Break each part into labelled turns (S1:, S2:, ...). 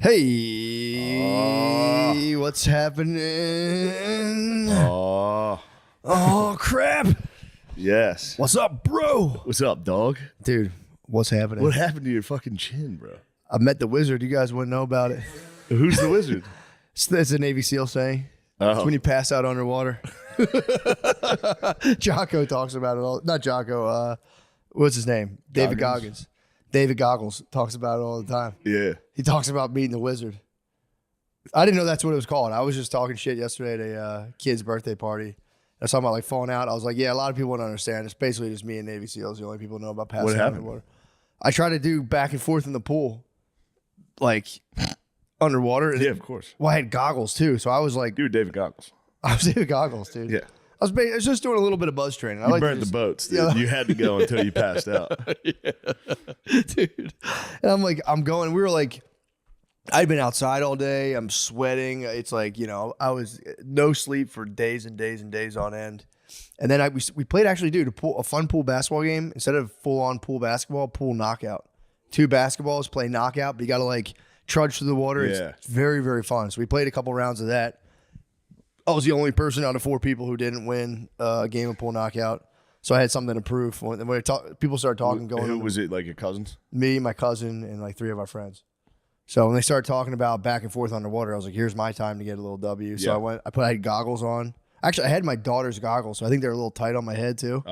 S1: Hey, what's happening? Oh, crap.
S2: Yes.
S1: What's up, bro?
S2: What's up, dog?
S1: Dude, what's happening?
S2: What happened to your fucking chin, bro?
S1: I met the wizard. You guys wouldn't know about it.
S2: Who's the wizard?
S1: It's a Navy SEAL saying.
S2: Oh.
S1: It's when you pass out underwater. Jocko talks about it all. Not Jocko. What's his name? David Goggins. David Goggles talks about it all the time.
S2: Yeah.
S1: He talks about meeting the wizard. I didn't know that's what it was called. I was just talking shit yesterday at a kid's birthday party. I was talking about like falling out. I was like, yeah, a lot of people wouldn't understand. It's basically just me and Navy SEALs. The only people who know about passing out underwater. I try to do back and forth in the pool, like underwater.
S2: Yeah, of course.
S1: Well, I had goggles too, so I was like,
S2: Dude, David Goggles.
S1: I was David Goggles, dude.
S2: Yeah.
S1: I was just doing a little bit of buzz training.
S2: You burned the boats, dude.
S1: Yeah.
S2: You had to go until you passed out.
S1: Yeah. Dude. And I'm like, I'm going. We were like, I'd been outside all day. I'm sweating. It's like, you know, I was no sleep for days and days and days on end. And then we played actually, dude, a fun pool basketball game. Instead of full-on pool basketball, pool knockout. 2 basketballs, play knockout, but you got to like trudge through the water.
S2: Yeah.
S1: It's very, very fun. So we played a couple rounds of that. I was the only person out of 4 people who didn't win a game of pool knockout. So I had something to prove. When people started talking, going.
S2: Who was it, like your cousins?
S1: Me, my cousin, and like 3 of our friends. So when they started talking about back and forth underwater, I was like, here's my time to get a little W. So
S2: Yeah.
S1: I had goggles on. Actually, I had my daughter's goggles, so I think they're a little tight on my head too.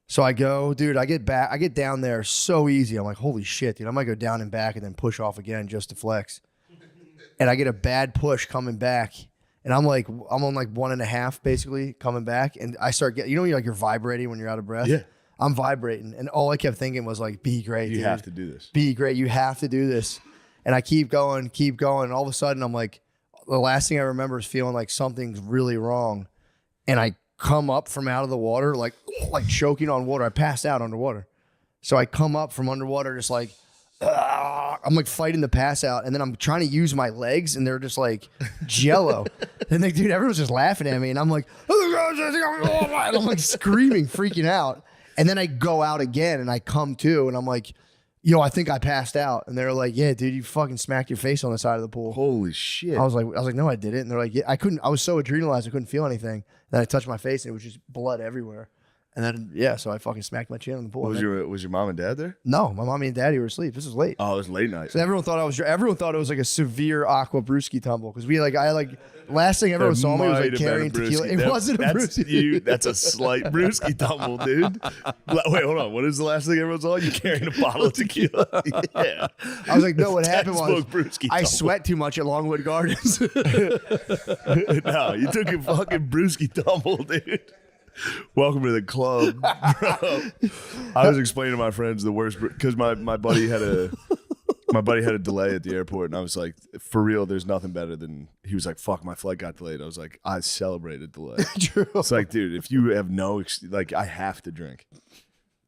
S1: So I go, dude, I get down there so easy. I'm like, holy shit, dude. I might go down and back and then push off again just to flex. And I get a bad push coming back. And I'm on like 1.5 basically coming back. And I start getting, you know, you're vibrating when you're out of breath?
S2: Yeah.
S1: I'm vibrating. And all I kept thinking was like, be great,
S2: You have to do this.
S1: Be great. You have to do this. And I keep going. And all of a sudden I'm like, the last thing I remember is feeling like something's really wrong. And I come up from out of the water, like choking on water. I passed out underwater. So I come up from underwater, just like, I'm like fighting the pass out. And then I'm trying to use my legs and they're just like jello. And like, dude, everyone's just laughing at me. And I'm like, and I'm like screaming, freaking out. And then I go out again and I come to and I'm like, yo, I think I passed out. And they're like, yeah, dude, you fucking smacked your face on the side of the pool.
S2: Holy shit.
S1: I was like, no, I didn't. And they're like, yeah, I was so adrenalized, I couldn't feel anything. Then I touched my face and it was just blood everywhere. And then, yeah, so I fucking smacked my chin on the pool.
S2: Was your mom and dad there?
S1: No, my mommy and daddy were asleep. This was late.
S2: Oh, it was late night.
S1: So everyone thought it was like a severe aqua brewski tumble. Because last thing everyone saw me was like carrying tequila. It wasn't a brewski.
S2: That's a slight brewski tumble, dude. Wait, hold on. What is the last thing everyone saw? You carrying a bottle of tequila? Yeah.
S1: I was like, no, what happened was I
S2: tumble.
S1: sweat too much at Longwood Gardens.
S2: No, you took a fucking brewski tumble, dude. Welcome to the club, bro. I was explaining to my friends the worst because my buddy had a delay at the airport, and I was like, for real, there's nothing better than. He was like, fuck, my flight got delayed. I was like, I celebrated delay.
S1: True.
S2: It's like, dude, if you have I have to drink.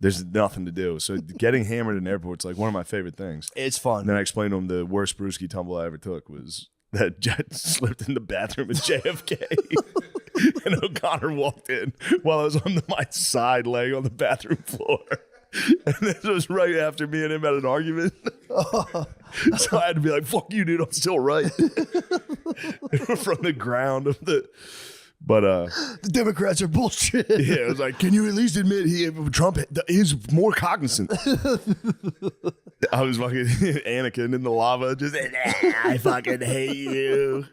S2: There's nothing to do. So getting hammered in airport's like one of my favorite things.
S1: It's fun.
S2: And then I explained to him the worst brewski tumble I ever took was that Jet slipped in the bathroom at JFK. And O'Connor walked in while I was on my side laying on the bathroom floor. And this was right after me and him had an argument. So I had to be like, fuck you, dude, I'm still right. From the ground of the... But
S1: the Democrats are bullshit.
S2: Yeah, it was like, can you at least admit Trump is more cognizant? I was fucking Anakin in the lava, just I fucking hate you.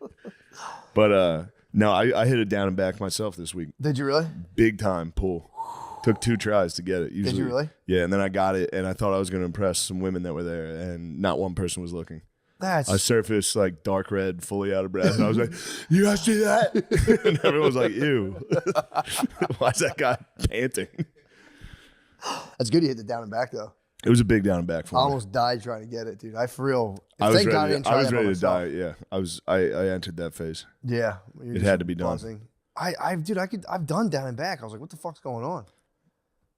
S2: But no, I hit it down and back myself this week.
S1: Did you really?
S2: Big time pull. Took 2 tries to get it. Usually,
S1: did you really?
S2: Yeah, and then I got it, and I thought I was going to impress some women that were there, and not one person was looking. I surfaced like dark red, fully out of breath, and I was like, "You guys see that?" And everyone was like, "Ew, why is that guy panting?"
S1: That's good. You hit it down and back though.
S2: It was a big down and back for me.
S1: I almost died trying to get it, dude. I was
S2: ready to die. Yeah, I entered that phase.
S1: Yeah,
S2: it had to be done.
S1: Buzzing. I've done down and back. I was like, what the fuck's going on?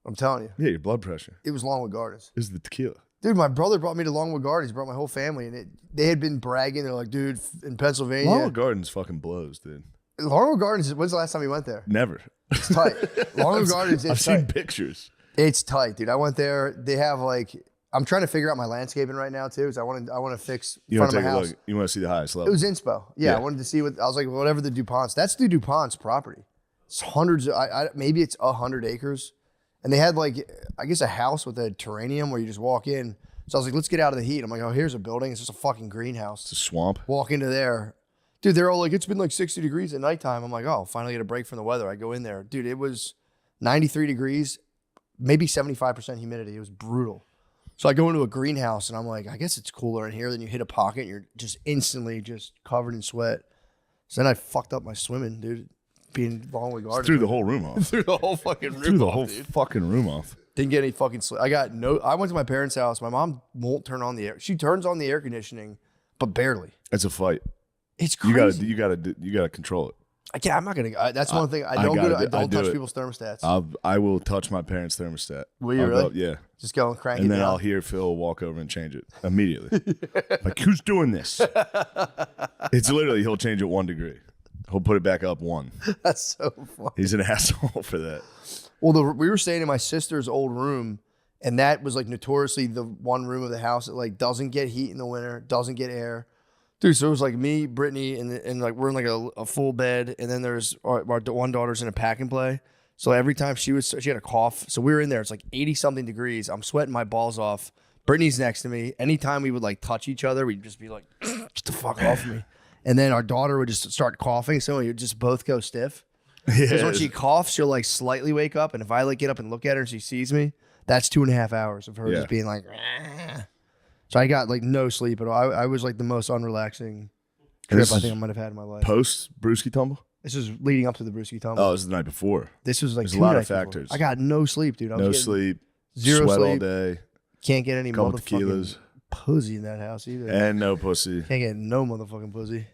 S1: I'm telling you.
S2: Yeah, your blood pressure.
S1: It was Longwood Gardens.
S2: It was the tequila.
S1: Dude, my brother brought me to Longwood Gardens. He brought my whole family, and they had been bragging. They're like, dude, in Pennsylvania.
S2: Longwood Gardens fucking blows, dude.
S1: Longwood Gardens, when's the last time you went there?
S2: Never.
S1: It's tight. Longwood Gardens,
S2: I've seen pictures.
S1: It's tight, dude. I went there. They have like, I'm trying to figure out my landscaping right now too, because I want to fix
S2: You
S1: front
S2: want
S1: of
S2: to
S1: my
S2: take a
S1: house.
S2: look. You want to see the highest level.
S1: It was inspo. Yeah,
S2: Yeah.
S1: I wanted to see what I was like. Whatever the DuPonts. That's the DuPonts property. It's hundreds. Maybe it's 100 acres, and they had like I guess a house with a terrarium where you just walk in. So I was like, let's get out of the heat. I'm like, oh, here's a building. It's just a fucking greenhouse.
S2: It's a swamp.
S1: Walk into there. Dude, they're all like, it's been like 60 degrees at nighttime. I'm like, oh, finally get a break from the weather. I go in there. Dude, it was 93 degrees, maybe 75% humidity. It was brutal. So I go into a greenhouse and I'm like, I guess it's cooler in here. Then you hit a pocket and you're just instantly just covered in sweat. So then I fucked up my swimming, dude. Being long with garden.
S2: Threw the whole room off.
S1: Threw the whole fucking room
S2: Threw the
S1: off,
S2: whole
S1: dude.
S2: fucking room off.
S1: Didn't get any fucking sleep. I went to my parents' house. My mom won't turn on the air. She turns on the air conditioning, but barely.
S2: It's a fight.
S1: It's crazy.
S2: You gotta control it.
S1: I'm not gonna. That's one thing I don't touch
S2: it.
S1: people's thermostats.
S2: I will touch my parents' thermostat.
S1: Will you
S2: I'll
S1: really?
S2: go, yeah.
S1: Just go and crank it
S2: And then
S1: down.
S2: I'll hear Phil walk over and change it immediately. Like, who's doing this? It's literally, he'll change it 1 degree. He'll put it back up 1.
S1: That's so funny.
S2: He's an asshole for that.
S1: Well, we were staying in my sister's old room, and that was like notoriously the one room of the house that like doesn't get heat in the winter, doesn't get air. Dude, so it was like me, Brittany, and like we're in like a full bed, and then there's our one daughter's in a pack and play. So every time she had a cough, so we were in there. It's like 80 something degrees. I'm sweating my balls off. Brittany's next to me. Anytime we would like touch each other, we'd just be like, "Get the fuck off me!" And then our daughter would just start coughing, so we would just both go stiff. Because when she coughs, she'll like slightly wake up, and if I like get up and look at her and she sees me, that's 2.5 hours of her just being like. Rah. So I got like no sleep at all. I was like the most unrelaxing trip I think I might have had in my life.
S2: Post Brewski tumble?
S1: This was leading up to the Brewski tumble.
S2: Oh, it was the night before.
S1: This was like
S2: There's a lot of
S1: 2 nights before.
S2: factors.
S1: I got no sleep, dude. I was
S2: No
S1: getting
S2: sleep.
S1: zero
S2: Sweat all
S1: sleep.
S2: day.
S1: Can't get any
S2: Couple
S1: motherfucking
S2: tequilas.
S1: pussy in that house either.
S2: And no pussy.
S1: Can't get no motherfucking pussy.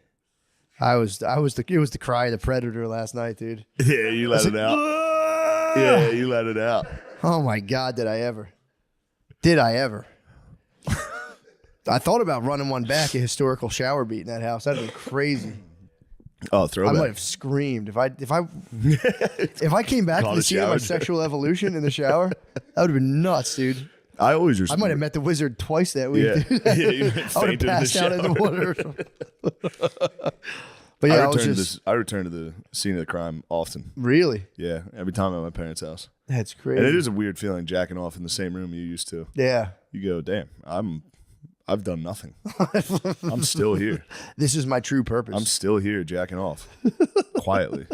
S1: It was the cry of the predator last night, dude.
S2: Yeah, you let it out. Yeah, you let it out.
S1: Oh my God, did I ever? Did I ever? I thought about running one back, a historical shower beat in that house. That'd be crazy.
S2: Oh,
S1: I
S2: throwback.
S1: might have screamed if I came back to
S2: Caught
S1: the
S2: a
S1: scene of my
S2: shower.
S1: sexual evolution in the shower. That would have been nuts, dude.
S2: I always
S1: I might have met the wizard twice that week.
S2: Yeah,
S1: Dude.
S2: yeah, you
S1: I would have
S2: fainted in the
S1: passed out in the
S2: shower.
S1: water. Or something. But yeah,
S2: I return to the scene of the crime often.
S1: Really,
S2: Yeah, every time I'm at my parents' house.
S1: that's crazy.
S2: And it is a weird feeling jacking off in the same room you used to.
S1: Yeah,
S2: You go, damn, I've done nothing. I'm still here.
S1: this is my true purpose.
S2: I'm still here jacking off quietly.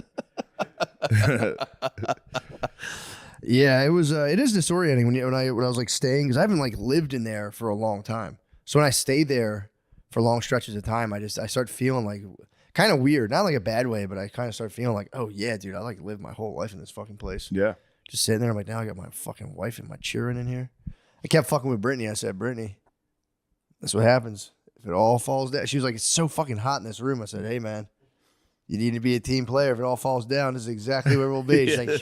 S1: Yeah, it was. It is disorienting when I was like staying, because I haven't like lived in there for a long time. So when I stay there for long stretches of time, I start feeling like kind of weird, not like a bad way, but I kind of start feeling like, oh yeah, dude, I like lived my whole life in this fucking place.
S2: Yeah.
S1: Just sitting there, I'm like, now I got my fucking wife and my children in here. I kept fucking with Brittany. I said, Brittany, that's what happens if it all falls down. She was like, it's so fucking hot in this room. I said, hey man, you need to be a team player. If it all falls down, this is exactly where we'll be. She's like,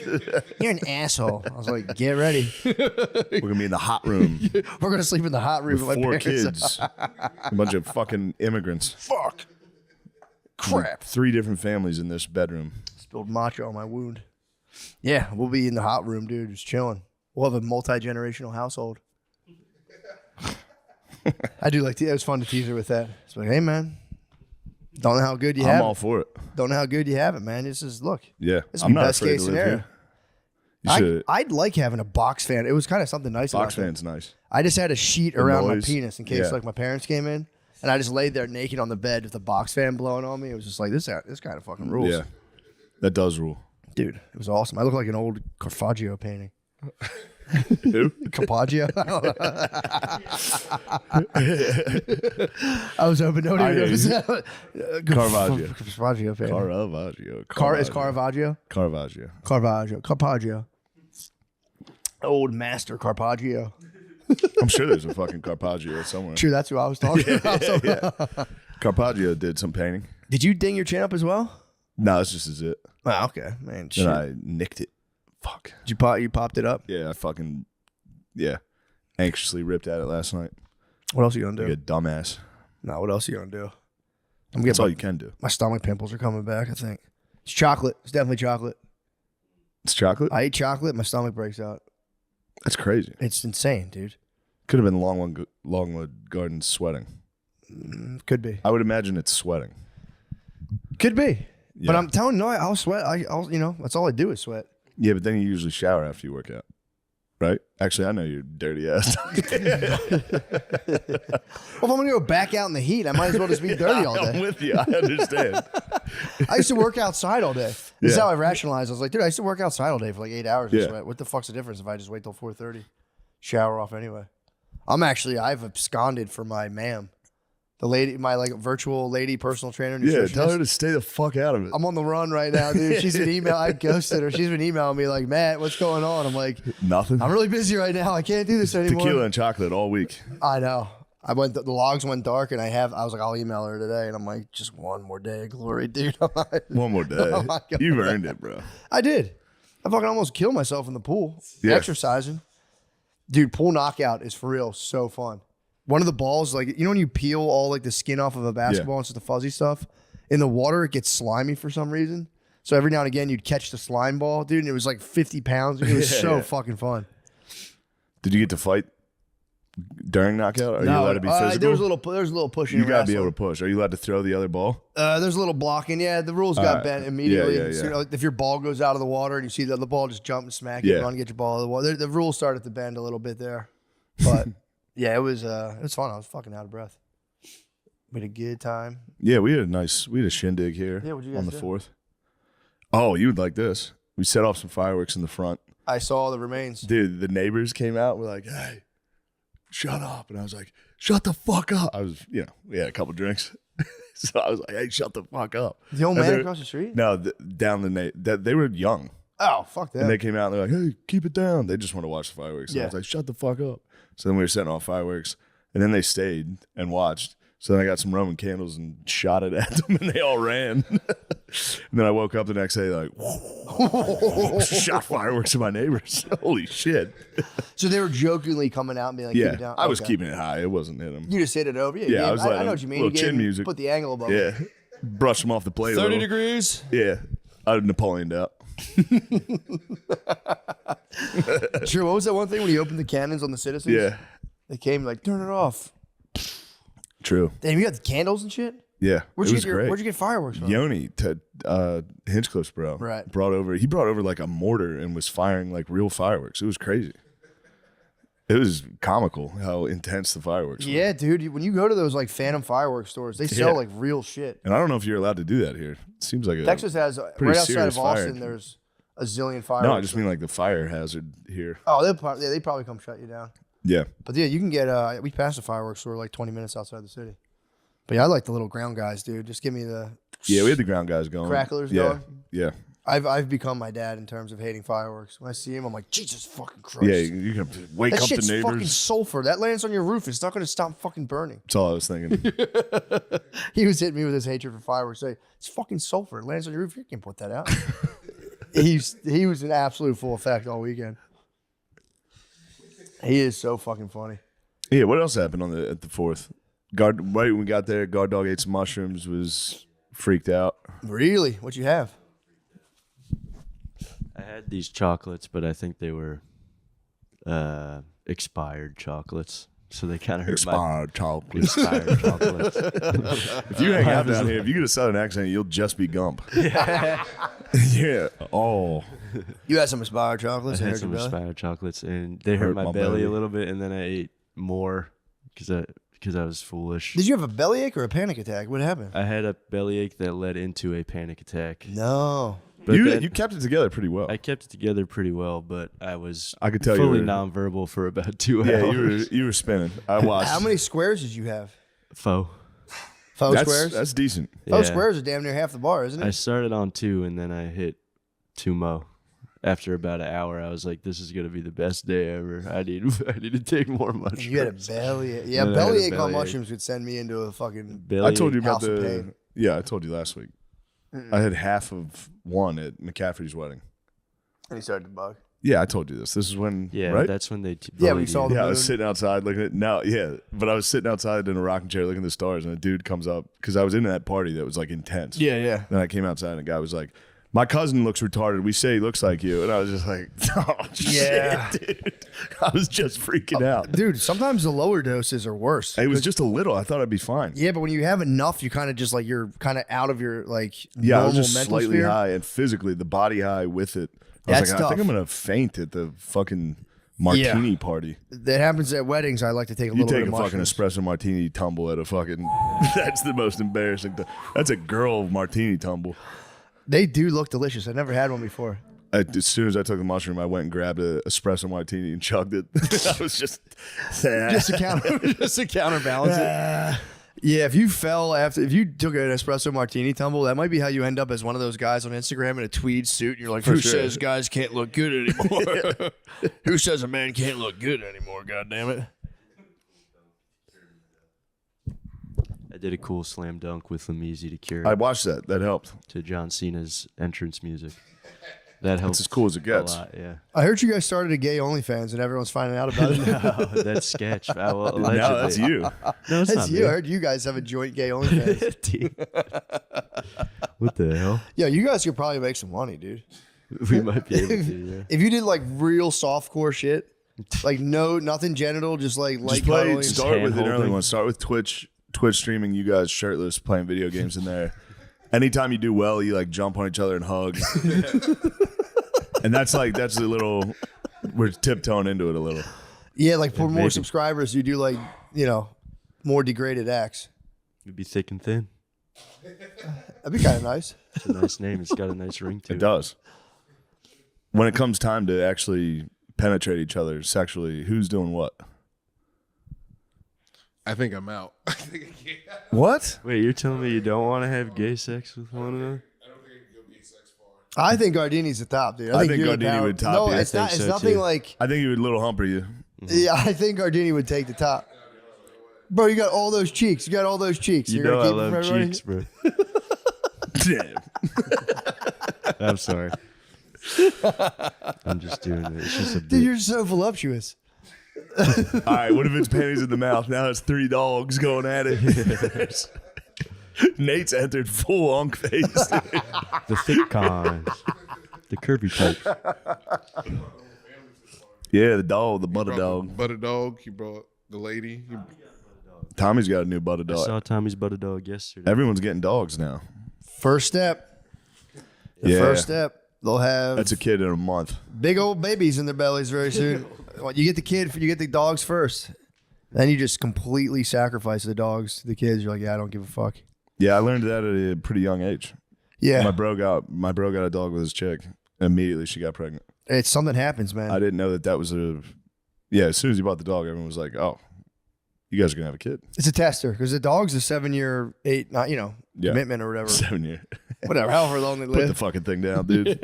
S1: you're an asshole. I was like, get ready.
S2: We're going to be in the hot room
S1: We're going to sleep in the hot room
S2: with
S1: with my
S2: 4
S1: parents.
S2: kids. A bunch of fucking immigrants.
S1: Fuck. Crap.
S2: 3 different families in this bedroom.
S1: Spilled matcha on my wound. Yeah, we'll be in the hot room, dude, just chilling. We'll have a multi-generational household. I do like it was fun to tease her with that. It's like, hey man, don't know how good you have
S2: I'm all
S1: it.
S2: for it.
S1: Don't know how good you have it, man. This is look.
S2: Yeah.
S1: This
S2: I'm
S1: would be
S2: not
S1: best
S2: afraid
S1: case
S2: to live
S1: scenario.
S2: here. You should.
S1: I'd like having a box fan. It was kind of something nice
S2: Box
S1: about it.
S2: fan's nice.
S1: I just had a sheet around my
S2: noise.
S1: penis in case
S2: Yeah.
S1: like my parents came in, and I just laid there naked on the bed with the box fan blowing on me. It was just like this kind of fucking rules.
S2: Yeah. That does rule.
S1: Dude, it was awesome. I look like an old Caravaggio painting.
S2: Who?
S1: Caravaggio? I don't know. I was hoping nobody would notice that.
S2: Caravaggio.
S1: Caravaggio painting.
S2: Caravaggio.
S1: Is Caravaggio?
S2: Caravaggio.
S1: Caravaggio. Old master Caravaggio.
S2: I'm sure there's a fucking Caravaggio somewhere.
S1: True, that's who I was talking about.
S2: Yeah. Caravaggio did some painting.
S1: Did you ding your chin up as well?
S2: No, it's just as it.
S1: Oh, okay. Man, shit.
S2: Then I nicked it. Fuck.
S1: Did you popped it up?
S2: Yeah, I fucking, anxiously ripped at it last night.
S1: What else are you going to do?
S2: You dumbass.
S1: No, what else are you going to do?
S2: That's all you can do.
S1: My stomach pimples are coming back, I think. It's chocolate. It's definitely chocolate.
S2: It's chocolate?
S1: I eat chocolate, my stomach breaks out.
S2: That's crazy.
S1: It's insane, dude.
S2: Could have been Longwood Gardens sweating.
S1: Could be.
S2: I would imagine it's sweating.
S1: Could be.
S2: Yeah.
S1: But I'm telling you, I'll sweat. I'll that's all I do is sweat.
S2: Yeah, but then you usually shower after you work out. Right? Actually, I know you're dirty ass.
S1: Well, if I'm going to go back out in the heat, I might as well just be dirty all
S2: I'm
S1: day.
S2: with you. I understand.
S1: I used to work outside all day. This is how I rationalized. I was like, dude, I used to work outside all day for like 8 hours and sweat. What the fuck's the difference if I just wait till 4:30? Shower off anyway. I've absconded from my ma'am. The lady, my like virtual lady personal trainer.
S2: Yeah, tell her to stay the fuck out of it.
S1: I'm on the run right now, dude. She's been I ghosted her. She's been emailing me like, Matt, what's going on? I'm like,
S2: nothing.
S1: I'm really busy right now. I can't do this anymore.
S2: Tequila and chocolate all week.
S1: I know. The logs went dark, and I was like, I'll email her today, and I'm like, just one more day of glory, dude.
S2: One more day. You've earned it, bro.
S1: I did. I fucking almost killed myself in the pool.
S2: Yeah.
S1: Exercising. Dude, pool knockout is for real so fun. One of the balls, like, you know when you peel all like the skin off of a basketball and it's the fuzzy stuff? In the water, it gets slimy for some reason. So every now and again, you'd catch the slime ball, dude, and it was like 50 pounds. It was fucking fun.
S2: Did you get to fight during knockout? Are you allowed to be physical?
S1: There was a little pushing.
S2: You got to be able to push. Are you allowed to throw the other ball?
S1: There's a little blocking. Yeah, the rules got bent immediately.
S2: Yeah.
S1: So, if your ball goes out of the water and you see the other ball, just jump and smack it, run, get your ball out of the water. The rules started to bend a little bit there. But, yeah, it was fun. I was fucking out of breath. We had a good time.
S2: Yeah, we had a shindig here
S1: what'd you guys
S2: on the
S1: do?
S2: 4th. Oh, you would like this. We set off some fireworks in the front.
S1: I saw the remains.
S2: Dude, the neighbors came out. We're like, hey, shut up. And I was like, shut the fuck up. I was, we had a couple drinks. So I was like, hey, shut the fuck up.
S1: The old man across the street?
S2: No, down they were young.
S1: Oh, fuck that.
S2: And they came out and they're like, hey, keep it down. They just want to watch the fireworks. So I was like, shut the fuck up. So then we were setting off fireworks. And then they stayed and watched. So then I got some Roman candles and shot it at them, and they all ran. And then I woke up the next day like, shot fireworks at my neighbors. Holy shit.
S1: So they were jokingly coming out and being like, keep it down?
S2: I was keeping it high. It wasn't hitting them.
S1: You just hit it over?
S2: Yeah, I was
S1: I know what you mean.
S2: Little chin music.
S1: Put the angle above
S2: it. Yeah. Brush them off the plate
S1: 30 degrees?
S2: Yeah. I Napoleoned out.
S1: Sure, what was that one thing when you opened the cannons on the citizens?
S2: Yeah.
S1: They came like, turn it off.
S2: True.
S1: Damn, you got the candles and shit?
S2: Yeah.
S1: Where'd you get fireworks from?
S2: Yoni to Hinchcliffe's bro.
S1: Right.
S2: He brought over like a mortar and was firing like real fireworks. It was crazy. It was comical how intense the fireworks were.
S1: Yeah, dude. When you go to those like Phantom fireworks stores, they sell like real shit.
S2: And I don't know if you're allowed to do that here. It seems like
S1: Texas has right outside of Austin. There's a zillion fireworks.
S2: No, I just mean like the fire hazard here.
S1: Oh, they probably come shut you down.
S2: Yeah.
S1: But yeah, you can get. We passed a fireworks store like 20 minutes outside the city. But yeah, I like the little ground guys, dude. Just give me the.
S2: Yeah, we had the ground guys going.
S1: Cracklers going.
S2: Yeah.
S1: I've become my dad in terms of hating fireworks. When I see him, I'm like, Jesus fucking Christ.
S2: Yeah, you can wake
S1: that
S2: up the
S1: shit's
S2: neighbors.
S1: Fucking sulfur. That lands on your roof. It's not going to stop fucking burning.
S2: That's all I was thinking.
S1: He was hitting me with his hatred for fireworks. Say, it's fucking sulfur. It lands on your roof. You can't put that out. He was in absolute full effect all weekend. He is so fucking funny.
S2: Yeah, what else happened at the 4th? Right when we got there, Guard Dog ate some mushrooms, was freaked out.
S1: Really? What'd you have?
S3: I had these chocolates, but I think they were expired chocolates. So they kind of hurt
S2: Expired chocolates.
S3: Expired chocolates.
S2: If you hang out down here, if you get a southern accent, you'll just be Gump.
S3: Yeah.
S2: Yeah. Oh.
S1: You had some expired chocolates.
S3: I had some expired chocolates, and they hurt my belly a little bit, and then I ate more because I was foolish.
S1: Did you have a bellyache or a panic attack? What happened?
S3: I had a bellyache that led into a panic attack.
S1: No.
S3: But
S2: You kept it together pretty well.
S3: I kept it together pretty well, but I could
S2: tell
S3: fully
S2: you were,
S3: nonverbal for about 2 hours.
S2: Yeah, you were spinning. I watched.
S1: How many squares did you have?
S3: Faux
S1: Squares?
S2: That's decent.
S1: Faux squares are damn near half the bar, isn't it?
S3: I started on 2, and then I hit 2 mo. After about an hour, I was like, "This is gonna be the best day ever. I need to take more mushrooms."
S1: You had a bellyache. Yeah,
S3: And then I had a
S1: bellyache on
S3: bellyache.
S1: mushrooms would send me into a fucking.
S2: I told you about
S1: House of pain.
S2: Yeah, I told you last week. I had half of one at McCaffrey's wedding.
S1: And he started to bug.
S2: Yeah, I told you this. This is when,
S3: Yeah,
S2: right?
S3: that's when they.
S1: We saw the
S2: I
S1: moon.
S2: was sitting outside looking at but I was sitting outside in a rocking chair looking at the stars, and a dude comes up because I was in that party that was like intense.
S1: Yeah.
S2: Then I came outside, and a guy was like, My cousin looks retarded. We say he looks like you. And I was just like, oh,
S1: Yeah.
S2: shit, dude. I was just freaking out.
S1: Dude, sometimes the lower doses are worse.
S2: It was just a little. I thought I'd be fine.
S1: Yeah, but when you have enough, you kind of just like, you're kind of out of your like
S2: Yeah, I was
S1: normal
S2: just
S1: mental
S2: slightly
S1: sphere.
S2: high and physically the body high with it. I was
S1: That's
S2: like, I think
S1: tough.
S2: I'm going to faint at the fucking martini party.
S1: That happens at weddings. I like to take a
S2: You
S1: little
S2: take
S1: bit
S2: a
S1: of
S2: fucking
S1: mushrooms.
S2: espresso martini tumble at a fucking. That's the most embarrassing thing. That's a girl martini tumble.
S1: They do look delicious. I never had one before.
S2: As soon as I took the mushroom, I went and grabbed an espresso martini and chugged it. I was just.
S1: Just to counterbalance it. Yeah, if you took an espresso martini tumble, that might be how you end up as one of those guys on Instagram in a tweed suit. And you're like, who
S2: sure.
S1: says guys can't look good anymore? Who says a man can't look good anymore? God damn it!
S3: I did a cool slam dunk with them easy to cure
S2: I watched that. That helped.
S3: to John Cena's entrance music. That helps.
S2: That's as cool as it
S3: a
S2: gets.
S3: lot, yeah.
S1: I heard you guys started a gay OnlyFans, and everyone's finding out about it.
S3: Oh, that's sketch. Well,
S2: No, that's
S3: allegedly.
S2: you.
S3: No, it's
S1: That's
S3: not
S1: you. I heard you guys have a joint gay OnlyFans.
S3: What the hell?
S1: Yeah, you guys could probably make some money, dude.
S3: We might be able to, yeah.
S1: If you did like real softcore shit, like nothing genital, just like
S2: Just play.
S1: cuddling.
S2: Start with an early
S3: hand-holding.
S2: one. Start with Twitch streaming. You guys shirtless playing video games in there. Anytime you do well, you like jump on each other and hug. And that's a little. We're tiptoeing into it a little.
S1: Yeah, like for more
S3: maybe.
S1: subscribers, you do like more degraded acts.
S3: You'd be thick and thin.
S1: That'd be kind of nice.
S3: It's a nice name. It's got a nice ring to
S2: It
S3: it.
S2: does. When it comes time to actually penetrate each other sexually, who's doing what?
S4: I think I'm out. I think I can't.
S2: What?
S3: Wait, you're telling me you don't want to have gay sex with one another?
S4: I don't think I can go gay sex far.
S1: I think Gardini's the top, dude.
S2: I think
S1: you're the
S2: Gardini
S1: power-
S2: would top
S1: No,
S2: you. I
S1: it's not.
S3: think
S1: It's
S3: so,
S1: nothing
S3: too.
S1: like.
S2: I think he would little humper you.
S1: Yeah, I think Gardini would take the top. Bro, you got all those cheeks. You got all those cheeks.
S3: You
S1: You're
S3: know
S1: gonna
S3: I
S1: keep them
S3: love
S1: for everybody?
S3: cheeks, bro. I'm sorry. I'm just doing it. It's just a
S1: Dude,
S3: bit.
S1: you're so voluptuous.
S2: All right, what if it's panties in the mouth? Now it's three dogs going at it. Nate's entered full unk face.
S3: The thick cons. The curvy type.
S2: Yeah, the dog, the butter
S4: Brought the
S2: dog.
S4: butter dog. He brought the lady.
S2: Tommy's got a new butter
S3: I
S2: dog.
S3: saw Tommy's butter dog yesterday.
S2: Everyone's getting dogs now.
S1: First step.
S2: Yeah.
S1: First step. They'll have
S2: That's a kid in a month.
S1: big old babies in their bellies very soon. Well, you get the dogs first. Then you just completely sacrifice the dogs to the kids. You're like, yeah, I don't give a fuck.
S2: Yeah, I learned that at a pretty young age.
S1: Yeah,
S2: My bro got a dog with his chick. Immediately she got pregnant.
S1: it's something happens, man.
S2: I didn't know that was a. Yeah, as soon as he bought the dog, everyone was like, "Oh, you guys are gonna have a kid."
S1: It's a tester because the dog's a 7-year, not
S2: Yeah.
S1: commitment or whatever,
S2: 7 year.
S1: whatever, however long they
S2: Put the
S1: live.
S2: fucking thing down, dude.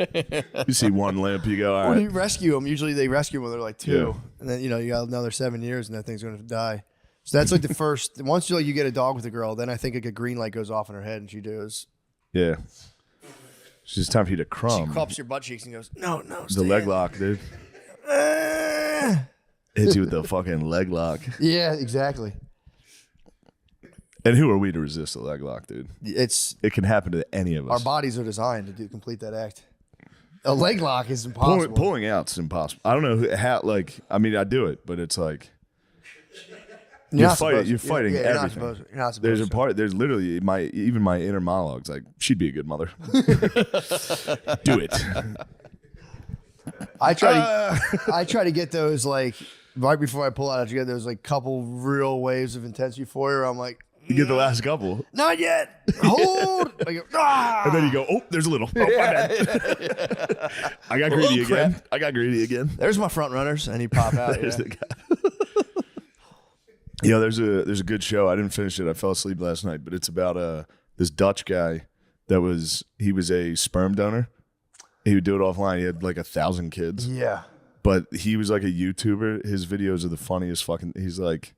S2: You see one limp, you go, all
S1: When
S2: right.
S1: you rescue them, usually they rescue them when they're like 2,
S2: Yeah.
S1: and then you got another 7 years, and that thing's gonna die. So that's like the first. Once you get a dog with a girl, then I think like a green light goes off in her head, and she does.
S2: Yeah. It's just time for you to
S1: She
S2: crumb.
S1: cups your butt cheeks and goes, no,
S2: The
S1: stay
S2: leg
S1: in."
S2: lock, dude.
S1: Ah.
S2: Hits you with the fucking leg lock.
S1: Yeah, exactly.
S2: And who are we to resist a leg lock, dude?
S1: It's
S2: It can happen to any of
S1: our
S2: us.
S1: bodies are designed to complete that act. A leg lock is impossible.
S2: Pulling out's impossible. I don't know how. Like, I mean, I do it, but it's like
S1: You're not
S2: fighting.
S1: supposed to.
S2: You're fighting
S1: You're not
S2: everything.
S1: supposed to. You're not supposed
S2: There's a
S1: to.
S2: part. There's literally even my inner monologues. Like, she'd be a good mother. Do it.
S1: I try to get those like right before I pull out. I get those like couple real waves of intense euphoria. Where I'm like,
S2: You get the last couple,
S1: not yet. Hold. I go, ah.
S2: and then you go, "Oh, there's a little." Oh, my bad. I got greedy again. I got greedy again.
S1: There's my front runners, and he pop out.
S2: There's
S1: Yeah.
S2: the guy. You know, there's a good show. I didn't finish it. I fell asleep last night, but it's about this Dutch guy he was a sperm donor. He would do it offline. He had like 1,000 kids,
S1: Yeah.
S2: but he was like a YouTuber. His videos are the funniest fucking. He's like,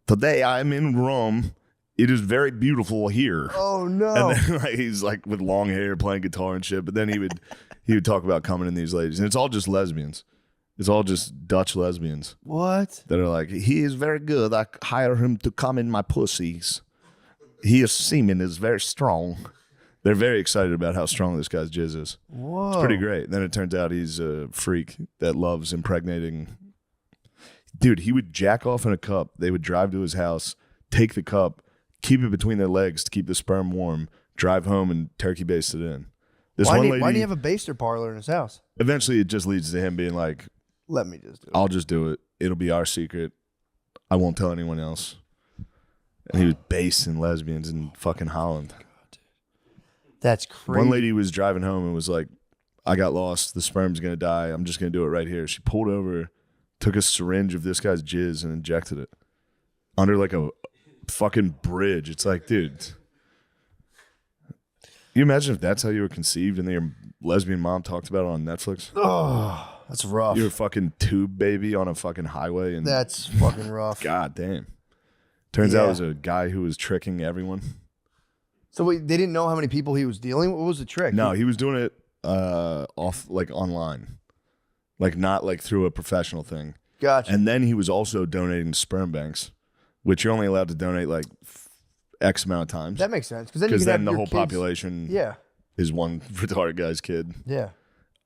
S2: "Today I'm in Rome. It is very beautiful here."
S1: Oh no.
S2: And then like he's like with long hair playing guitar and shit. But then he would talk about coming in these ladies, and it's all just lesbians. It's all just Dutch lesbians
S1: What?
S2: that are like, "He is very good. I hire him to come in my pussies. His semen is very strong. They're very excited about how strong this guy's jizz is.
S1: Whoa.
S2: It's pretty great. Then it turns out he's a freak that loves impregnating. Dude, he would jack off in a cup. They would drive to his house, take the cup, keep it between their legs to keep the sperm warm, drive home, and turkey baste it in. This
S1: Why
S2: one
S1: do
S2: lady,
S1: you have a baster parlor in his house?
S2: eventually it just leads to him being like,
S1: Let me just do it.
S2: I'll just do it. It'll be our secret. I won't tell anyone else. And he was basting lesbians in fucking Holland.
S1: That's crazy.
S2: One lady was driving home and was like, I got lost. The sperm's going to die. I'm just going to do it right here. She pulled over, took a syringe of this guy's jizz and injected it under like a fucking bridge. It's like, dude, you imagine if that's how you were conceived and then your lesbian mom talked about it on Netflix?
S1: Oh, that's rough.
S2: You're a fucking tube baby on a fucking highway. And
S1: That's fucking rough.
S2: God damn. Turns out
S1: Yeah.
S2: it was a guy who was tricking everyone.
S1: So wait, they didn't know how many people he was dealing with? What was the trick?
S2: No, he was doing it off like online, like not like through a professional thing.
S1: Gotcha.
S2: And then he was also donating to sperm banks, which you're only allowed to donate like X amount of times.
S1: That makes sense. Because
S2: Then the whole population
S1: Yeah.
S2: is one retarded guy's kid.
S1: Yeah.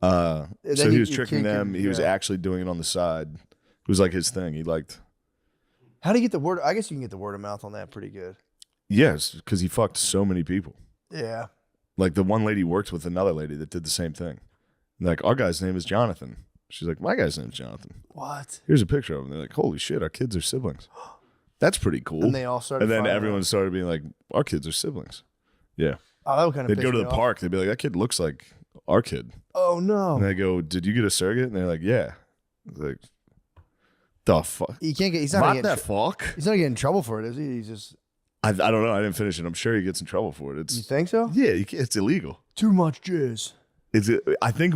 S2: So
S1: then
S2: he was
S1: your
S2: tricking
S1: kid
S2: them.
S1: could-
S2: He was
S1: yeah.
S2: actually doing it on the side. It was like his thing. He liked,
S1: How do you get the word? I guess you can get the word of mouth on that pretty good.
S2: yes, because he fucked so many people.
S1: Yeah.
S2: Like the one lady worked with another lady that did the same thing. Like, our guy's name is Jonathan. She's like, my guy's name is Jonathan.
S1: What?
S2: Here's a picture of him. They're like, holy shit, our kids are siblings. That's pretty cool.
S1: And they all started.
S2: And then
S1: finding
S2: everyone
S1: out.
S2: started being like, our kids are siblings. Yeah.
S1: Oh, that would kind of.
S2: They'd go to the park. They'd be like, that kid looks like our kid.
S1: Oh no.
S2: And they go, did you get a surrogate? And they're like, yeah. It's like, the fuck?
S1: He can't get. He's not.
S2: What
S1: Gonna
S2: the
S1: get,
S2: fuck?
S1: he's not getting in trouble for it, is he? He's just.
S2: I don't know. I didn't finish it. I'm sure he gets in trouble for it.
S1: You
S2: It's
S1: think so?
S2: yeah, it's illegal.
S1: Too much jizz.
S2: I think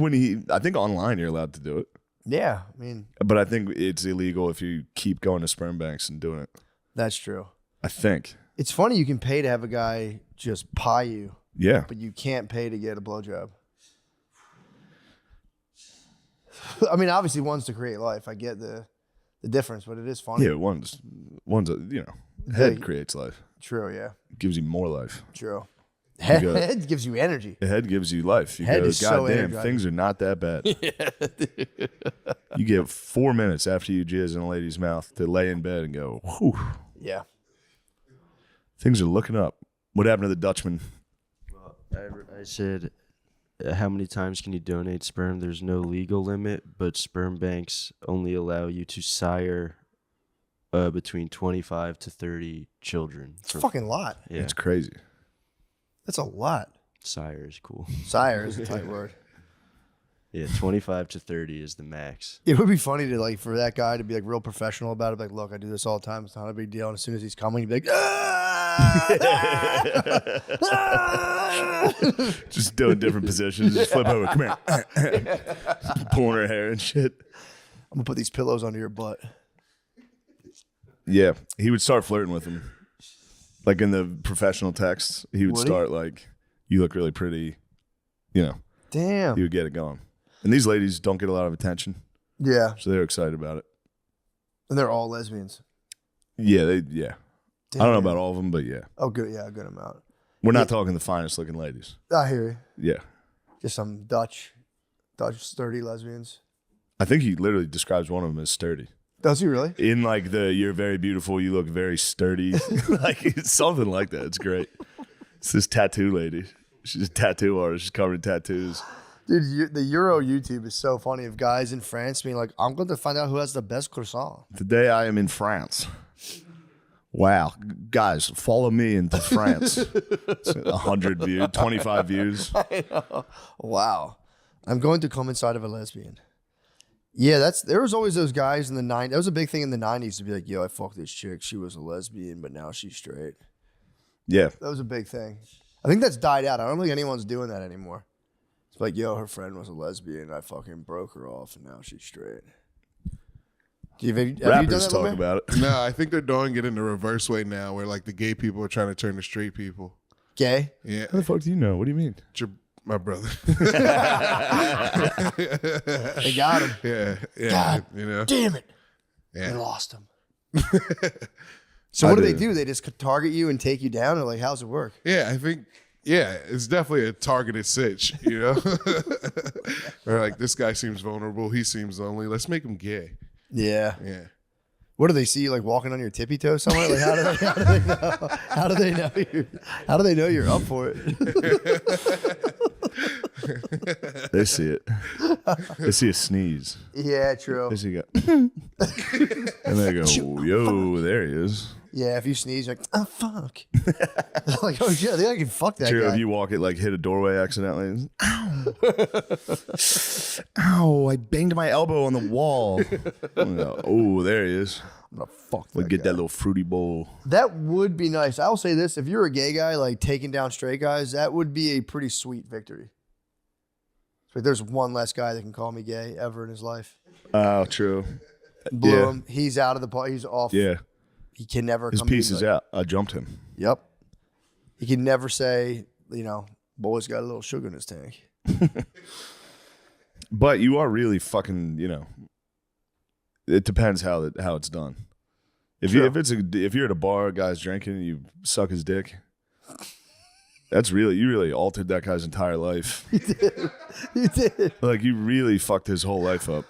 S2: online you're allowed to do it,
S1: Yeah. I mean,
S2: but I think it's illegal if you keep going to sperm banks and doing it.
S1: that's true.
S2: I think.
S1: It's funny you can pay to have a guy just pie you,
S2: Yeah.
S1: but you can't pay to get a blowjob. I mean, obviously, one's to create life. I get the difference, but it is funny.
S2: Yeah, one's head
S1: Yeah.
S2: creates life.
S1: True. Yeah.
S2: Gives you more life.
S1: True.
S2: got-
S1: Head gives you energy.
S2: The head gives you life. You
S1: Head
S2: go,
S1: is so
S2: God damn,
S1: energizing."
S2: things are not that bad. You get 4 minutes after you jizz in a lady's mouth to lay in bed and go, whew,
S1: Yeah.
S2: things are looking up. What happened to the Dutchman?
S3: I said, how many times can you donate sperm? There's no legal limit, but sperm banks only allow you to sire between 25 to 30 children.
S1: It's a fucking lot.
S3: Yeah,
S2: It's crazy.
S1: That's a lot.
S3: sire is cool.
S1: Sire is a tight word.
S3: Yeah, 25 to 30 is the max.
S1: It would be funny to like for that guy to be like real professional about it. Like, look, I do this all the time. It's not a big deal. And as soon as he's coming, he'd be like,
S2: Just doing different positions. Just flip over. Come here. Pulling her hair and shit.
S1: I'm gonna put these pillows under your butt.
S2: Yeah. He would start flirting with him. Like in the professional texts, he would
S1: Would he?
S2: start like, you look really pretty. You know,
S1: Damn.
S2: he would get it going. And these ladies don't get a lot of attention.
S1: Yeah.
S2: So they're excited about it.
S1: And they're all lesbians.
S2: Yeah. I don't know
S1: Damn.
S2: about all of them, but yeah.
S1: Oh, good. Yeah, a good amount.
S2: We're not talking the finest looking ladies.
S1: I hear you.
S2: Yeah.
S1: Just some Dutch sturdy lesbians.
S2: I think he literally describes one of them as sturdy.
S1: Does he really?
S2: In like you're very beautiful, you look very sturdy. Like it's something like that. It's great. It's this tattoo lady. She's a tattoo artist. She's covered in tattoos.
S1: Dude, the Euro YouTube is so funny of guys in France being like, I'm going to find out who has the best croissant.
S2: Today I am in France. Wow. Guys, follow me into France. It's 100 views, 25 views.
S1: I know. Wow. I'm going to come inside of a lesbian. Yeah, there was always those guys in the 90s. That was a big thing in the 90s to be like, yo, I fucked this chick. She was a lesbian, but now she's straight.
S2: Yeah.
S1: That was a big thing. I think that's died out. I don't think anyone's doing that anymore. It's like, yo, her friend was a lesbian. I fucking broke her off, and now she's straight. Have you done
S2: Rappers
S1: that,
S2: talk
S1: man?
S2: about it.
S4: No, I think they're doing it in the reverse way now, where like the gay people are trying to turn to straight people.
S1: Gay?
S4: Yeah,
S2: How the fuck do you know? What do you mean?
S4: my brother.
S1: They got him.
S4: yeah,
S1: God
S4: you know.
S1: Damn it. They
S4: Yeah.
S1: lost him. So
S2: I
S1: what do they
S2: did.
S1: do? They just target you and take you down, or like, how's it work?
S4: Yeah, I think Yeah, it's definitely a targeted sitch, you know? Or like, this guy seems vulnerable. He seems lonely. Let's make him gay.
S1: Yeah.
S4: Yeah.
S1: What do they see you like walking on your tippy toe somewhere? Like how do they know? How do they know you? How do they know you're up for it?
S2: They see it. They see a sneeze.
S1: Yeah, true.
S2: They see you go, and they go, yo, there he is.
S1: Yeah, if you sneeze, you're like, oh fuck. Like, oh shit, I think I can fuck that
S2: True,
S1: guy.
S2: if you walk it, like hit a doorway accidentally. Ow. Ow, I banged my elbow on the wall. Oh, there he is.
S1: I'm gonna fuck that
S2: Like get
S1: guy.
S2: that little fruity bowl.
S1: That would be nice. I'll say this: if you're a gay guy, like taking down straight guys, that would be a pretty sweet victory. It's like there's one less guy that can call me gay ever in his life.
S2: Oh, true.
S1: Blew
S2: Yeah.
S1: him. He's out of the party. He's off.
S2: Yeah.
S1: He can never
S2: His
S1: come to
S2: piece
S1: me
S2: is
S1: like,
S2: out. I jumped him.
S1: Yep. He can never say, boy's got a little sugar in his tank.
S2: But you are really fucking, it depends how it's done. If
S1: True.
S2: if you're at a bar, a guy's drinking, and you suck his dick. You really altered that guy's entire life.
S1: He did.
S2: Like you really fucked his whole life up.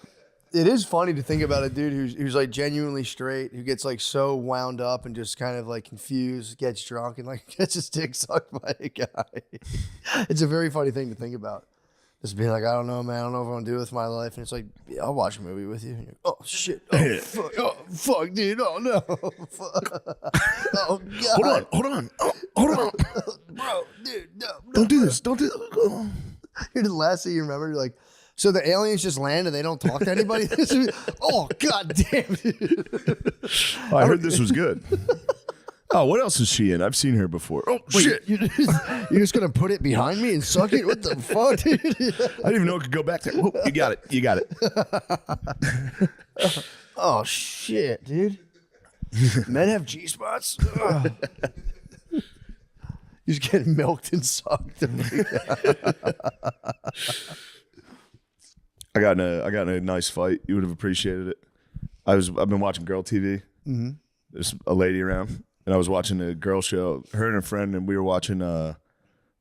S1: It is funny to think about a dude who's like genuinely straight, who gets like so wound up and just kind of like confused, gets drunk and like gets his dick sucked by a guy. It's a very funny thing to think about. Just being like, I don't know, man. I don't know what I'm gonna do with my life. And it's like, yeah, I'll watch a movie with you. And you're, oh shit. Oh fuck, dude. Oh no. Fuck. Oh god.
S2: Hold on. Oh, hold on.
S1: Bro, dude, no.
S2: Don't do this. Don't do this.
S1: You're the last thing you remember. You're like, so the aliens just land and they don't talk to anybody? Oh god damn it.
S2: I heard this was good. Oh, what else is she in? I've seen her before. Oh,
S1: Wait,
S2: shit.
S1: You're just going to put it behind me and suck it? What the fuck, dude?
S2: I didn't even know it could go back there. Whoa, you got it. You got it.
S1: Oh, shit, dude. Men have G-spots? Ugh. You just get milked and sucked.
S2: I got in a nice fight. You would have appreciated it. I've been watching girl TV. Mm-hmm. There's a lady around, and I was watching a girl show. Her and a friend, and we were watching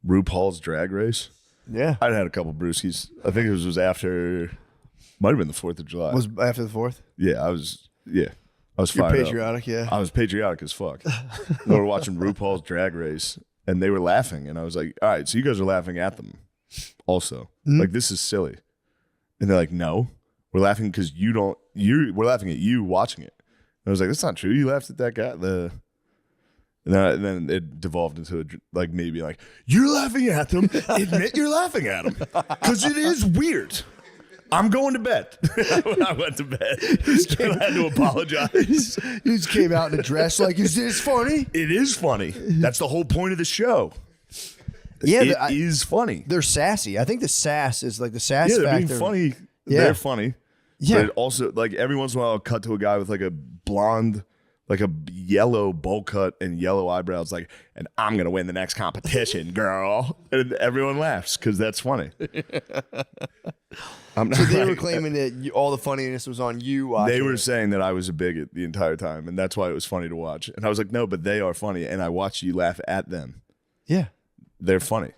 S2: RuPaul's Drag Race.
S1: Yeah.
S2: I'd had a couple brewskis. I think it was after, might have been the 4th of July.
S1: Was after the 4th?
S2: I was
S1: You're
S2: fired up.
S1: patriotic, yeah.
S2: I was patriotic as fuck. We were watching RuPaul's Drag Race, and they were laughing, and I was like, all right, so you guys are laughing at them also. Like, this is silly. And they're like, no, we're laughing because we're laughing at you watching it. And I was like, that's not true. You laughed at that guy. And then it devolved into like maybe like, you're laughing at them. Admit you're laughing at them because it is weird. I'm going to bed. I went to bed. I had to apologize.
S1: You just came out in a dress like, is this funny?
S2: It is funny. That's the whole point of the show.
S1: Yeah,
S2: It is funny.
S1: they're sassy. I think the sass is like the sass
S2: Yeah, they're
S1: factor.
S2: being funny.
S1: Yeah.
S2: They're funny.
S1: Yeah.
S2: But it also, like, every once in a while, I'll cut to a guy with like a blonde, like a yellow bowl cut and yellow eyebrows, like, and I'm going to win the next competition, girl. And everyone laughs because that's funny. I'm not
S1: So they were
S2: like-
S1: claiming that all the funniness was on you watching
S2: They were
S1: it.
S2: saying that I was a bigot the entire time, and that's why it was funny to watch. And I was like, no, but they are funny, and I watched you laugh at them.
S1: Yeah.
S2: They're funny.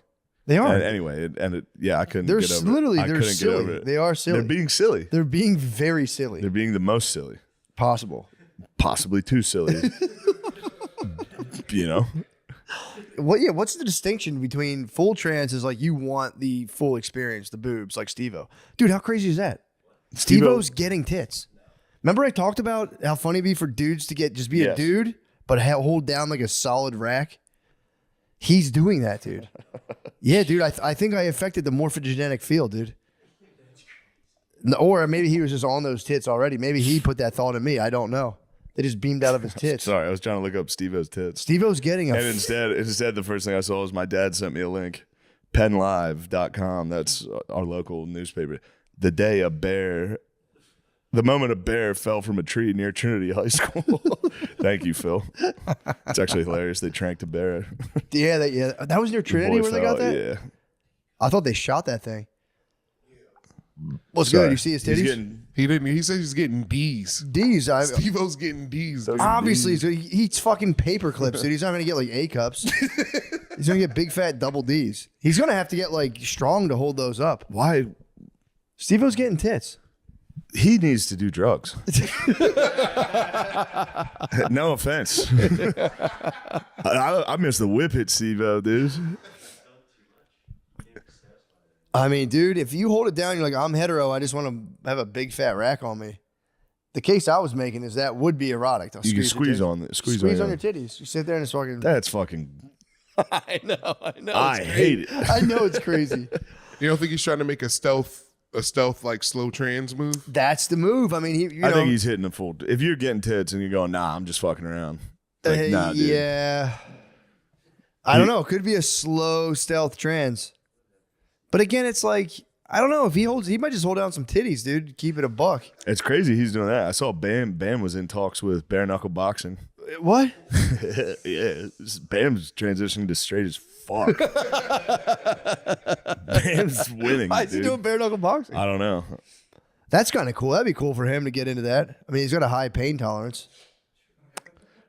S1: They are.
S2: And anyway, I couldn't
S1: They're
S2: get over
S1: literally,
S2: it. I
S1: they're
S2: couldn't get over
S1: silly.
S2: it.
S1: They are silly.
S2: They're being silly.
S1: They're being very silly.
S2: They're being the most silly.
S1: Possible.
S2: Possibly too silly.
S1: What's the distinction between full trans is like you want the full experience, the boobs, like Steve-O. Dude, how crazy is that? Steve-O's getting tits. Remember I talked about how funny it'd be for dudes to be a
S2: Yes.
S1: dude, but hold down like a solid rack? He's doing that, dude. Yeah, dude, I think I affected the morphogenetic field, dude. Or maybe he was just on those tits already. Maybe he put that thought in me. I don't know. They just beamed out of his tits.
S2: Sorry, I was trying to look up Steve-O's tits.
S1: Steve-O's getting a...
S2: And instead, the first thing I saw was my dad sent me a link. PennLive.com. That's our local newspaper. The moment a bear fell from a tree near Trinity High School. Thank you, Phil. It's actually hilarious. They tranked a bear.
S1: Yeah, that was near Trinity
S2: Boy
S1: where they
S2: fell,
S1: got that?
S2: Yeah.
S1: I thought they shot that thing. What's
S2: Sorry.
S1: good? You see his
S2: He's
S1: titties?
S2: getting-
S4: He didn't. He said he's getting D's.
S1: D's.
S4: Steve-O's getting D's. dude.
S1: Obviously, so he eats fucking paper clips, dude. He's not gonna get like A cups. He's gonna get big fat double D's. He's gonna have to get like strong to hold those up.
S2: Why?
S1: Steve-O's getting tits.
S2: He needs to do drugs. No offense. I miss the whip hit, Steve-O, dude.
S1: I mean, dude, if you hold it down, you're like, I'm hetero. I just want to have a big fat rack on me. The case I was making is that would be erotic. Though.
S2: You can squeeze
S1: your
S2: on it.
S1: Squeeze on your titties. You sit there and it's fucking.
S2: That's fucking.
S1: I know.
S2: I hate it.
S1: I know it's crazy.
S4: You don't think he's trying to make a stealth like slow trans move?
S1: That's the move. I mean,
S2: I think he's hitting the full. If you're getting tits and you're going, nah, I'm just fucking around. Like, nah, dude.
S1: Yeah. I don't know. It could be a slow stealth trans. But again, it's like, I don't know. If he might just hold down some titties, dude. Keep it a buck.
S2: It's crazy he's doing that. I saw Bam was in talks with bare knuckle boxing.
S1: What?
S2: Yeah, Bam's transitioning to straight as fuck. Bam's winning.
S1: Why is he
S2: dude.
S1: doing bare knuckle boxing?
S2: I don't know.
S1: That's kind of cool. That'd be cool for him to get into that. I mean, he's got a high pain tolerance.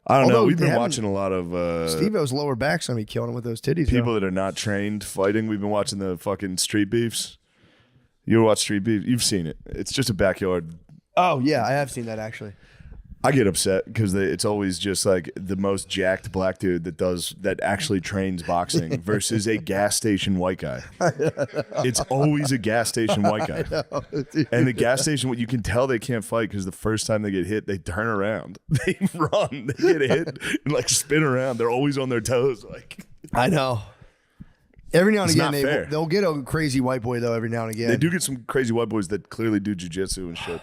S2: I don't know.
S1: Although
S2: We've
S1: they
S2: been
S1: haven't-
S2: watching a lot of
S1: Steve-O's lower back's gonna be killing him with those titties.
S2: people
S1: though.
S2: that are not trained fighting. We've been watching the fucking street beefs. You ever watch street beef? You've seen it. It's just a backyard.
S1: Oh yeah, I have seen that actually.
S2: I get upset because it's always just like the most jacked black dude that actually trains boxing versus a gas station white guy. It's always a gas station white guy. And the gas station, you can tell they can't fight because the first time they get hit, they turn around, they run, they get hit, and like spin around. They're always on their toes. Like
S1: I know. Every now and
S2: It's
S1: again,
S2: not fair.
S1: they'll get a crazy white boy though. Every now and again,
S2: they do get some crazy white boys that clearly do jujitsu and shit.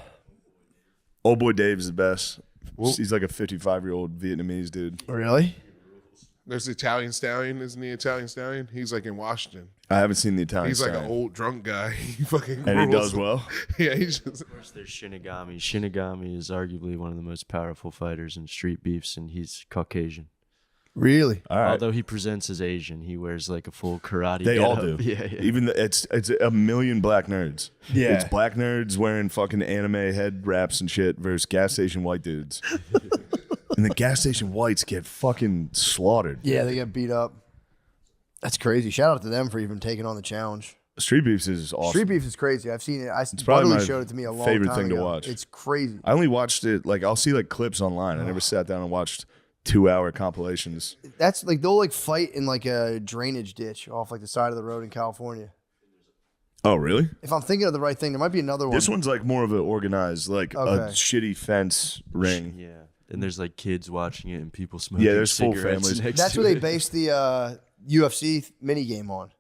S2: Old boy Dave is the best. He's like a 55-year-old Vietnamese dude.
S1: Really?
S4: There's the Italian Stallion, isn't he? Italian Stallion. He's like in Washington.
S2: I haven't seen the Italian.
S4: He's like
S2: Stallion.
S4: an old drunk guy. He fucking
S2: and he
S4: rules.
S2: does well.
S4: Yeah, he's just.
S3: There's Shinigami. Shinigami is arguably one of the most powerful fighters in street beefs, and he's Caucasian.
S1: Really?
S2: All right.
S3: Although he presents as Asian, he wears like a full karate.
S2: They all
S3: getup.
S2: do.
S3: Yeah, yeah.
S2: Even it's a million black nerds.
S1: Yeah.
S2: It's black nerds wearing fucking anime head wraps and shit versus gas station white dudes. And the gas station whites get fucking slaughtered.
S1: Yeah, they get beat up. That's crazy. Shout out to them for even taking on the challenge.
S2: Street beefs is awesome.
S1: Street beef is crazy. I've seen it. It's
S2: probably
S1: Butterly
S2: my
S1: showed it to me a long
S2: favorite
S1: time
S2: thing to
S1: ago.
S2: watch.
S1: It's crazy.
S2: I only watched it like I'll see like clips online. I never sat down and watched 2-hour compilations.
S1: That's like they'll like fight in like a drainage ditch off like the side of the road in California.
S2: Oh really?
S1: If I'm thinking of the right thing, there might be another one.
S2: This one's like more of an organized, like a
S1: Okay.
S2: shitty fence ring.
S3: Yeah. And there's like kids watching it and people smoking.
S2: Yeah, there's full
S3: cigarettes
S2: families.
S3: next
S1: That's
S3: to
S1: what they
S3: it.
S1: based the UFC mini game on.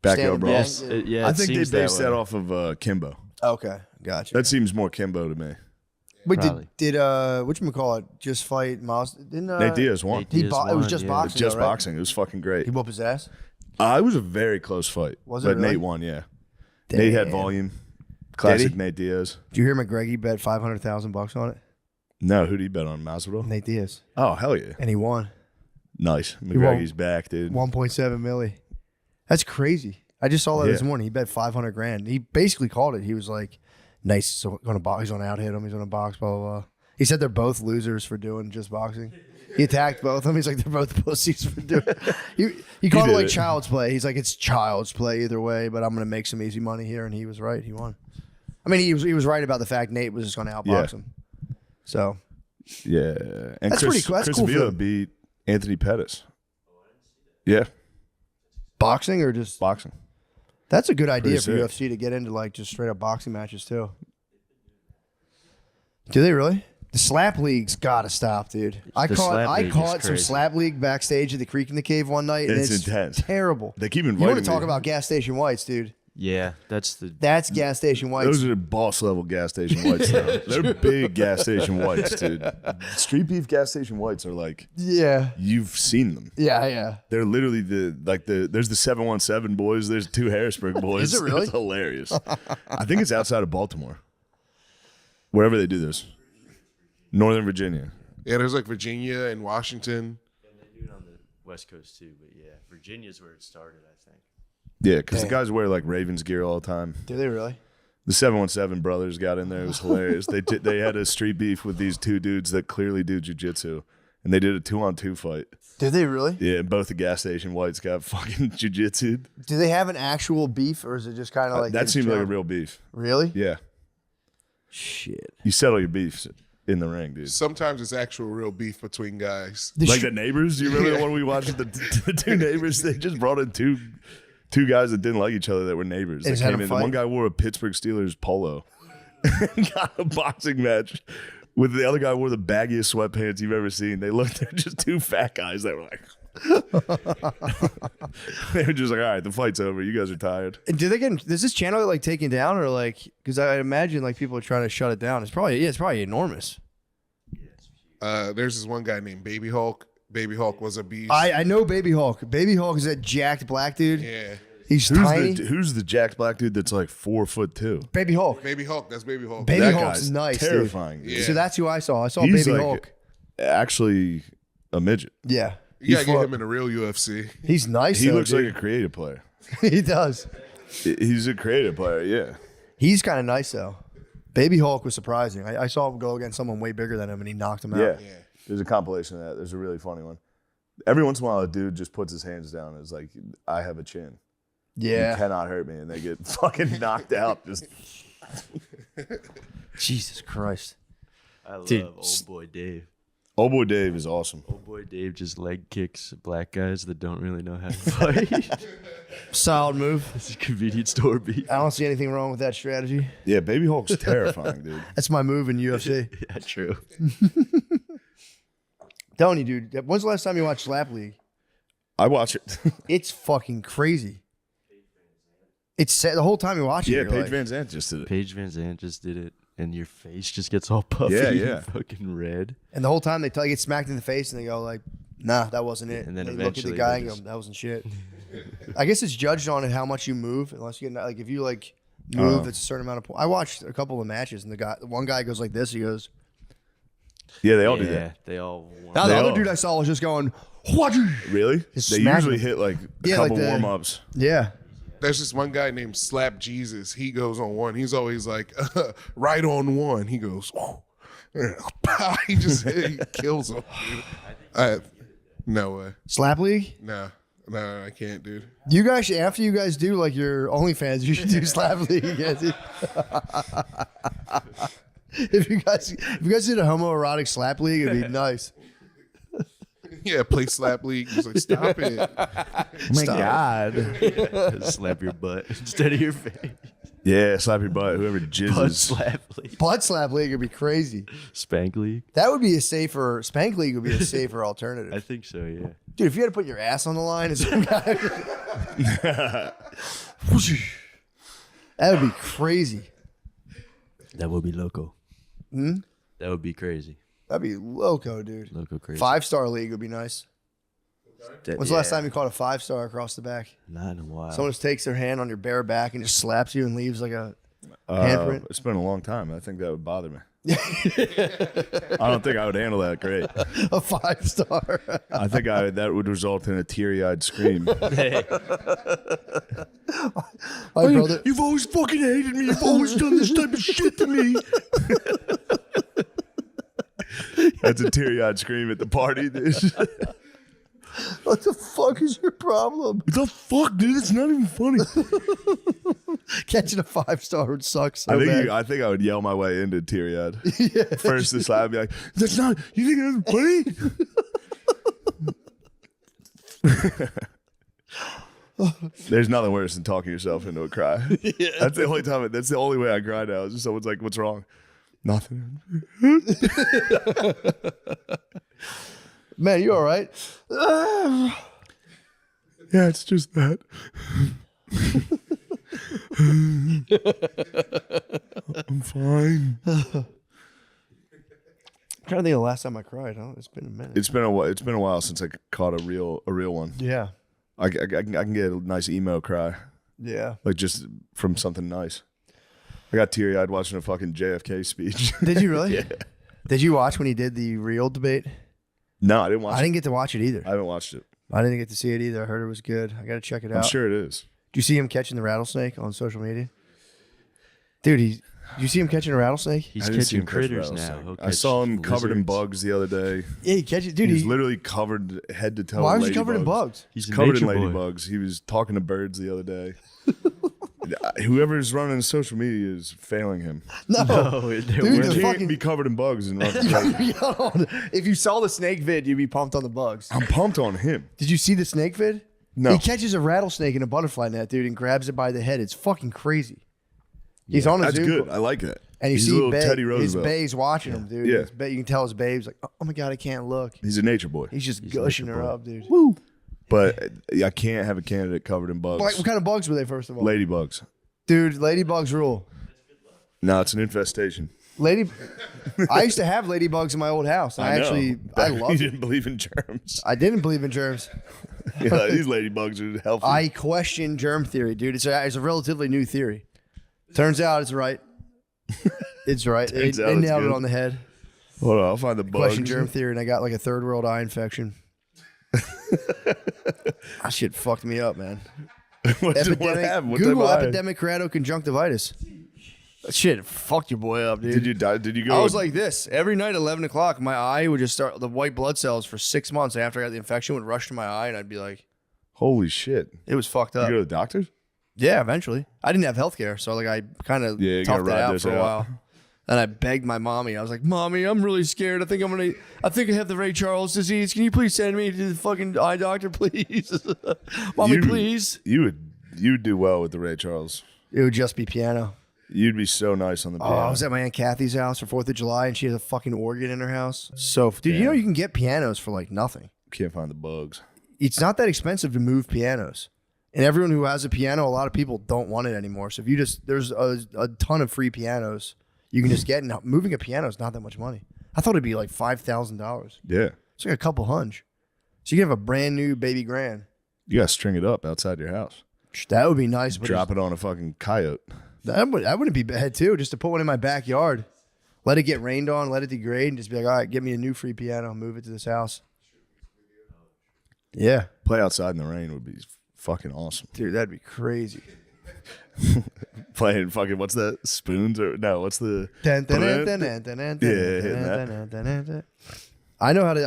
S2: Backyard
S1: Standing
S2: brawls.
S1: back.
S3: Yes, yeah.
S2: I
S3: it
S2: think they
S3: seems
S2: based that
S3: way.
S2: off of Kimbo.
S1: Okay, gotcha.
S2: That seems more Kimbo to me.
S1: Wait,
S3: Probably.
S1: did whatchamacallit just fight Miles? Didn't
S2: Nate Diaz won.
S3: Nate
S1: he
S3: Diaz
S1: it was
S3: won,
S1: just
S3: yeah.
S1: boxing.
S2: Just
S1: though, right?
S2: boxing. It was fucking great.
S1: He whooped his ass.
S2: It was a very close fight.
S1: Was it
S2: But
S1: really?
S2: Nate won, yeah. Nate had
S1: Damn.
S2: volume. Classic
S1: he?
S2: Nate Diaz.
S1: Did you hear McGregor bet $500,000 on it?
S2: No, who did he bet on? Masvidal?
S1: Nate Diaz,
S2: Oh, hell yeah.
S1: and he won
S2: Nice.
S1: won.
S2: McGregor's back, dude.
S1: 1.7 milli. That's crazy. I just saw that this
S2: Yeah.
S1: morning. He bet 500 grand. He basically called it. He was like, "Nice, so gonna box. He's gonna out hit him. He's gonna box." Blah blah blah. He said they're both losers for doing just boxing. He attacked both of them. He's like, they're both pussies for doing. He called it
S2: did
S1: like
S2: it.
S1: child's play. He's like, it's child's play either way, but I'm gonna make some easy money here, and he was right. He won. I mean, he was right about the fact Nate was just gonna outbox
S2: Yeah.
S1: him. So
S2: Yeah. And
S1: That's
S2: Chris,
S1: pretty cool. That's
S2: Chris
S1: cool for
S2: Villa
S1: him.
S2: beat Anthony Pettis. Yeah,
S1: boxing or just
S2: boxing.
S1: that's a good idea
S2: Pretty
S1: for
S2: sick.
S1: UFC to get into like just straight up boxing matches too. Do they really? The slap league's gotta stop, dude. I
S3: The
S1: caught
S3: slap league is
S1: some
S3: crazy.
S1: slap league backstage at the Creek in the Cave one night, and
S2: It's
S1: it's
S2: intense.
S1: terrible.
S2: They keep
S1: You want
S2: inviting
S1: to talk
S2: me.
S1: about gas station whites, dude?
S3: Yeah, that's the.
S1: That's gas station whites.
S2: Those are boss level gas station whites. Though. They're big gas station whites, dude. Street beef gas station whites are like
S1: yeah,
S2: you've seen them.
S1: yeah.
S2: They're literally there's the 717 boys. There's 2 Harrisburg boys.
S1: Is it really?
S2: It's hilarious. I think it's outside of Baltimore. Wherever they do this. Northern Virginia.
S4: Yeah, there's like Virginia and Washington.
S3: And they do it on the West Coast too, but yeah, Virginia's where it started, I think.
S2: Yeah, because the
S1: Damn.
S2: guys wear like Ravens gear all the time.
S1: Do they really?
S2: The 717 brothers got in there. It was hilarious. They had a street beef with these two dudes that clearly do jiu-jitsu, and they did a 2-on-2 fight.
S1: Did they really?
S2: Yeah, and both the gas station whites got fucking jiu-jitsu.
S1: Do they have an actual beef, or is it just kind of like
S2: That seemed like a real beef.
S1: Really?
S2: Yeah.
S1: Shit.
S2: You settle your beefs in the ring, dude.
S4: Sometimes it's actual real beef between guys.
S2: Like the neighbors. Do you remember when we watched the two neighbors? They just brought in two guys that didn't like each other that were neighbors. They
S1: just had
S2: came
S1: a
S2: in.
S1: fight?
S2: One guy wore a Pittsburgh Steelers polo and got a boxing match with the other guy wore the baggiest sweatpants you've ever seen. They're just two fat guys that were like they were just like, all right, the fight's over. You guys are tired.
S1: And does this channel get like taken down, or like, because I imagine like people are trying to shut it down. It's probably enormous.
S4: There's this one guy named Baby Hulk. Baby Hulk was a beast.
S1: I know Baby Hulk. Baby Hulk is that jacked black dude.
S4: Yeah.
S1: He's tiny.
S2: Who's the jacked black dude that's like 4'2"?
S1: Baby Hulk.
S4: Baby Hulk. That's Baby Hulk.
S1: Baby
S2: That
S1: Hulk's
S2: guy's
S1: nice,
S2: terrifying.
S1: dude.
S2: Dude.
S4: Yeah.
S1: So that's who I saw. I saw
S2: He's
S1: Baby
S2: like
S1: Hulk.
S2: actually a midget.
S1: Yeah.
S4: You gotta get him in a real UFC.
S1: He's nice.
S2: He
S1: though,
S2: looks
S1: dude.
S2: like a creative player.
S1: He does.
S2: He's a creative player, yeah.
S1: He's kind of nice though. Baby Hulk was surprising. I saw him go against someone way bigger than him, and he knocked him out.
S2: Yeah. There's a compilation of that. There's a really funny one. Every once in a while, a dude just puts his hands down and is like, I have a chin. You
S1: Yeah.
S2: cannot hurt me. And they get fucking knocked out. Just
S1: Jesus Christ.
S3: I love
S1: Dude,
S3: old boy Dave.
S2: Old boy Dave is awesome.
S3: Old boy Dave just leg kicks black guys that don't really know how to fight.
S1: Solid move.
S3: It's a convenience store beat.
S1: I don't see anything wrong with that strategy.
S2: Yeah, Baby Hulk's terrifying, dude.
S1: That's my move in UFC.
S3: Yeah, true.
S1: Telling you, dude. When's the last time you watched Slap League?
S2: I watch it.
S1: It's fucking crazy. It's the whole time you watch it.
S2: Yeah,
S1: you're
S2: Paige
S1: like,
S2: Van Zandt just did it.
S3: Paige Van Zandt just did it, and your face just gets all puffy
S2: Yeah.
S3: and fucking red.
S1: and the whole time they get smacked in the face, and they go like, "Nah, that wasn't it."
S3: And then
S1: they look at the
S3: eventually
S1: guy
S3: they
S1: and go,
S3: just-
S1: "That wasn't shit." I guess it's judged on how much you move, unless you get like if you like move, it's a certain amount of points. I watched a couple of matches, and the one guy goes like this. He goes.
S2: Yeah, they all do
S3: Yeah,
S2: that.
S3: they all.
S1: Now the
S2: They
S1: other
S2: all-
S1: dude I saw was just going, "What?"
S2: Really?
S1: Just
S2: They
S1: smack
S2: usually
S1: him.
S2: hit like a
S1: Yeah, like
S2: couple
S1: the-
S2: warm-ups.
S1: Yeah.
S4: There's this one guy named Slap Jesus. He goes on one. He's always like, right on one. He goes, he just he kills him. No way.
S1: Slap League.
S4: No, I can't, dude.
S1: You guys, after you guys do like your OnlyFans, you should do Slap League again. dude. If you guys did a homoerotic Slap League, it'd be nice.
S4: Yeah, play Slap League. He's like, stop it.
S1: My God.
S3: slap your butt instead of your face.
S2: Yeah, slap your butt. Whoever
S3: Butt
S2: jizzes.
S3: slap league.
S1: Butt Slap League would be crazy.
S3: Spank league.
S1: That would be a safer. Spank League would be a safer
S3: I
S1: alternative.
S3: think so. Yeah.
S1: Dude, if you had to put your ass on the line, and some guy, that would be crazy.
S3: That would be loco. That would be crazy.
S1: That'd be loco, dude.
S3: Loco crazy.
S1: 5-star league would be nice. When's the last time you caught a 5-star across the back?
S3: Not in a while.
S1: Someone just takes their hand on your bare back and just slaps you and leaves like a handprint.
S2: It's been a long time. I think that would bother me. I don't think I would handle that great.
S1: A 5-star.
S2: I think that would result in a teary-eyed scream.
S1: My brother.
S2: You've always fucking hated me. You've always done this type of shit to me. That's a teary-eyed scream at the party. Dude.
S1: What the fuck is your problem?
S2: What the fuck, dude? It's not even funny.
S1: Catching a 5-star would suck so bad.
S2: I think I would yell my way into teary-eyed. First to slap, I'd be like, "That's not. You think that's funny?" There's nothing worse than talking yourself into a cry. That's the only time. That's the only way I cry now. Is just someone's like, "What's wrong?" Nothing.
S1: Man, you all right?
S2: Yeah, it's just that. I'm fine.
S1: I'm trying to think of the last time I cried. Huh? It's been a minute.
S2: It's been a while. It's been a while since I caught a real one.
S1: Yeah.
S2: I can get a nice emo cry,
S1: Yeah.
S2: like just from something nice. I got teary eyed watching a fucking JFK speech.
S1: Did you really?
S2: Yeah.
S1: Did you watch when he did the real debate?
S2: No, I didn't watch
S1: I
S2: it.
S1: didn't get to watch it either.
S2: I haven't watched it.
S1: I didn't get to see it either. I heard it was good. I got to check it out.
S2: I'm sure it is.
S1: Do you see him catching the rattlesnake on social media? Dude, you see him catching a rattlesnake?
S3: He's
S2: I didn't see
S3: catching
S2: him catch
S3: critters
S2: rattlesnake.
S3: now. He'll
S2: I
S3: catch
S2: saw him covered in
S3: lizards.
S2: bugs the other day.
S1: Yeah, he catches. Dude,
S2: He's literally covered head to toe.
S1: why
S2: in
S1: was he covered in
S2: ladybugs.
S1: bugs?
S3: He's a
S2: Covered in
S3: nature boy.
S2: ladybugs. He was talking to birds the other day. Whoever's running social media is failing him.
S1: No.
S3: No,
S1: Dude,
S2: You
S1: the
S2: can't
S1: fucking-
S2: be covered in bugs and run. Facebook.
S1: If you saw the snake vid, you'd be pumped on the bugs.
S2: I'm pumped on him.
S1: Did you see the snake vid?
S2: No.
S1: He catches a rattlesnake in a butterfly net, dude, and grabs it by the head. It's fucking crazy. He's on a
S2: That's
S1: Zoom
S2: good.
S1: call.
S2: I like that.
S1: And you
S2: He's
S1: see
S2: a little Teddy
S1: his
S2: Roosevelt.
S1: bae's watching him, dude.
S2: Yeah.
S1: His bae, you can tell his babe's like, oh my God, I can't look.
S2: He's a nature boy.
S1: He's just
S3: a
S1: gushing
S3: nature
S1: her
S3: boy.
S1: up, dude.
S2: But I can't have a candidate covered in bugs.
S1: What kind of bugs were they, first of all?
S2: Ladybugs.
S1: Dude, ladybugs rule.
S2: No, it's an infestation.
S1: I used to have ladybugs in my old house. And I
S2: know.
S1: loved
S2: You
S1: it.
S2: didn't believe in germs.
S1: I didn't believe in germs.
S2: Yeah, these ladybugs are healthy.
S1: I question germ theory, dude. It's a relatively new theory. Turns out it's right. It's right.
S2: Turns
S1: They
S2: out it's
S1: nailed it
S2: good.
S1: on the head.
S2: Hold on, I'll find the bugs.
S1: Question germ theory, and I got like a third world eye infection. That shit fucked me up, man.
S2: what happened? What
S1: Google
S2: type of eye?
S1: epidemic keratoconjunctivitis. That shit fucked your boy up, dude.
S2: Did you die? Did you go?
S1: I was like this. Every night at 11 o'clock, my eye would just start, the white blood cells for 6 months after I got the infection would rush to my eye, and I'd be like,
S2: holy shit.
S1: it was fucked
S2: Did
S1: up.
S2: you go to the doctor?
S1: Yeah, eventually. I didn't have health care, so like I kind of
S2: Yeah, you gotta
S1: toughed it
S2: ride
S1: out
S2: this
S1: for a
S2: out.
S1: while. And I begged my mommy. I was like, "Mommy, I'm really scared. I think I have the Ray Charles disease. Can you please send me to the fucking eye doctor, please? Mommy, please."
S2: You would do well with the Ray Charles.
S1: It would just be piano.
S2: You'd be so nice on the
S1: Oh,
S2: piano.
S1: I was at my Aunt Kathy's house for 4th of July, and she has a fucking organ in her house. So, dude, you know you can get pianos for like nothing.
S2: Can't find the bugs.
S1: It's not that expensive to move pianos. And everyone who has a piano, a lot of people don't want it anymore. So if you there's a ton of free pianos you can just get. And moving a piano is not that much money. I thought it'd be like $5,000.
S2: Yeah.
S1: It's like a couple hunch. So you can have a brand new baby grand.
S2: You gotta string it up outside your house.
S1: That would be nice. But
S2: Drop it on a fucking coyote.
S1: that wouldn't be bad too. Just to put one in my backyard, let it get rained on, let it degrade, and just be like, all right, get me a new free piano, move it to this house. Yeah,
S2: Play outside in the rain would be fucking awesome.
S1: dude, that'd be crazy.
S2: Playing fucking what's that? Spoons or no? What's the?
S1: I know how to.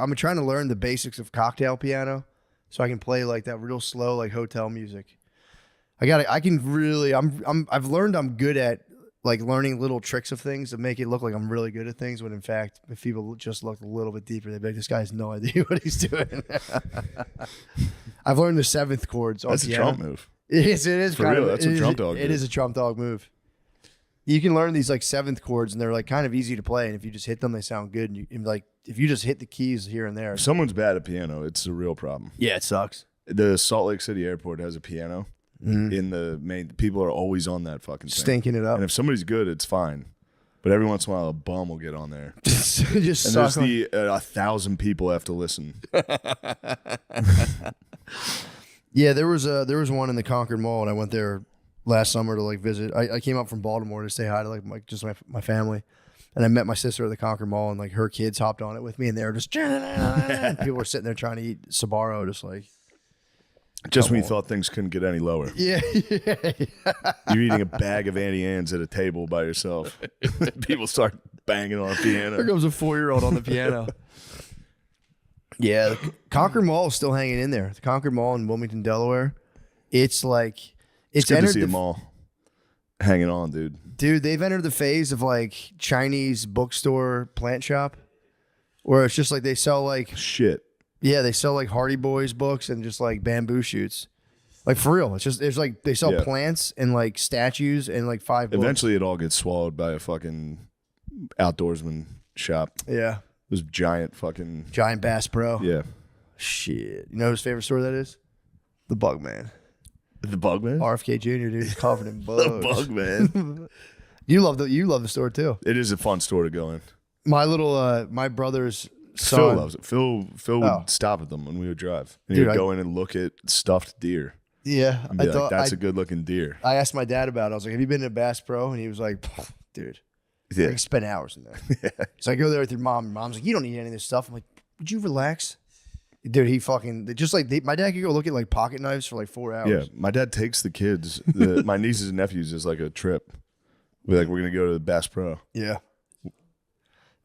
S1: I'm trying to learn the basics of cocktail piano, so I can play like that real slow, like hotel music. I've learned I'm good at like learning little tricks of things to make it look like I'm really good at things. When in fact, if people just looked a little bit deeper, they'd be like, "This guy has no idea what he's doing." I've learned the 7th chords on
S2: That's a
S1: piano.
S2: Trump move.
S1: It is
S2: For
S1: kind
S2: real,
S1: of.
S2: that's
S1: it
S2: a
S1: is-
S2: Trump dog
S1: It
S2: move.
S1: is a Trump dog move. You can learn these like 7th chords, and they're like kind of easy to play. And if you just hit them, they sound good. And like if you just hit the keys here and there,
S2: If someone's bad at piano, it's a real problem.
S1: yeah, it sucks.
S2: The Salt Lake City airport has a piano in the main. People are always on that fucking thing.
S1: Stinking it up.
S2: And if somebody's good, it's fine. But every once in a while, a bum will get on there.
S1: just
S2: And
S1: suck
S2: there's
S1: on-
S2: 1,000 people have to listen.
S1: Yeah, there was one in the Concord Mall, and I went there last summer to like visit. I came up from Baltimore to say hi to like my family, and I met my sister at the Concord Mall, and like her kids hopped on it with me, and they were just and people were sitting there trying to eat Sbarro, just like
S2: Just when you thought things couldn't get any lower.
S1: yeah.
S2: You're eating a bag of Auntie Anne's at a table by yourself. People start banging on a
S1: There
S2: piano.
S1: goes a 4-year-old on the piano. Yeah, the Concord Mall is still hanging in there. The Concord Mall in Wilmington, Delaware. It's like
S2: It's good to
S1: entered
S2: see
S1: the
S2: them all hanging on, dude.
S1: Dude, they've entered the phase of like Chinese bookstore plant shop, where it's just like they sell like
S2: Shit.
S1: they sell like Hardy Boys books and just like bamboo shoots, like for real. It's just there's like they sell
S2: Yeah.
S1: plants and like statues and like 5 books.
S2: Eventually, it all gets swallowed by a fucking outdoorsman shop.
S1: Yeah,
S2: Those giant fucking
S1: Giant Bass Pro.
S2: yeah.
S1: Shit, you know whose favorite store that is? The Bug Man.
S2: The bug man.
S1: RFK Jr. Dude, he's covered in bugs.
S2: The bug man.
S1: You love the store too.
S2: It is a fun store to go in.
S1: My brother's son.
S2: Phil loves it. Phil
S1: Oh.
S2: would stop at them when we would drive. And
S1: Dude,
S2: he would go in and look at stuffed deer.
S1: Yeah,
S2: And be like, that's a good looking deer.
S1: I asked my dad about it. I was like, "Have you been to Bass Pro?" And he was like, "Dude,
S2: Yeah.
S1: I spent hours in there." So I go there with your mom. And mom's like, "You don't need any of this stuff." I'm like, "Would you relax?" Dude, he fucking just like my dad could go look at like pocket knives for like 4 hours.
S2: Yeah. My dad takes the kids, my nieces and nephews, as like a trip. We're like, we're gonna go to the Bass Pro.
S1: Yeah.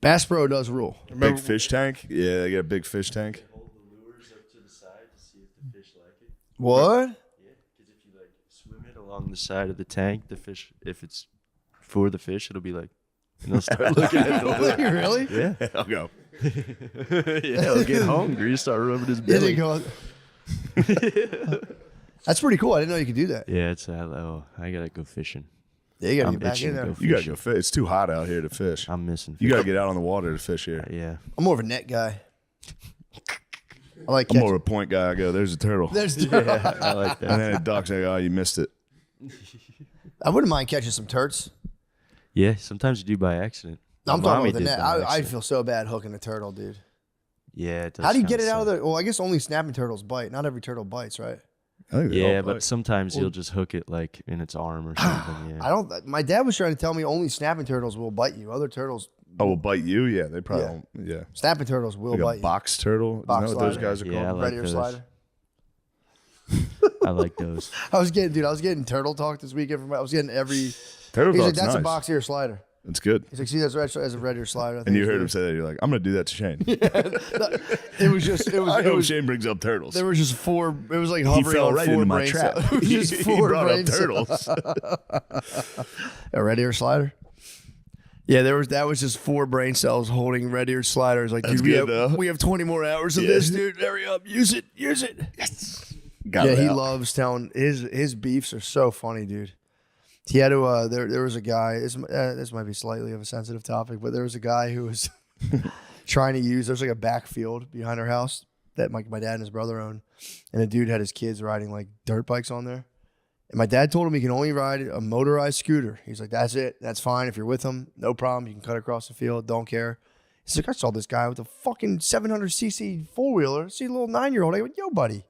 S1: Bass Pro does rule.
S2: Big fish tank. Yeah, they got a big fish tank.
S3: Hold the lures up to the side to see if the fish like it.
S1: What?
S3: Yeah, because if you like swim it along the side of the tank, the fish, if it's for the fish, it'll be like, and they'll start looking at the lure.
S1: Really?
S3: Yeah,
S2: I'll go.
S3: yeah, he'll get hungry, start rubbing his
S1: Yeah, they
S3: belly.
S1: go. That's pretty cool. I didn't know you could do that.
S3: Yeah, it's I gotta go fishing.
S1: Yeah, you gotta
S3: I'm
S1: get back
S3: itching
S1: in
S3: to
S1: there.
S3: go
S2: You gotta go fish. It's too hot out here to fish.
S3: I'm missing.
S2: You gotta get out on the water to fish here.
S3: Yeah.
S1: I'm more of a net guy. I like
S2: I'm
S1: catching.
S2: more of a point guy. I go, there's a turtle.
S1: There's
S3: Yeah, I like that.
S2: And then it ducks. I go, oh, you missed it.
S1: I wouldn't mind catching some turts.
S3: Yeah, sometimes you do by accident.
S1: I'm
S3: My
S1: talking
S3: mommy
S1: about the
S3: did
S1: net.
S3: by
S1: I
S3: accident.
S1: feel so bad hooking a turtle, dude.
S3: Yeah, it does.
S1: How do you
S3: kinda
S1: get it out of
S3: suck.
S1: the? Well, I guess only snapping turtles bite. Not every turtle bites, right?
S2: I think they
S3: Yeah,
S2: all
S3: but
S2: bite.
S3: sometimes you'll just hook it like in its arm or something. Yeah.
S1: I don't. My dad was trying to tell me only snapping turtles will bite you. Other turtles,
S2: Oh, will bite you? Yeah, they probably
S1: Yeah.
S2: won't. Yeah.
S1: snapping turtles will
S2: Like
S1: bite
S2: a
S1: you.
S2: box turtle.
S1: Box
S2: Isn't that what those
S1: slider.
S2: guys are
S3: Yeah, I
S2: called?
S3: like
S1: Red ear
S3: those.
S1: slider.
S3: I like those.
S1: I was getting turtle talk this weekend from. I was getting every.
S2: Turtle
S1: He's like,
S2: dog's
S1: that's a
S2: nice.
S1: box ear slider.
S2: It's good.
S1: He's like, see, that's a red ear slider. I
S2: And
S1: think
S2: you
S1: it's
S2: heard him
S1: weird.
S2: say that. You're like, I'm going to do that to Shane.
S1: It was just. It was.
S2: I
S1: It
S2: hope
S1: was.
S2: Shane brings up turtles.
S1: There were just four. It was like
S2: He
S1: hovering
S2: fell
S1: on
S2: right
S1: four
S2: into my
S1: brain
S2: trap.
S1: cells. It was just
S2: He
S1: four
S2: brought
S1: brain
S2: up
S1: cells.
S2: turtles.
S1: A red ear slider. Yeah, that was just four brain cells holding red ear sliders. Like,
S2: That's
S1: dude,
S2: good, though.
S1: we have 20 more hours of
S2: Yeah.
S1: this, dude. Hurry up, use it.
S2: Yes. Got
S1: Yeah,
S2: it
S1: he
S2: out.
S1: loves telling his beefs are so funny, dude. He had to. There was a guy. This might be slightly of a sensitive topic, but there was a guy who was trying to use. There's like a backfield behind our house that my dad and his brother own, and a dude had his kids riding like dirt bikes on there. And my dad told him he can only ride a motorized scooter. He's like, that's it. That's fine. If you're with him, no problem. You can cut across the field. Don't care. He's like, I saw this guy with a fucking 700cc four-wheeler. See a little 9-year-old. I go, yo, buddy,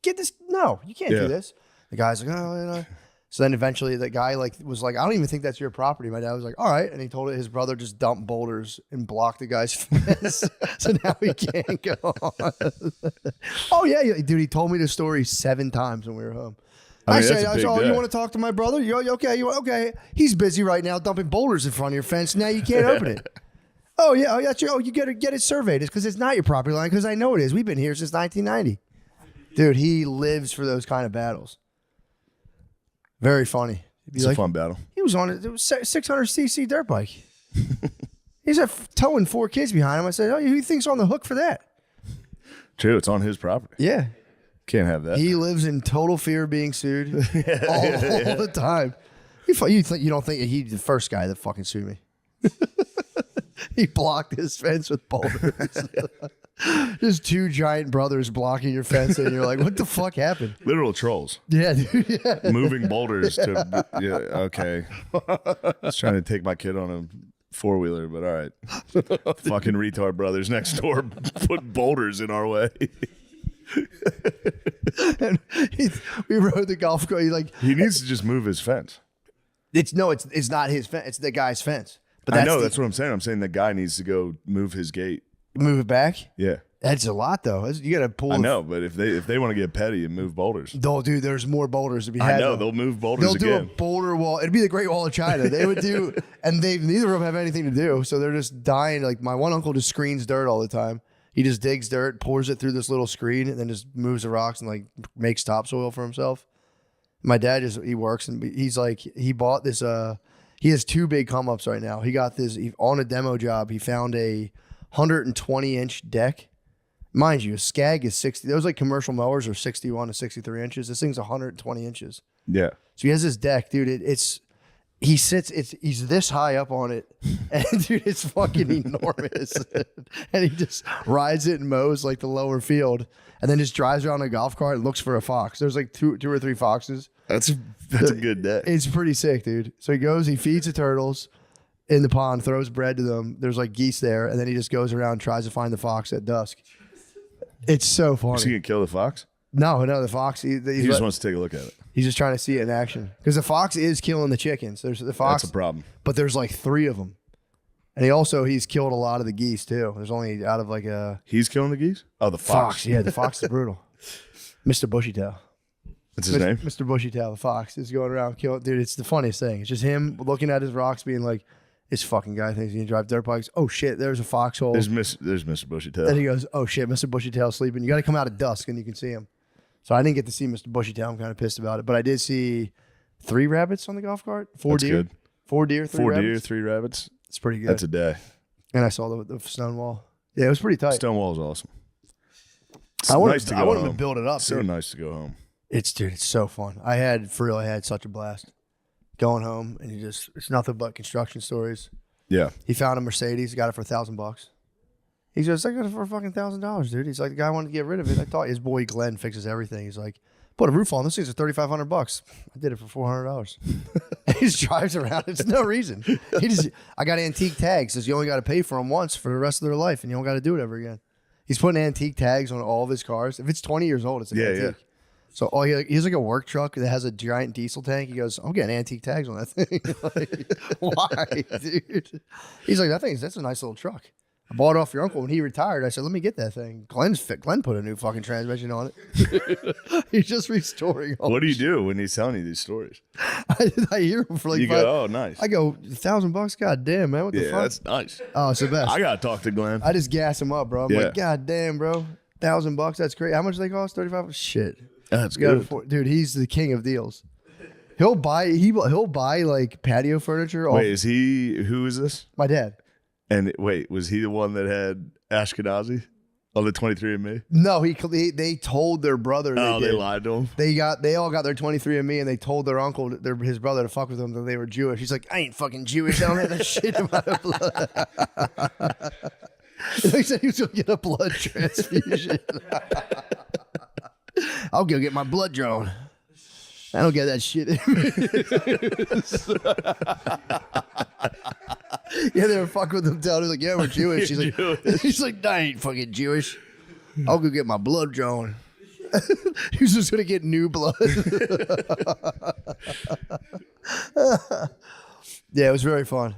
S1: get this. No, you can't
S2: Yeah.
S1: do this. The guy's like, oh, you know. So then eventually the guy was like, I don't even think that's your property. My dad was like, all right. And he told it his brother just dumped boulders and blocked the guy's fence. So now he can't go on. Oh, yeah. Dude, he told me the story 7 times when we were home.
S2: I mean,
S1: said,
S2: that's a big
S1: oh,
S2: day.
S1: you want to talk to my brother? You okay? Okay. He's busy right now dumping boulders in front of your fence. Now you can't open it. Oh, yeah. You got to get it surveyed. It's because it's not your property line, because I know it is. We've been here since 1990. Dude, he lives for those kind of battles. Very funny. He'd be
S2: It's
S1: like,
S2: a fun battle.
S1: he was on it was 600cc dirt bike. He's towing 4 kids behind him. I said, oh, who thinks on the hook for that?
S2: True, it's on his property.
S1: Yeah.
S2: Can't have that.
S1: He lives in total fear of being sued all the time. You don't think he's the first guy that fucking sued me? He blocked his fence with boulders. Just 2 giant brothers blocking your fence, and you're like, "What the fuck happened?"
S2: Literal trolls.
S1: Yeah, dude. Yeah.
S2: Moving boulders to. Yeah, okay. Just trying to take my kid on a 4-wheeler, but all right. Fucking retard brothers next door put boulders in our way.
S1: And we rode the golf course.
S2: He needs to just move his fence.
S1: It's not his fence. It's the guy's fence. But
S2: I know, that's what I'm saying. I'm saying the guy needs to go move his gate.
S1: move it back.
S2: Yeah.
S1: That's a lot though. You got to pull.
S2: I know, but if they want to get petty and move boulders.
S1: No, dude. There's more boulders to be had.
S2: I know,
S1: though.
S2: they'll move boulders
S1: They'll do
S2: again.
S1: a boulder wall. It'd be the Great Wall of China. They would do, and neither of them have anything to do, so they're just dying. Like my one uncle just screens dirt all the time. He just digs dirt, pours it through this little screen, and then just moves the rocks and like makes topsoil for himself. My dad he works, and he's like, he bought this. He has 2 big come ups right now. He got this on a demo job. He found a 120-inch deck. Mind you, a Skag is 60. Those like commercial mowers are 61 to 63 inches. This thing's 120 inches.
S2: Yeah.
S1: So he has this deck, dude. He's this high up on it, and dude, it's fucking enormous. And he just rides it and mows like the lower field, and then just drives around a golf cart and looks for a fox. There's like two or three foxes.
S2: That's a good day.
S1: It's pretty sick, dude. So he feeds the turtles in the pond, throws bread to them. There's like geese there, and then he just goes around and tries to find the fox at dusk. It's so
S2: Is he
S1: funny.
S2: gonna kill the fox?
S1: No, the fox.
S2: He just wants to take a look at it.
S1: He's just trying to see it in action because the fox is killing the chickens. There's the fox.
S2: That's a problem.
S1: But there's like 3 of them, and he's killed a lot of the geese too. There's only out of like a
S2: He's killing the geese? Oh, the fox.
S1: Yeah, the fox is brutal. Mr. Bushy Tail.
S2: What's his name?
S1: Mr. Bushy Tail, the fox, is going around killing. Dude, it's the funniest thing. It's just him looking at his rocks, being like, "This fucking guy thinks he can drive dirt bikes. Oh shit, there's a foxhole."
S2: There's Mr. Bushy Tail.
S1: Then he goes, "Oh shit, Mr. Bushy Tail's sleeping. You got to come out at dusk and you can see him." So I didn't get to see Mr. Bushy Tail. I'm kind of pissed about it, but I did see 3 rabbits on the golf cart. 4
S2: That's
S1: deer.
S2: good.
S1: 4 deer, 3
S2: 4
S1: rabbits.
S2: deer, 3 rabbits.
S1: It's pretty good.
S2: That's a day.
S1: And I saw the stone wall. Yeah, it was pretty tight.
S2: Stonewall's awesome. It's
S1: I wanted
S2: nice to
S1: I
S2: go
S1: wanted
S2: home.
S1: to build it up.
S2: So
S1: dude.
S2: nice to go home.
S1: It's so fun. I had such a blast going home, and it's nothing but construction stories.
S2: Yeah.
S1: He found a Mercedes, got it for $1,000. He goes, "I got it for fucking $1,000, dude." He's like, "The guy wanted to get rid of it." I thought his boy Glenn fixes everything. He's like, "Put a roof on. This thing's $3,500. I did it for $400. And he just drives around. It's no reason. I got antique tags. Says you only got to pay for them once for the rest of their life, and you don't got to do it ever again. He's putting antique tags on all of his cars. If it's 20 years old, it's an antique.
S2: Yeah.
S1: So he has like a work truck that has a giant diesel tank. He goes, "I'm getting antique tags on that thing." Like, why, dude? He's like, that's a nice little truck. I bought it off your uncle when he retired. I said, "Let me get that thing." Glenn put a new fucking transmission on it. He's just restoring all
S2: What do you do when he's telling you these stories?
S1: I hear him for like
S2: You go, "Oh, nice."
S1: I go, $1,000? God damn, man. What the
S2: Yeah,
S1: fuck?
S2: that's nice.
S1: Oh, it's the best.
S2: I gotta talk to Glenn.
S1: I just gas him up, bro. I'm
S2: Yeah.
S1: like, God damn, bro. $1,000? That's great. How much do they cost? 35? Shit.
S2: That's
S1: You gotta
S2: good.
S1: afford- dude, he's the king of deals. He'll buy like patio furniture off
S2: Wait, who is this?
S1: my dad.
S2: And wait, was he the one that had Ashkenazi on the 23andMe?
S1: No, they told their brother.
S2: Oh, they
S1: did.
S2: lied to him.
S1: They all got their 23andMe, and they told their uncle, his brother, to fuck with them that they were Jewish. He's like, "I ain't fucking Jewish. I don't have that shit in my blood." He said he was gonna get a blood transfusion. I'll go get my blood drawn. I don't get that shit in me. Yeah, they were fucking with him. Telling him, like, "Yeah, we're Jewish." He's like, "I ain't fucking Jewish. I'll go get my blood drawn." He was just gonna get new blood. Yeah, it was very fun.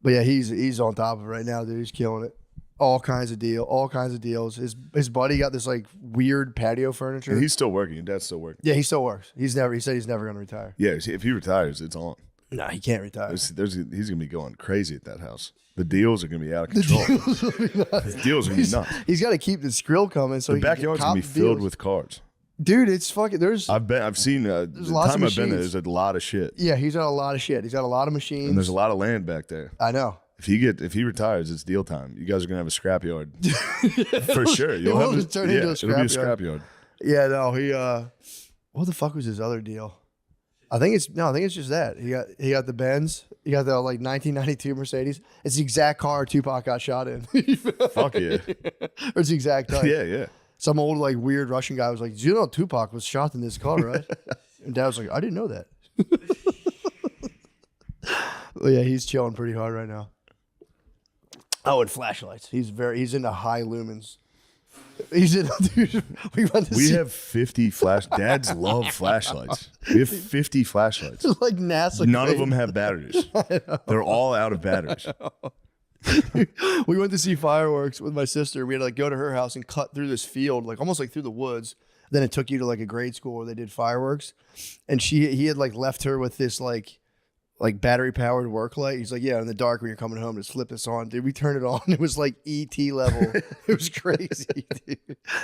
S1: But yeah, he's on top of it right now, dude. He's killing it. All kinds of deals. His buddy got this like weird patio furniture.
S2: And he's still working. Your dad's still working.
S1: Yeah, he still works. He said he's never gonna retire.
S2: Yeah, if he retires, it's on.
S1: No, he can't retire.
S2: He's gonna be going crazy at that house. The deals are gonna be out of control. The deals are gonna be nuts.
S1: He's got to keep the skrill coming. So
S2: The
S1: he can
S2: backyard's
S1: cop
S2: gonna be filled
S1: deals.
S2: with cars.
S1: Dude, it's fucking.
S2: I've seen the
S1: lots of
S2: time I've been there.
S1: machines.
S2: There's a lot of shit,
S1: Yeah, he's got a lot of shit. He's got a lot of machines.
S2: and there's a lot of land back there.
S1: I know.
S2: If he retires, it's deal time. You guys are gonna have a scrapyard for sure.
S1: It will
S2: have
S1: turn into a
S2: It'll be a
S1: scrapyard.
S2: scrapyard.
S1: Yeah, no, he what the fuck was his other deal? I think it's just that. He got the Benz. He got the like 1992 Mercedes. It's the exact car Tupac got shot in.
S2: Fuck yeah,
S1: Or it's the exact type.
S2: yeah.
S1: Some old like weird Russian guy was like, "You know Tupac was shot in this car, right?" And Dad was like, "I didn't know that." Well, yeah, he's chilling pretty hard right now. Oh, and flashlights. He's into high lumens. Dude, we
S2: have 50 flash. Dads love flashlights. We have 50 flashlights.
S1: It's like NASA.
S2: None of
S1: grade.
S2: them have batteries. They're all out of batteries.
S1: We went to see fireworks with my sister. We had to like go to her house and cut through this field, like almost like through the woods. Then it took you to like a grade school where they did fireworks, and he had like left her with this like battery powered work light. He's like, "Yeah, in the dark when you're coming home, just flip this on." Dude, we turned it on. It was like ET level. It was crazy, dude.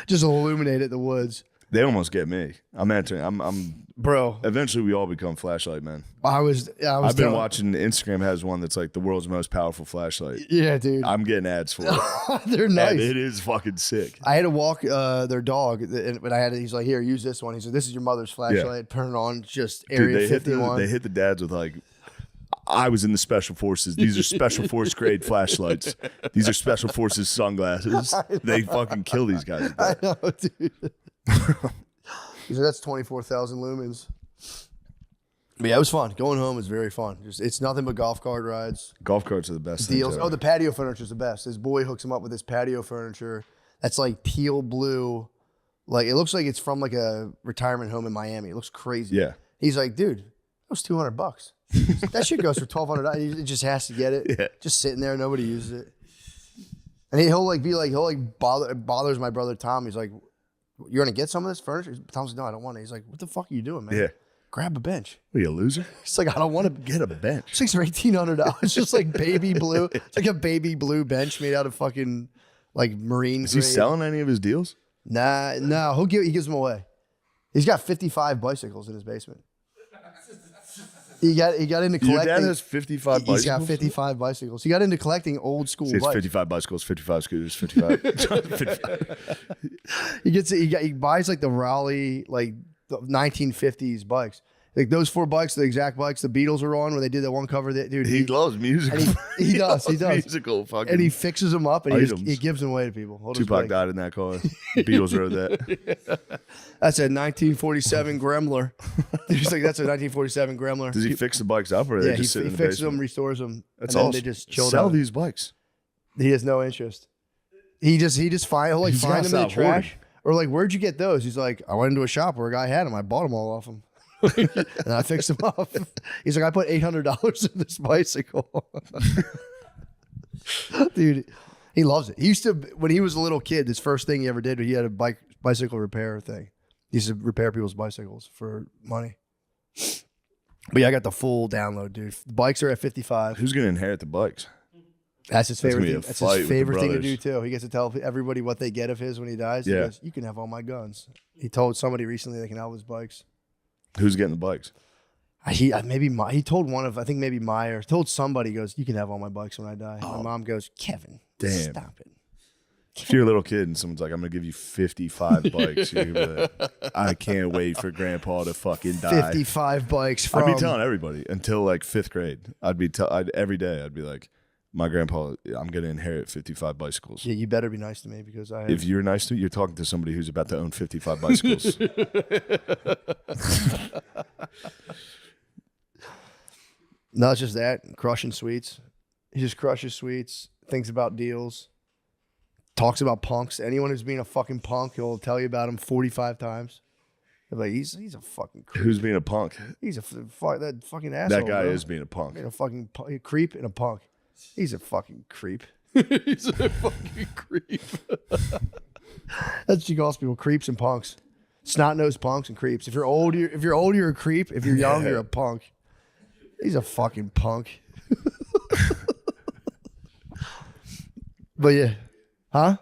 S1: Just illuminated the woods.
S2: They almost get me. I'm answering. I'm.
S1: Bro,
S2: Eventually, we all become flashlight men.
S1: I've
S2: been watching. Instagram has one that's like the world's most powerful flashlight.
S1: Yeah, dude.
S2: I'm getting ads for it.
S1: They're nice.
S2: And it is fucking sick.
S1: I had to walk their dog, but he's like, "Here, use this one." He said, "This is your mother's flashlight." Turn it on, just Area 51.
S2: They hit the dads with like, "I was in the special forces. These are special force grade flashlights. These are special forces sunglasses." They fucking kill these guys.
S1: I know, dude. He said, "That's 24,000 lumens." But yeah, it was fun. Going home was very fun. It's nothing but golf cart rides.
S2: Golf carts are the best.
S1: Deals.
S2: things
S1: Oh,
S2: ever.
S1: the patio furniture is the best. His boy hooks him up with this patio furniture that's like teal blue. Like it looks like it's from like a retirement home in Miami. It looks crazy.
S2: Yeah.
S1: He's like, "Dude, that was $200. That shit goes for $1,200. He just has to get it.
S2: Yeah.
S1: Just sitting there, nobody uses it." And bothers my brother Tom. He's like, you're gonna get some of this furniture? Tom's like, no, I don't want it. He's like, what the fuck are you doing, man?
S2: Yeah.
S1: Grab a bench.
S2: Are you a loser?
S1: He's like, I don't want to
S2: Get a bench.
S1: It's like $1,800. It's just like baby blue. It's like a baby blue bench made out of fucking like marine.
S2: Is he selling any of his deals?
S1: Nah, no. He gives them away. He's got 55 bicycles in his basement. He got into collecting.
S2: Your dad has 55 bicycles?
S1: He's got 55 bicycles. He got into collecting old school
S2: It's
S1: bikes.
S2: 55 bicycles, 55 scooters, 55. 55.
S1: He buys like the Raleigh, like the 1950s bikes. Like those 4 bikes, the exact bikes the Beatles were on when they did that one cover. That dude,
S2: He loves music.
S1: he does.
S2: Musical fucking.
S1: And he fixes them up and
S2: items.
S1: he gives them away to people.
S2: Tupac died in that car. The Beatles rode that.
S1: That's a 1947 Gremler. He's like, that's a 1947 Gremler.
S2: Does he fix the bikes up or are they just
S1: he
S2: sitting in the
S1: fixes
S2: basement?
S1: them, restores them.
S2: That's
S1: and then
S2: awesome.
S1: they just chill
S2: Sell
S1: out.
S2: these bikes.
S1: He has no interest. He just he'll like
S2: He's
S1: find
S2: gotta
S1: them in the
S2: stop hoarding.
S1: trash. Or like, where'd you get those? He's like, I went into a shop where a guy had them. I bought them all off him. And I fixed them up. He's like, I put $800 in this bicycle. Dude, he loves it. He used to, when he was a little kid, his first thing he ever did, he had a bicycle repair thing. He used to repair people's bicycles for money. But yeah, I got the full download, dude. The bikes are at 55.
S2: Who's going to inherit the bikes?
S1: That's his favorite
S2: gonna be
S1: thing.
S2: a
S1: That's
S2: fight
S1: his
S2: with the
S1: favorite thing to
S2: brothers.
S1: do too. He gets to tell everybody what they get of his when he dies.
S2: Yeah.
S1: He goes, you can have all my guns. He told somebody recently they can have his bikes.
S2: Who's getting the bikes?
S1: He told one of, I think maybe Meyer told somebody, he goes, you can have all my bikes when I die. My mom goes, Kevin,
S2: Damn.
S1: stop it.
S2: If you're a little kid and someone's like, I'm going to give you 55 bikes, you're gonna be like, I can't wait for grandpa to fucking die.
S1: 55 bikes from.
S2: I'd be telling everybody until like 5th grade. Every day I'd be like, my grandpa, I'm going to inherit 55 bicycles.
S1: Yeah, you better be nice to me because I have.
S2: If you're nice to you're talking to somebody who's about to own 55 bicycles.
S1: No, it's just that. Crushing sweets. He just crushes sweets, thinks about deals, talks about punks. Anyone who's being a fucking punk, he'll tell you about him 45 times. They're like, he's a fucking creep.
S2: Who's being a punk?
S1: He's that fucking asshole.
S2: That guy
S1: bro.
S2: is being a punk.
S1: Being a fucking a creep and a punk. He's a fucking creep. He's a fucking creep. That's what you call people, creeps and punks. Snot-nosed punks and creeps. If you're old, you're a creep. If you're young, you're a punk. He's a fucking punk. But yeah. Huh?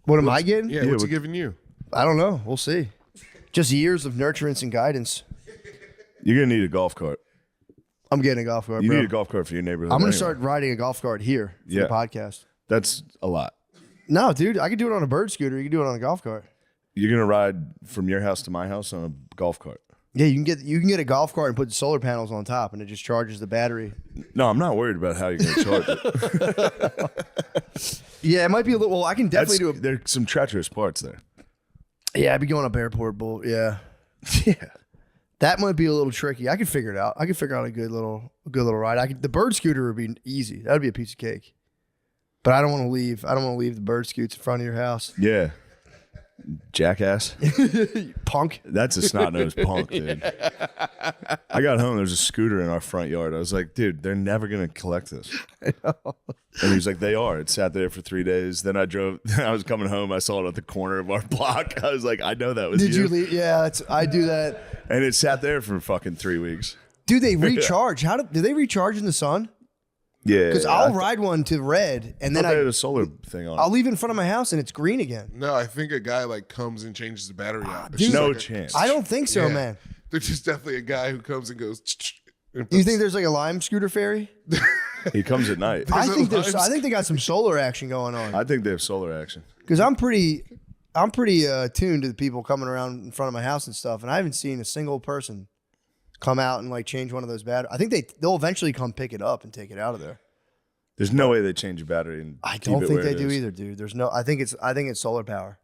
S1: What am I getting?
S4: Yeah, what's he giving you?
S1: I don't know. We'll see. Just years of nurturance and guidance.
S2: You're going to need a golf cart.
S1: I'm getting a golf cart,
S2: You
S1: bro.
S2: need a golf cart for your neighborhood.
S1: I'm going
S2: anyway.
S1: to start riding a golf cart here for the podcast.
S2: That's a lot.
S1: No, dude. I could do it on a bird scooter. You can do it on a golf cart.
S2: You're going to ride from your house to my house on a golf cart.
S1: Yeah, you can get a golf cart and put solar panels on top, and it just charges the battery.
S2: No, I'm not worried about how you're going to charge it.
S1: Yeah, it might be a little. Well, I can definitely do it.
S2: There's some treacherous parts there.
S1: Yeah, I'd be going up Airport Bowl. Yeah,
S2: Yeah.
S1: that might be a little tricky. I could figure it out. I could figure out a good little ride. The bird scooter would be easy. That'd be a piece of cake. But I don't want to leave. The bird scoots in front of your house.
S2: Yeah. Jackass.
S1: Punk.
S2: That's a snot-nosed punk, dude. I got home, there's a scooter in our front yard. I was like, dude, they're never going to collect this. And he was like, they are. It sat there for 3 days. Then I was coming home. I saw it at the corner of our block. I was like, I know that was
S1: Did you leave? Yeah, I do that.
S2: And it sat there for fucking 3 weeks.
S1: Do they recharge? Do they recharge in the sun?
S2: Yeah.
S1: Because I'll ride one to red, and then
S2: they had a solar thing on.
S1: I'll leave it in front of my house, and it's green again.
S4: No, I think a guy like comes and changes the battery out. It's
S1: dude,
S4: just
S2: no
S4: like
S2: chance.
S1: I don't think so,
S4: Yeah.
S1: man.
S4: There's just definitely a guy who comes and goes. And
S1: You think there's like a Lime scooter fairy?
S2: He comes at night.
S1: I think they got some solar action going on.
S2: I think they have solar action.
S1: Because I'm pretty tuned to the people coming around in front of my house and stuff, and I haven't seen a single person come out and like change one of those batteries. I think they'll eventually come pick it up and take it out of there.
S2: There's no way they change a battery. And
S1: I
S2: keep
S1: don't
S2: it
S1: think
S2: where
S1: they
S2: it
S1: do
S2: is.
S1: either, dude. There's no. I think it's solar power.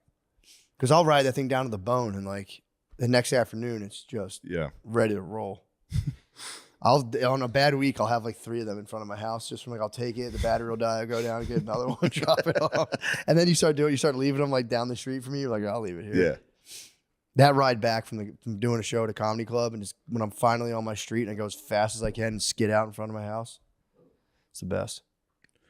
S1: Because I'll ride that thing down to the bone, and like the next afternoon, it's just
S2: Yeah.
S1: ready to roll. On a bad week, I'll have like 3 of them in front of my house. Just from like, I'll take it, the battery will die, I'll go down and get another one, drop it off, and then you start leaving them like down the street from you. You're like, I'll leave it here.
S2: Yeah.
S1: That ride back from doing a show at a comedy club, and just when I'm finally on my street and I go as fast as I can and skid out in front of my house, it's the best.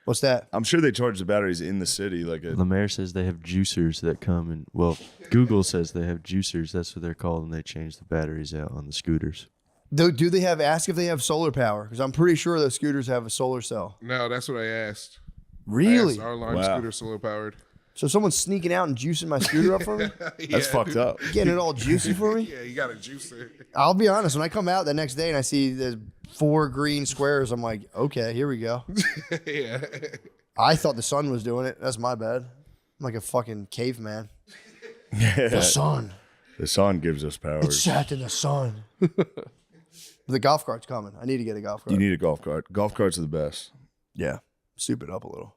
S1: What's that?
S2: I'm sure they charge the batteries in the city like a.
S3: Lemaire says they have juicers that come and, well, Google says they have juicers. That's what they're called, and they change the batteries out on the scooters.
S1: Do they have, ask if they have solar power? Because I'm pretty sure those scooters have a solar cell.
S4: No, that's what I asked.
S1: Really?
S4: I asked our Lime
S2: Wow.
S4: scooter solar powered.
S1: So someone's sneaking out and juicing my scooter up for me?
S2: That's fucked up.
S1: Getting it all juicy for me?
S4: Yeah, you got a juicer.
S1: I'll be honest. When I come out the next day and I see there's 4 green squares, I'm like, okay, here we go.
S4: Yeah.
S1: I thought the sun was doing it. That's my bad. I'm like a fucking caveman. The sun.
S2: The sun gives us
S1: It
S2: powers.
S1: sat in the sun. The golf cart's coming. I need to get a golf cart.
S2: You need a golf cart. Golf carts are the best.
S1: Yeah. Soup it up a little.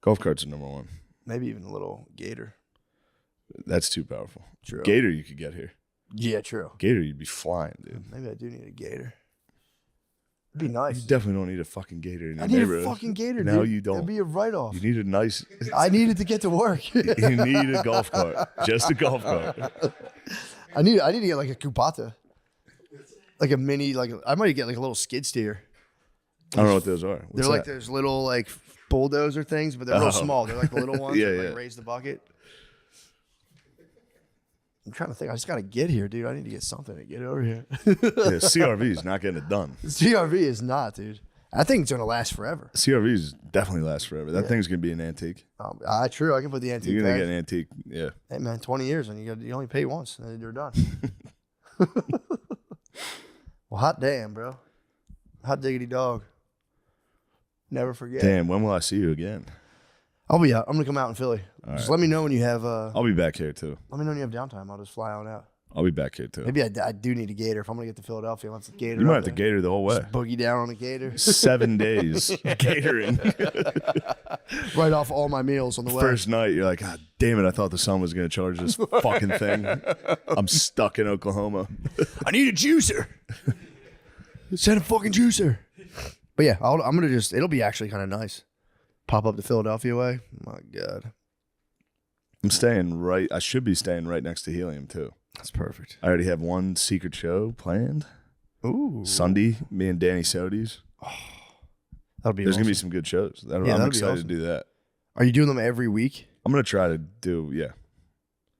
S2: Golf carts are number one.
S1: Maybe even a little gator.
S2: That's too powerful.
S1: True.
S2: Gator you could get here.
S1: Yeah, true.
S2: Gator you'd be flying, dude.
S1: Maybe I do need a gator. It'd be
S2: You
S1: nice.
S2: definitely don't need a fucking gator in your
S1: I need
S2: neighborhood.
S1: a fucking gator,
S2: No,
S1: dude.
S2: you don't.
S1: It'd be a write-off.
S2: You need a nice.
S1: I needed to get to work.
S2: You need a golf cart. Just a golf cart.
S1: I need to get like a Kupata. Like a mini, like I might get like a little skid steer.
S2: I don't know what those are. What's
S1: They're like
S2: that?
S1: those little like bulldozer things, but they're real small. They're like the little ones
S2: Yeah,
S1: that
S2: yeah.
S1: like raise the bucket. I'm trying to think. I just got to get here, dude. I need to get something to get over here.
S2: Yeah, CRV is not getting it done.
S1: CRV is not, dude. I think it's gonna last forever.
S2: CRVs definitely last forever. That thing's gonna be an antique.
S1: True. I can put the antique.
S2: You're gonna
S1: tag.
S2: get an antique. Yeah.
S1: Hey man, 20 years and you only pay once and then you're done. Well, hot damn, bro. Hot diggity dog. Never forget.
S2: Damn. When will I see you again?
S1: I'll be out. I'm gonna come out in Philly. Just let me know when you have.
S2: I'll be back here too.
S1: Let me know when you have downtime. I'll just fly on out.
S2: I'll be back here too.
S1: Maybe I do need a gator if I'm gonna get to Philadelphia. Once the gator,
S2: You might
S1: up
S2: have to
S1: there.
S2: gator the whole way.
S1: Boogie down on a gator.
S2: 7 days catering.
S1: Right off all my meals on the way.
S2: First night, you're like, God damn it! I thought the sun was gonna charge this fucking thing. I'm stuck in Oklahoma.
S1: I need a juicer. Send a fucking juicer. But yeah, I'm gonna just. It'll be actually kind of nice. Pop up the Philadelphia way. My God,
S2: I'm staying right. I should be staying right next to Helium too.
S1: that's perfect.
S2: I already have one secret show planned.
S1: Ooh,
S2: Sunday, me and Danny Sodies.
S1: that'll be.
S2: There's
S1: awesome.
S2: gonna be some good shows. I'm
S1: that'd be
S2: excited
S1: awesome.
S2: to do that.
S1: Are you doing them every week?
S2: I'm gonna try to do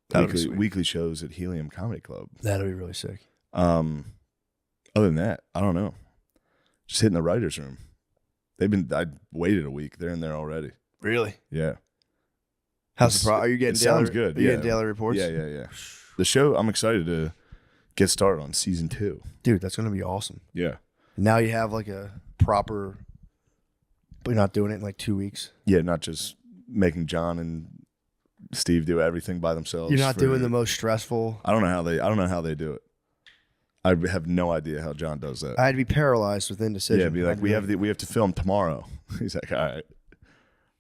S1: That'll be sweet.
S2: weekly shows at Helium Comedy Club.
S1: That'll be really sick.
S2: Other than that, I don't know. Just hitting the writers' room. I waited a week. They're in there already.
S1: Really?
S2: Yeah.
S1: How's the pro? Are you getting?
S2: It
S1: daily,
S2: sounds good,
S1: Are you
S2: yeah.
S1: getting daily reports?
S2: Yeah. The show, I'm excited to get started on season 2.
S1: Dude, that's gonna be awesome.
S2: Yeah.
S1: Now you have like a proper. But you're not doing it in like 2 weeks.
S2: Yeah, not just making John and Steve do everything by themselves.
S1: You're not doing the most stressful.
S2: I don't know how they do it. I have no idea how John does that.
S1: I had to be paralyzed with indecision.
S2: Yeah, be like, we have to film tomorrow. He's like, all right,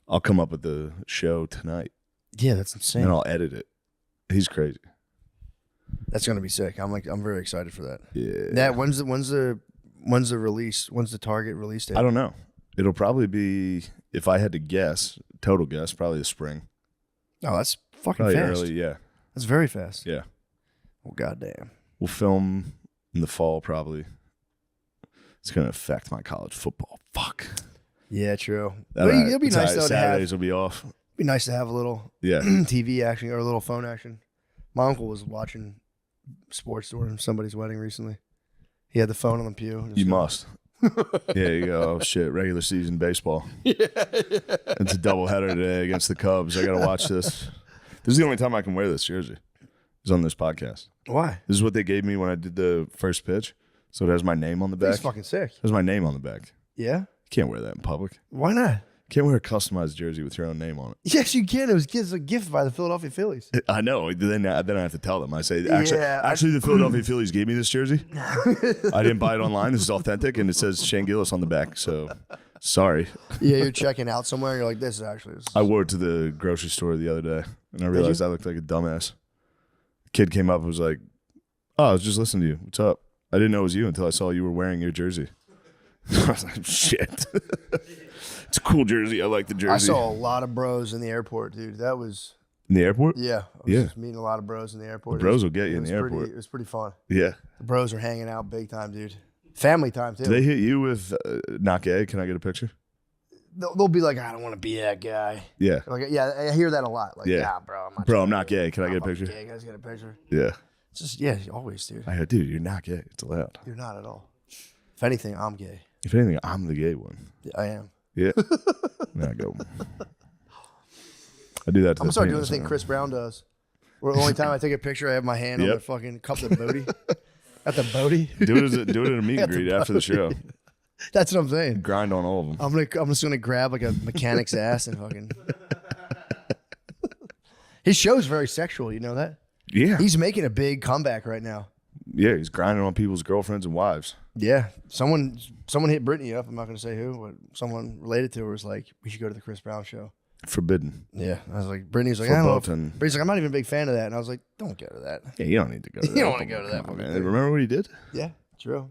S2: I'll come up with the show tonight,
S1: Yeah, that's
S2: and
S1: insane.
S2: then I'll edit it. He's crazy.
S1: That's gonna be sick. I'm very excited for that.
S2: Yeah.
S1: That when's the release? When's the target release date?
S2: I don't know. It'll probably be, if I had to guess, total guess, probably the spring.
S1: Oh, that's fucking
S2: Probably
S1: fast.
S2: early. Yeah.
S1: That's very fast.
S2: Yeah.
S1: Well, goddamn.
S2: We'll film in the fall probably. It's gonna affect my college football. Fuck.
S1: Yeah, true.
S2: That-
S1: But it'll be
S2: it's
S1: nice
S2: all right.
S1: though to have.
S2: Saturdays will be off.
S1: Be nice to have a little
S2: Yeah.
S1: TV action or a little phone action. My uncle was watching sports during somebody's wedding recently. He had the phone on the pew. Just
S2: You
S1: go-
S2: must. Yeah, you go, oh shit, regular season baseball. It's a doubleheader today against the Cubs. I gotta watch this. This is the only time I can wear this jersey. It's on this podcast.
S1: Why?
S2: This is what they gave me when I did the first pitch. So it has my name on the back.
S1: He's fucking sick.
S2: It has my name on the back.
S1: Yeah?
S2: You can't wear that in public.
S1: Why not?
S2: Can't wear a customized jersey with your own name on it.
S1: Yes, you can. It was a gift by the Philadelphia Phillies.
S2: I know. Then I have to tell them. I say, actually,
S1: Yeah,
S2: actually the Philadelphia Phillies gave me this jersey. I didn't buy it online. This is authentic, and it says Shane Gillis on the back. So, sorry.
S1: Yeah, you're checking out somewhere. And you're like, this is actually.
S2: I wore it to the grocery store the other day, and I realized I looked like a dumbass. Kid came up and was like, "Oh, I was just listening to you. What's up?" I didn't know it was you until I saw you were wearing your jersey. I was like, "Shit." It's a cool jersey. I like the jersey.
S1: I saw a lot of bros in the airport, dude. That was
S2: in the airport.
S1: yeah. I was
S2: Yeah.
S1: just meeting a lot of bros in the airport.
S2: The bros will get you in the
S1: pretty-
S2: airport.
S1: It was pretty fun.
S2: Yeah.
S1: The bros are hanging out big time, dude. Family time too.
S2: Do they hit you with not gay? Can I get a picture?
S1: they'll be like, I don't want to be that guy.
S2: Yeah.
S1: Like, yeah, I hear that a lot. Like,
S2: Yeah.
S1: bro, I'm not.
S2: Bro, I'm not gay. Can I get a
S1: fucking
S2: picture?
S1: Gay. Guys, get a picture.
S2: Yeah.
S1: It's just yeah, always, dude.
S2: I go, dude, you're not gay. It's allowed.
S1: You're not at all. If anything, I'm gay.
S2: If anything, I'm the gay one.
S1: Yeah, I am.
S2: Yeah. There I go. I do that.
S1: I'm gonna start doing the thing Chris Brown does. Where the only time I take a picture, I have my hand on the fucking cup of the booty. At the booty.
S2: Do it at a meet and greet after the show.
S1: That's what I'm saying.
S2: Grind on all of them.
S1: I'm just gonna grab like a mechanic's ass and fucking. His show's very sexual. You know that?
S2: Yeah.
S1: He's making a big comeback right now.
S2: Yeah, he's grinding on people's girlfriends and wives.
S1: Yeah, someone hit Britney up. I'm not gonna say who, but someone related to her was like, "We should go to the Chris Brown show."
S2: Forbidden.
S1: Yeah, I was like, Brittany was like,
S2: For
S1: I don't know.
S2: both and-
S1: Brittany's like, I'm not even a big fan of that, and I was like, don't go to that.
S2: Yeah, you don't need to go to that.
S1: You don't want to go to that.
S2: Come on,
S1: fucking
S2: man.
S1: thing.
S2: Remember what he did?
S1: Yeah, true.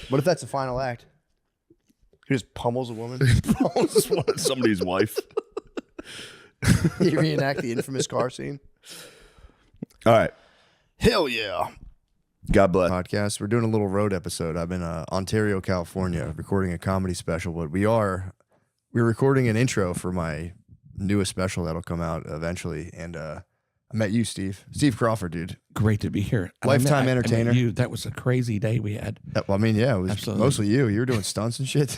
S1: What if that's the final act? He just pummels a woman.
S2: Somebody's wife.
S1: You reenact the infamous car scene.
S2: All right.
S1: Hell yeah.
S2: God bless.
S1: Podcast. We're doing a little road episode. I'm in Ontario, California, recording a comedy special, but we're recording an intro for my newest special that'll come out eventually. And I met you, Steve Crawford, dude.
S5: Great to be here.
S1: Lifetime
S5: I met
S1: entertainer.
S5: you. That was a crazy day we had.
S1: Well, I mean, yeah, it was
S5: Absolutely.
S1: mostly you. You were doing stunts and shit.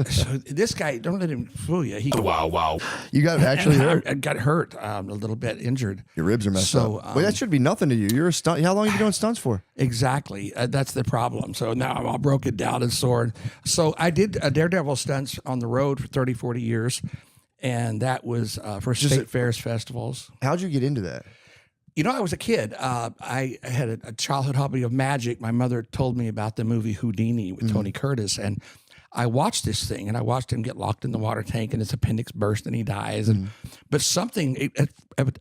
S5: So this guy, don't let him fool you. He
S2: Wow.
S1: You got actually hurt.
S5: I got hurt, a little bit injured.
S1: Your ribs are messed
S5: So,
S1: up. Well, that should be nothing to you. You're a stunt. How long have you been doing stunts for?
S5: Exactly. That's the problem. So now I'm all broken down and sore. So I did Daredevil stunts on the road for 30, 40 years. And that was for state fairs, festivals.
S1: How'd you get into that?
S5: You know, I was a kid. I had a childhood hobby of magic. My mother told me about the movie Houdini with Tony Curtis. And I watched this thing, and I watched him get locked in the water tank, and his appendix burst, and he dies. And but something it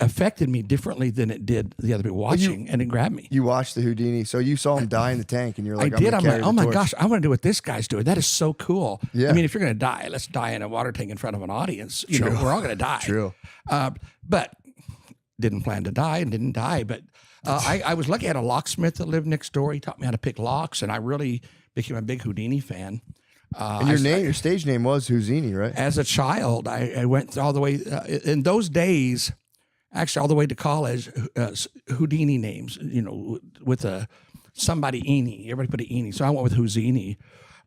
S5: affected me differently than it did the other people watching, and it grabbed me.
S1: You watched the Houdini, so you saw him die in the tank, and you're like,
S5: I did. I'm like, oh my
S1: torch.
S5: gosh, I want to do what this guy's doing. That is so cool.
S1: Yeah.
S5: I mean, if you're going to die, let's die in a water tank in front of an audience. You know, we're all going to die.
S1: True.
S5: But didn't plan to die and didn't die. But I was lucky. I had a locksmith that lived next door. He taught me how to pick locks, and I really became a big Houdini fan.
S1: And your stage name was Houdini, right?
S5: As a child, I went all the way in those days, actually all the way to college. Houdini names, you know, with somebody Eni. Everybody put an Eni, so I went with Houdini.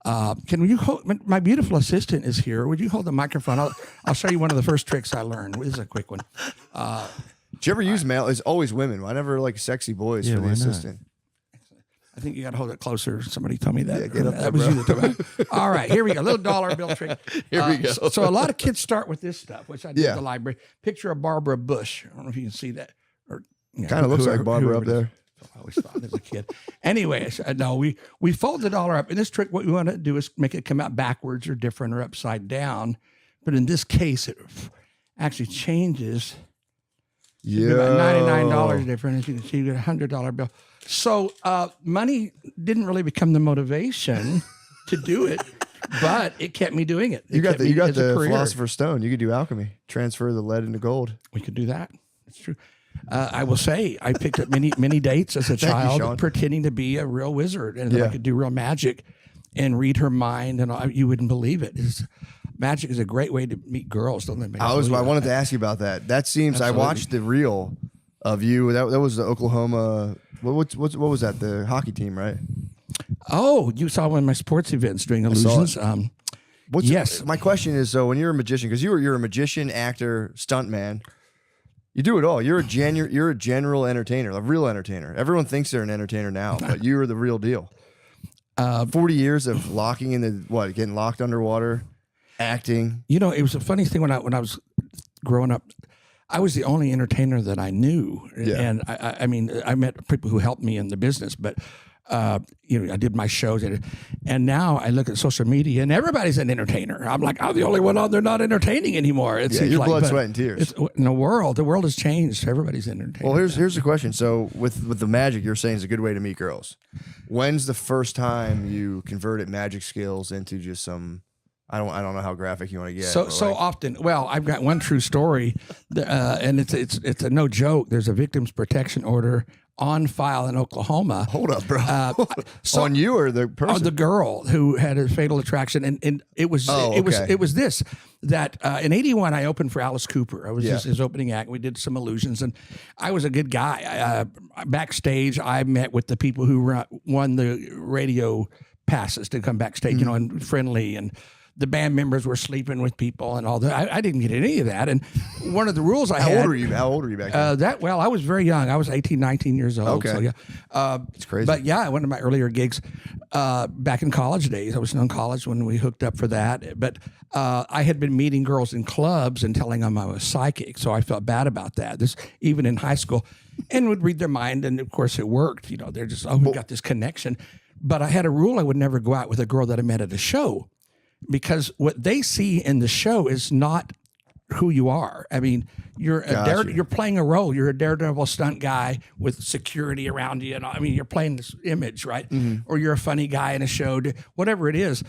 S5: Can you hold? My beautiful assistant is here. Would you hold the microphone? I'll show you one of the first tricks I learned. This is a quick one.
S1: Did you ever use male? It's always women. I never like sexy boys for the
S5: why not?
S1: assistant.
S5: I think you got to hold it closer. Somebody told me that.
S1: Yeah, get up there,
S5: that was
S1: bro.
S5: you that told me. All right, here we go. Little dollar bill trick.
S1: Here we go.
S5: So a lot of kids start with this stuff, which I did
S1: Yeah.
S5: at the library. Picture of Barbara Bush. I don't know if you can see that. Or
S1: Kind of looks like Barbara up
S5: whoever it is.
S1: there.
S5: I always thought as a kid. Anyway, no, we fold the dollar up. In this trick, what we want to do is make it come out backwards or different or upside down. But in this case, it actually changes.
S1: Yeah.
S5: About $99 different. As you can see, you get a $100 bill. So money didn't really become the motivation to do it, but it kept me doing it.
S1: You got
S5: kept me
S1: the
S5: as a career.
S1: Philosopher's Stone. You could do alchemy. Transfer the lead into gold.
S5: We could do that. That's true. I will say I picked up many dates as a
S1: Thank you,
S5: child,
S1: Sean.
S5: pretending to be a real wizard, and that I
S1: Yeah.
S5: could do real magic and read her mind, and you wouldn't believe it. Magic is a great way to meet girls. Don't let me.
S1: I wanted to ask you about that. That seems.
S5: Absolutely.
S1: I watched the reel of you. That was the Oklahoma. What was that? The hockey team, right?
S5: Oh, you saw one of my sports events doing
S1: saw
S5: illusions. Yes.
S1: My question is, so when you're a magician, because you're a magician, actor, stunt man, you do it all. You're a general entertainer, a real entertainer. Everyone thinks they're an entertainer now, but you're the real deal. 40 years of locking in getting locked underwater, acting.
S5: You know, it was a funny thing when I was growing up. I was the only entertainer that I knew,
S1: Yeah.
S5: and I mean, I met people who helped me in the business, but you know, I did my shows, and now I look at social media, and everybody's an entertainer. I'm like, I'm the only one on there not entertaining anymore. It seems
S1: your
S5: like,
S1: blood,
S5: but
S1: sweat, and tears.
S5: in the world has changed. Everybody's entertaining.
S1: Well, here's the question. So with the magic, you're saying is a good way to meet girls. When's the first time you converted magic skills into just some I don't know how graphic you want to get.
S5: So
S1: but, like,
S5: often. Well, I've got one true story, and it's a no joke. There's a victims protection order on file in Oklahoma.
S1: hold up, bro.
S5: So-
S1: on you or the person?
S5: The girl who had a fatal attraction, and it was it was this that in '81 I opened for Alice Cooper. I was just his opening act. We did some illusions, and I was a good guy. Backstage, I met with the people who won the radio passes to come backstage, and friendly, and the band members were sleeping with people and all that. I didn't get any of that. And one of the rules I had.
S1: How old were you back then?
S5: I was very young. I was 18, 19 years old.
S1: Okay.
S5: So yeah.
S1: It's crazy.
S5: But yeah, one of my earlier gigs back in college days. I was in college when we hooked up for that. But I had been meeting girls in clubs and telling them I was psychic. So I felt bad about that. This even in high school, and would read their mind. And of course it worked. They're just, we got this connection. But I had a rule: I would never go out with a girl that I met at a show. Because what they see in the show is not who you are. I mean, you're you're playing a role. You're a daredevil stunt guy with security around you. I mean, you're playing this image, right? Or you're a funny guy in a show, whatever it is.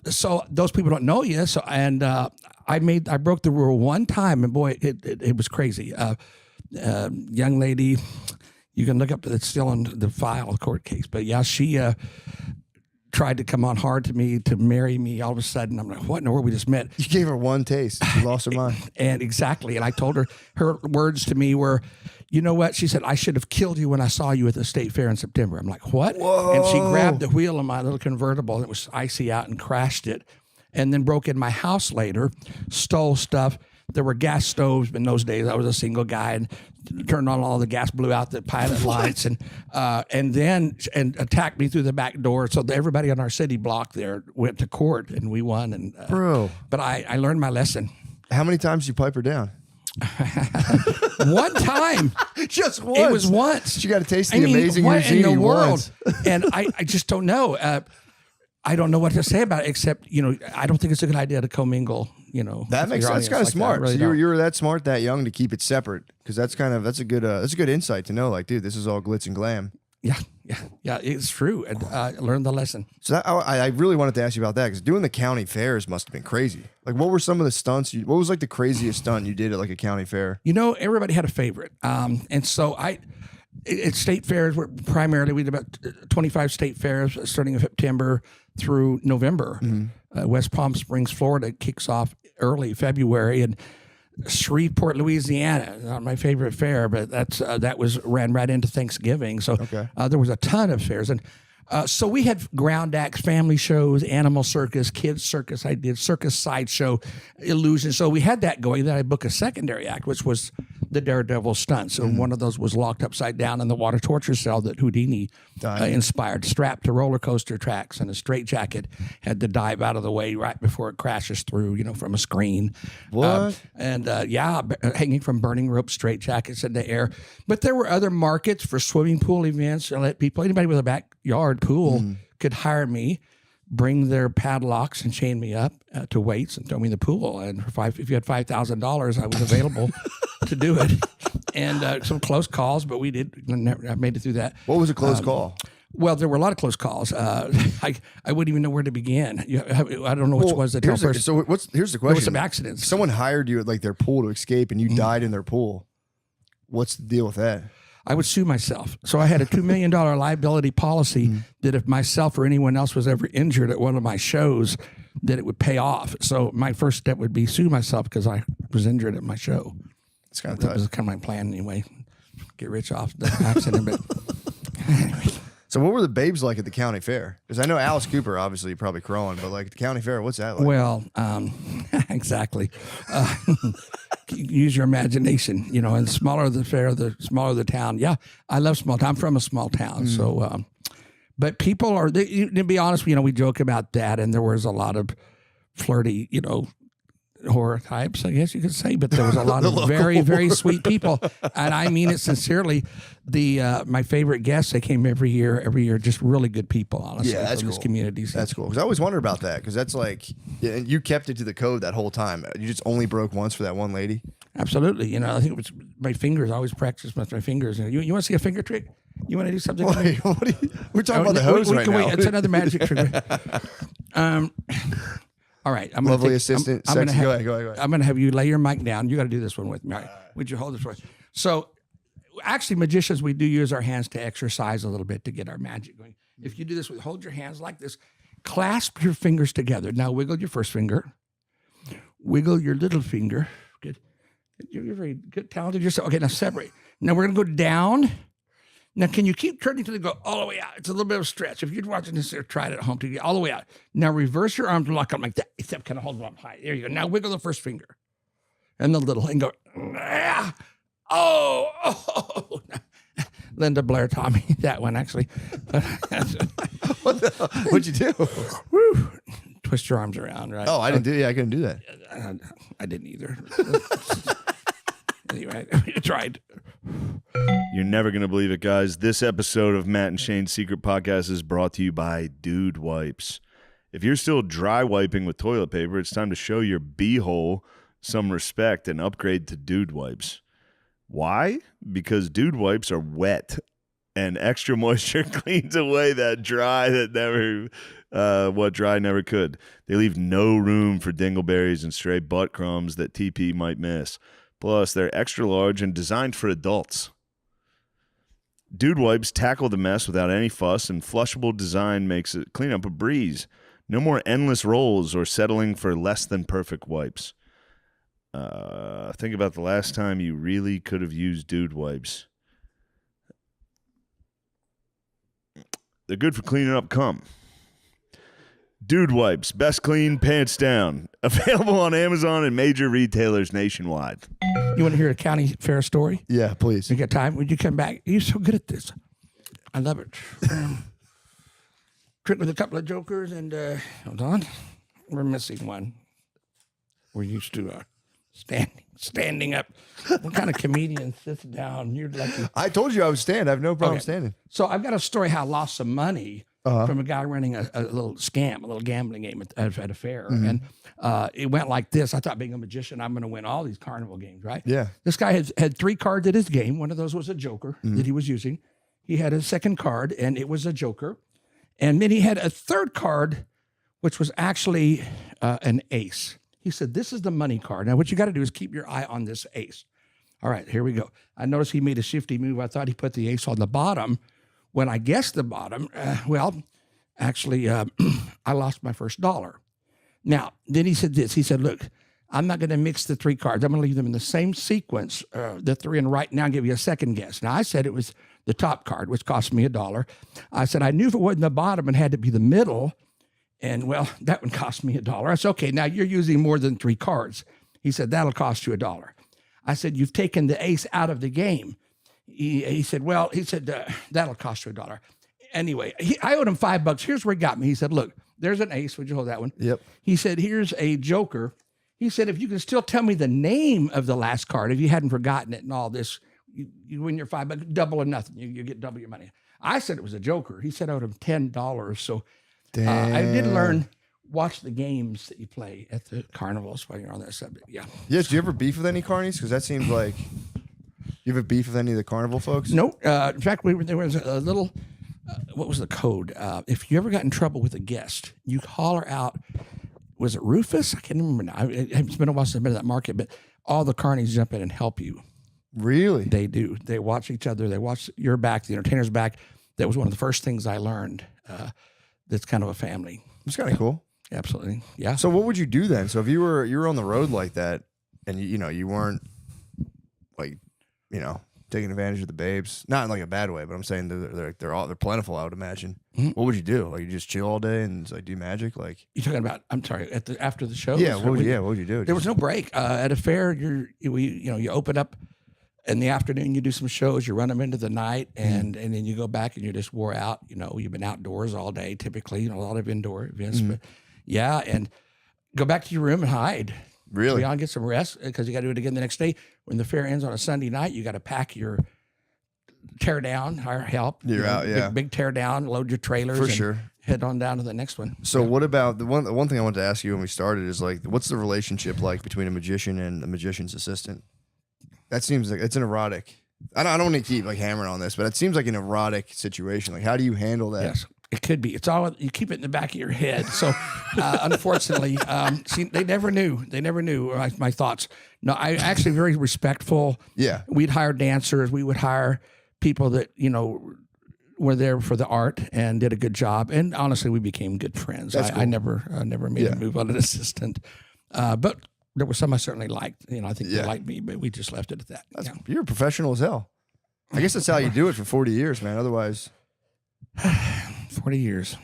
S5: So those people don't know you. So I broke the rule one time, and boy, it was crazy. Young lady, you can look up it's still on the file court case, but yeah, she. Tried to come on hard to me to marry me. All of a sudden, I'm like, what in the world? We just met.
S1: You gave her one taste. She lost her mind.
S5: And exactly. And I told her words to me were, you know what? She said, I should have killed you when I saw you at the state fair in September. I'm like, what?
S1: Whoa.
S5: And she grabbed the wheel of my little convertible, and it was icy out, and crashed it. And then broke in my house later, stole stuff. There were gas stoves in those days. I was a single guy, and turned on all the gas, blew out the pilot lights, and then attacked me through the back door. So everybody on our city block there went to court, and we won. And
S1: Bro,
S5: but I learned my lesson.
S1: how many times did you pipe her down?
S5: One time,
S1: Just once.
S5: it was once.
S1: She got to taste the amazing
S5: what in the
S1: Eugenie
S5: world?
S1: once.
S5: And I just don't know. I don't know what to say about it, except I don't think it's a good idea to commingle.
S1: That makes sense. That's kind of smart.
S5: Really
S1: So you were that smart, that young, to keep it separate, because that's a good insight to know. Like, dude, this is all glitz and glam.
S5: Yeah. It's true. And I learned the lesson.
S1: So I really wanted to ask you about that, because doing the county fairs must have been crazy. Like, what were some of the stunts? What was like the craziest stunt you did at like a county fair?
S5: Everybody had a favorite, and so at state fairs, we did about 25 state fairs starting in September through November. West Palm Springs, Florida kicks off early February, and Shreveport, Louisiana, not my favorite fair, but that ran right into Thanksgiving. So there was a ton of fairs, and so we had ground acts, family shows, animal circus, kids circus. I did circus sideshow, illusion. So we had that going. Then I booked a secondary act, which was the Daredevil Stunt. So one of those was locked upside down in the water torture cell that Houdini inspired, strapped to roller coaster tracks and a straitjacket, had to dive out of the way right before it crashes through, from a screen.
S1: What?
S5: Hanging from burning rope straitjackets in the air. But there were other markets for swimming pool events. I let people, anybody with a backyard pool could hire me, bring their padlocks and chain me up to weights and throw me in the pool. And if you had $5,000, I was available to do it. And some close calls, but I made it through that.
S1: What was a close call?
S5: Well, there were a lot of close calls. I wouldn't even know where to begin. I don't know which was the tell first.
S1: So here's the question.
S5: There were some accidents.
S1: If someone hired you at like their pool to escape, and you died in their pool, what's the deal with that?
S5: I would sue myself. So I had a $2 million liability policy that if myself or anyone else was ever injured at one of my shows, that it would pay off. So my first step would be sue myself because I was injured at my show.
S1: It's kind of
S5: That
S1: tight.
S5: was kind of my plan anyway. Get rich off the accident. But anyway.
S1: So what were the babes like at the county fair? Because I know Alice Cooper, obviously, probably crowing, but like the county fair, what's that like?
S5: Well, exactly. Use your imagination, and the smaller the fair, the smaller the town. Yeah, I love small town. I'm from a small town. So, but people to be honest, we joke about that. And there was a lot of flirty, horror types, I guess you could say, but there was a lot of very, very sweet people. And I mean it sincerely. My favorite guests, they came every year, just really good people, honestly.
S1: Yeah, that's
S5: from
S1: cool.
S5: This community.
S1: That's cool. Because I always wondered about that, because that's like, and you kept it to the code that whole time. You just only broke once for that one lady?
S5: Absolutely. I think it was my fingers. I always practice with my fingers. You want to see a finger trick? You want to do something?
S1: Wait, we're talking about the hose right now.
S5: It's another magic trick. All right. I'm gonna
S1: Lovely assistant.
S5: I'm gonna
S1: Sexy.
S5: have,
S1: Go ahead.
S5: I'm going to have you lay your mic down. You got to do this one with me. All right. Would you hold this for us? So, actually, magicians, we do use our hands to exercise a little bit to get our magic going. If you do this, hold your hands like this. Clasp your fingers together. Now, wiggle your first finger. Wiggle your little finger. Good. You're very good, talented yourself. Okay, now separate. Now we're going to go down. Now, can you keep turning till they go all the way out? It's a little bit of a stretch. If you're watching this or try it at home, to get all the way out. Now reverse your arms and lock them like that, except kind of hold them up high. There you go. Now wiggle the first finger and the little and go, ah, oh. Linda Blair taught me that one, actually.
S1: What'd you do?
S5: Woo. Twist your arms around, right?
S1: Oh, I didn't do. Yeah, I couldn't do that.
S5: I didn't either. Anyway, I tried.
S2: You're never going to believe it, guys. This episode of Matt and Shane's Secret Podcast is brought to you by Dude Wipes. If you're still dry wiping with toilet paper, it's time to show your beehole some respect and upgrade to Dude Wipes. Why? Because Dude Wipes are wet, and extra moisture cleans away that dry that never, what dry never could. They leave no room for dingleberries and stray butt crumbs that TP might miss. Plus, they're extra large and designed for adults. Dude Wipes tackle the mess without any fuss, and flushable design makes it clean up a breeze. No more endless rolls or settling for less than perfect wipes. Think about the last time you really could have used Dude Wipes. They're good for cleaning up cum. Dude Wipes, best clean, pants down. Available on Amazon and major retailers nationwide.
S5: You want to hear a county fair story?
S1: Yeah, please.
S5: You got time? Would you come back? You're so good at this. I love it. Trick with a couple of jokers and, hold on. We're missing one. We're used to standing up. What kind of comedian sits down? You're lucky.
S1: I told you I would stand. I have no problem standing.
S5: So I've got a story how I lost some money from a guy running a little scam, a little gambling game at a fair.
S1: Mm-hmm.
S5: And it went like this. I thought, being a magician, I'm going to win all these carnival games, right?
S1: Yeah.
S5: This guy had 3 cards at his game. One of those was a joker
S1: Mm-hmm.
S5: that he was using. He had a second card, and it was a joker. And then he had a third card, which was actually an ace. He said, this is the money card. Now, what you got to do is keep your eye on this ace. All right, here we go. I noticed he made a shifty move. I thought he put the ace on the bottom. When I guessed the bottom, actually, I lost my first $1. Now, then he said this. He said, look, I'm not going to mix the 3 cards. I'm going to leave them in the same sequence, the 3, and right now give you a second guess. Now, I said it was the top card, which cost me $1. I said, I knew if it wasn't the bottom, it had to be the middle. And, well, that one cost me $1. I said, okay, now you're using more than 3 cards. He said, that'll cost you $1. I said, you've taken the ace out of the game. He said, that'll cost you $1. Anyway, I owed him $5. Here's where he got me. He said, look, there's an ace. Would you hold that one?
S1: Yep.
S5: He said, here's a joker. He said, if you can still tell me the name of the last card, if you hadn't forgotten it and all this, you win your $5, double or nothing. You get double your money. I said it was a joker. He said I owed him $10. So I did learn, watch the games that you play at the carnivals while you're on that subject. Yeah.
S1: Yes. Do you ever beef with any carnies? Because that seems like you ever beef with any of the carnival folks?
S5: No. In fact, there was a little, what was the code? If you ever got in trouble with a guest, you holler out, was it Rufus? I can't remember now. It's been a while since I've been to that market, but all the carnies jump in and help you.
S1: Really?
S5: They do. They watch each other. They watch your back, the entertainer's back. That was one of the first things I learned. That's kind of a family.
S1: It's kind of cool.
S5: Absolutely. Yeah.
S1: So what would you do then? So if you were on the road like that and you weren't like, taking advantage of the babes, not in like a bad way, but I'm saying they're plentiful, I would imagine.
S5: Mm-hmm.
S1: What would you do? Like you just chill all day and like do magic? Like
S5: you're talking about, I'm sorry, after the show?
S1: Yeah, what would you do?
S5: There was no break. At a fair, you open up in the afternoon, you do some shows, you run them into the night, and then you go back and you're just wore out. You've been outdoors all day, typically, a lot of indoor events. But yeah, and go back to your room and hide.
S1: Really?
S5: Beyond, get some rest, because you got to do it again the next day. When the fair ends on a Sunday night, you got to pack your tear down, hire help.
S1: You're out, yeah.
S5: Big tear down, load your trailers.
S1: For
S5: and
S1: sure.
S5: Head on down to the next one.
S1: So what about the one thing I wanted to ask you when we started is like, what's the relationship like between a magician and a magician's assistant? That seems like it's an erotic. I don't want to keep like hammering on this, but it seems like an erotic situation. Like, how do you handle that?
S5: Yes. It could be. It's all you keep it in the back of your head. So, unfortunately, see, they never knew. They never knew my thoughts. No, I actually very respectful.
S1: Yeah.
S5: We'd hire dancers. We would hire people that were there for the art and did a good job. And honestly, we became good friends. I never made a move on an assistant, but there were some I certainly liked. I think they liked me, but we just left it at that.
S1: You're a professional as hell. I guess that's how you do it for 40 years, man. Otherwise,
S5: 40 years.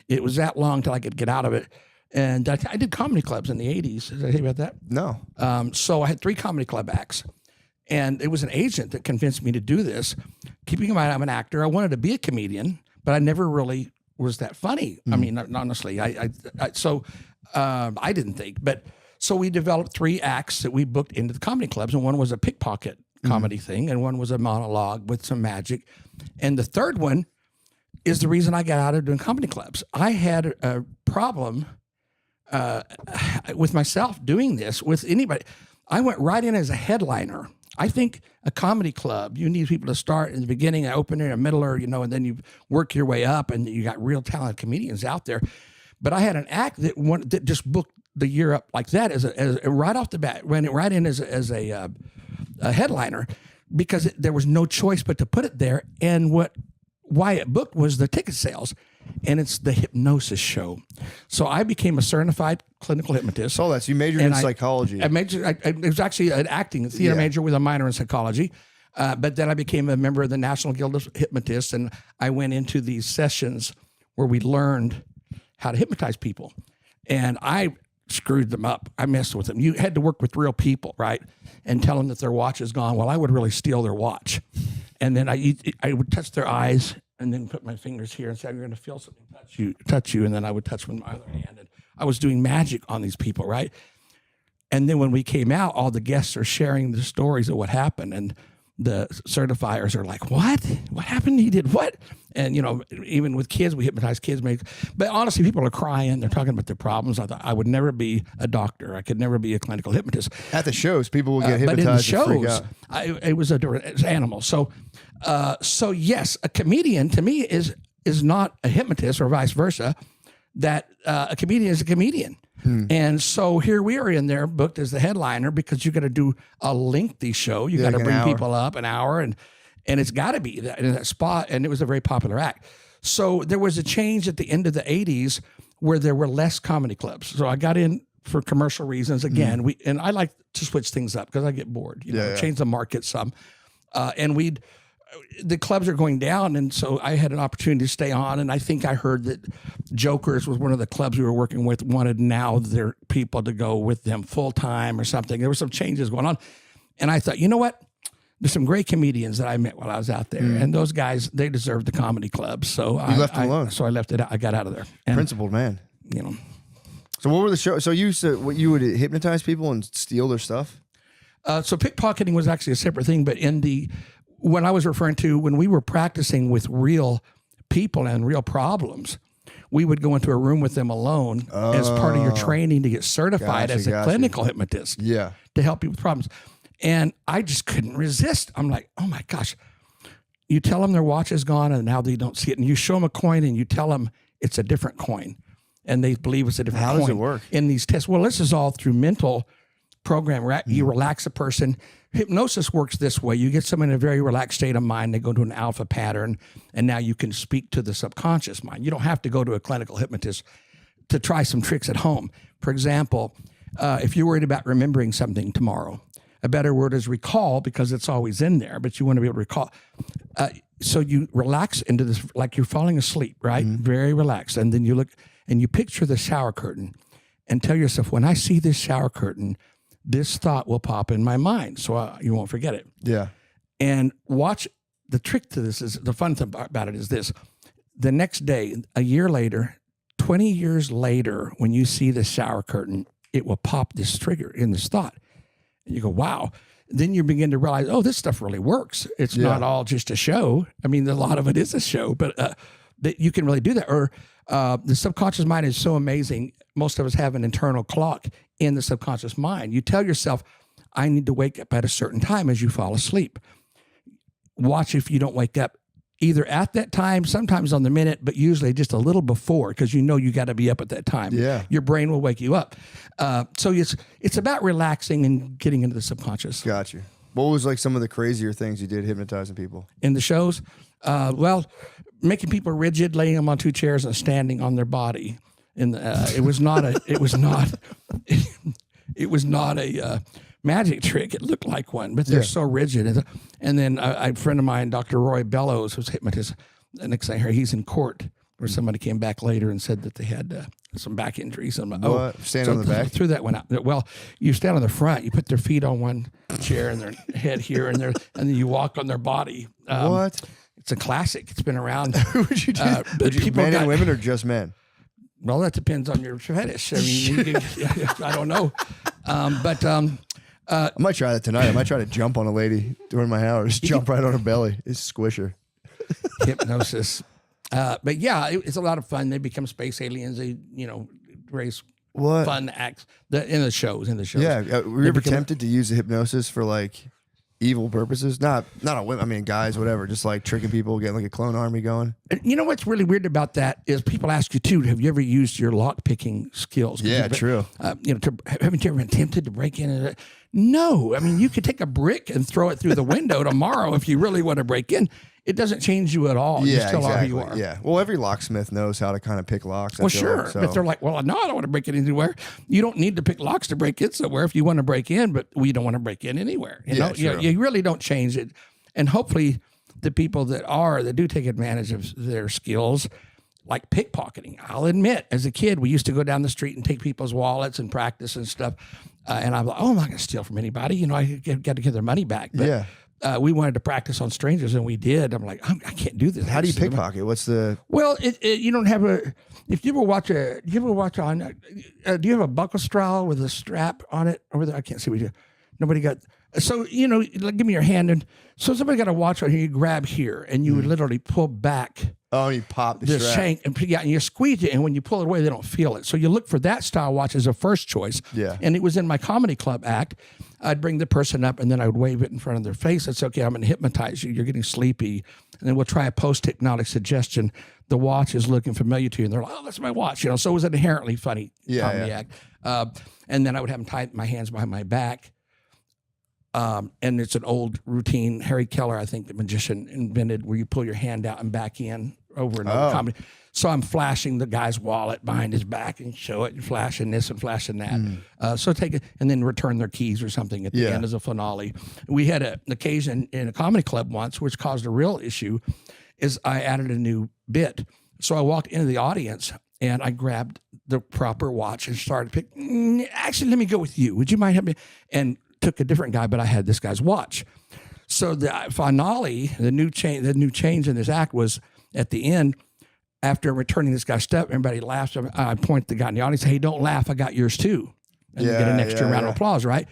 S5: It was that long till I could get out of it. And I did comedy clubs in the 80s. Did I tell you about that?
S1: no.
S5: So I had 3 comedy club acts. And it was an agent that convinced me to do this. Keeping in mind, I'm an actor. I wanted to be a comedian, but I never really was that funny. I mean, honestly, I didn't think. But so we developed 3 acts that we booked into the comedy clubs. And one was a pickpocket comedy thing. And one was a monologue with some magic. And the third one is the reason I got out of doing comedy clubs. I had a problem with myself doing this with anybody. I went right in as a headliner. I think a comedy club, you need people to start in the beginning, an opener, a middler, and then you work your way up, and you got real talented comedians out there. But I had an act that just booked the year up like that as right off the bat, went right in as a headliner, because there was no choice but to put it there. And why it booked was the ticket sales, and it's the Hypnosis show. So I became a certified clinical hypnotist.
S1: So you majored in psychology.
S5: I was actually an acting theater major with a minor in psychology. But then I became a member of the National Guild of Hypnotists, and I went into these sessions where we learned how to hypnotize people. And I screwed them up. I messed with them. You had to work with real people, right? And tell them that their watch is gone. Well, I would really steal their watch. And then I would touch their eyes and then put my fingers here and say, you're going to feel something touch you. And then I would touch with my other hand. And I was doing magic on these people, right? And then when we came out, all the guests are sharing the stories of what happened. And the certifiers are like, what? What happened? He did what? And, even with kids, we hypnotize kids. But honestly, people are crying. They're talking about their problems. I thought I would never be a doctor. I could never be a clinical hypnotist.
S1: At the shows, people will get hypnotized.
S5: But in the
S1: and freak
S5: shows,
S1: out.
S5: it was it's animal. So yes, a comedian to me is not a hypnotist or vice versa. That a comedian is a comedian. And so here we are in there booked as the headliner because you got to do a lengthy show. You got to bring people up an hour and it's got to be in that spot. And it was a very popular act. So there was a change at the end of the 80s where there were less comedy clubs. So I got in for commercial reasons again. And I like to switch things up because I get bored, change the market some. And the clubs are going down, and so I had an opportunity to stay on, and I think I heard that Jokers was one of the clubs we were working with, wanted now their people to go with them full-time or something. There were some changes going on, and I thought, you know what? There's some great comedians that I met while I was out there, and those guys, they deserve the comedy club. So I
S1: left them alone.
S5: So I left it. I got out of there. And,
S1: Principled man.
S5: So
S1: what were the shows? So you would hypnotize people and steal their stuff?
S5: So pickpocketing was actually a separate thing, but when I was referring to when we were practicing with real people and real problems, we would go into a room with them alone as part of your training to get certified as a clinical hypnotist.
S1: Yeah.
S5: To help you with problems. And I just couldn't resist. I'm like, oh my gosh. You tell them their watch is gone and now they don't see it. And you show them a coin and you tell them it's a different coin. And they believe it's a different coin.
S1: How does it work?
S5: In these tests. Well, this is all through mental program, right? You relax a person. Hypnosis works this way. You get someone in a very relaxed state of mind. They go to an alpha pattern, and now you can speak to the subconscious mind. You don't have to go to a clinical hypnotist to try some tricks at home. For example, if you're worried about remembering something tomorrow, a better word is recall because it's always in there, but you want to be able to recall. So you relax into this like you're falling asleep, right? Very relaxed. And then you look and you picture the shower curtain and tell yourself, when I see this shower curtain, this thought will pop in my mind, so you won't forget it.
S1: Yeah.
S5: And watch, the trick to this is, the fun thing about it is this. The next day, a year later, 20 years later, when you see the shower curtain, it will pop this trigger in this thought. And you go, wow. Then you begin to realize, oh, this stuff really works. It's not all just a show. I mean, a lot of it is a show, but that you can really do that. Or the subconscious mind is so amazing. Most of us have an internal clock in the subconscious mind. You tell yourself, I need to wake up at a certain time as you fall asleep. Watch if you don't wake up either at that time, sometimes on the minute, but usually just a little before, because you know you got to be up at that time.
S1: Yeah.
S5: Your brain will wake you up. So it's about relaxing and getting into the subconscious.
S1: Got you. What was like some of the crazier things you did hypnotizing people?
S5: In the shows, well, making people rigid, laying them on 2 chairs and standing on their body. And it was not a magic trick. It looked like one, but they're so rigid. And then a friend of mine, Dr. Roy Bellows, who's a hypnotist, the next thing I heard, he's in court where somebody came back later and said that they had some back injuries. I'm like,
S1: what? Stand on the back?
S5: Threw that one out. Well, you stand on the front, you put their feet on one chair and their head here, and then you walk on their body.
S1: What?
S5: It's a classic. It's been around.
S1: Would you do? Men and women or just men?
S5: Well, that depends on your fetish. I mean, I don't know.
S1: I might try that tonight. I might try to jump on a lady during my hours. Jump right on her belly. It's squish her.
S5: Hypnosis. But yeah, it's a lot of fun. They become space aliens. They, raise fun acts in the shows.
S1: Yeah. Were you ever tempted to use the hypnosis for like evil purposes? Not on women. I mean, guys, whatever. Just like tricking people, getting like a clone army going.
S5: You know what's really weird about that is people ask you too, have you ever used your lock picking skills?
S1: Yeah, true.
S5: Haven't you ever been tempted to break in? No. I mean, you could take a brick and throw it through the window tomorrow if you really want to break in. It doesn't change you at all.
S1: Yeah,
S5: you still
S1: exactly.
S5: are who you are.
S1: Yeah. Well, every locksmith knows how to kind of pick locks.
S5: Well, sure. But they're like, well, no, I don't want to break in anywhere. You don't need to pick locks to break in somewhere if you want to break in, but we don't want to break in anywhere. You really don't change it. And hopefully the people that do take advantage of their skills, like pickpocketing. I'll admit, as a kid, we used to go down the street and take people's wallets and practice and stuff. And I'm like, oh, I'm not going to steal from anybody. I got to get their money back. But, we wanted to practice on strangers, and we did. I'm like, I can't do this.
S1: How do you pickpocket? What's the?
S5: Well, you don't have a. If you ever watch on, do you have a buckle straw with a strap on it over there? I can't see what you. Nobody got. So like, give me your hand, and so somebody got a watch on here. You grab here, and you would literally pull back.
S1: Oh, you pop the strap.
S5: Shank, and you squeeze it, and when you pull it away, they don't feel it. So you look for that style watch as a first choice.
S1: Yeah.
S5: And it was in my comedy club act. I'd bring the person up, and then I would wave it in front of their face. It's okay. I'm going to hypnotize you. You're getting sleepy, and then we'll try a post-hypnotic suggestion. The watch is looking familiar to you, and they're like, "Oh, that's my watch." So it was an inherently funny comedy act. And then I would have them tie my hands behind my back. And it's an old routine. Harry Keller, I think, the magician, invented, where you pull your hand out and back in over and over comedy. So I'm flashing the guy's wallet behind his back and show it, and flashing this and flashing that. So take it and then return their keys or something at the end as a finale. We had an occasion in a comedy club once, which caused a real issue, is I added a new bit. So I walked into the audience and I grabbed the proper watch and started picking. Actually, let me go with you. Would you mind helping me? And took a different guy, but I had this guy's watch. So the finale, the new change in this act was at the end. After returning this guy's stuff, everybody laughs. I point to the guy in the audience, "Hey, don't laugh. I got yours too." And you get an extra round of applause, right?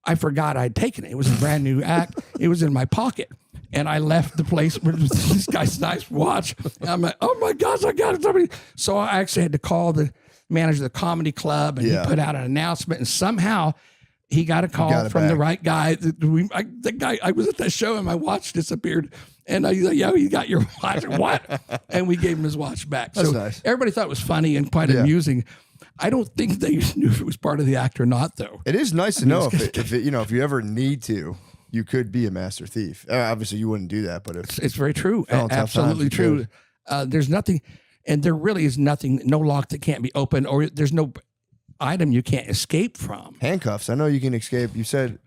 S5: I forgot I'd taken it. It was a brand new act. It was in my pocket. And I left the place with this guy's nice watch. And I'm like, oh my gosh, I got it. So I actually had to call the manager of the comedy club, and he put out an announcement, and somehow he got a call from the right guy. The guy, I was at that show and my watch disappeared. And he's like, "Yeah, you got your watch." What? And we gave him his watch back.
S1: That's
S5: so
S1: nice.
S5: Everybody thought it was funny and quite amusing. I don't think they knew if it was part of the act or not, though.
S1: It is nice to know if you ever need to, you could be a master thief. Obviously, you wouldn't do that, but
S5: it's very true. Absolutely true. There's nothing, and there really is nothing, no lock that can't be opened, or there's no item you can't escape from.
S1: Handcuffs. I know you can escape. You said.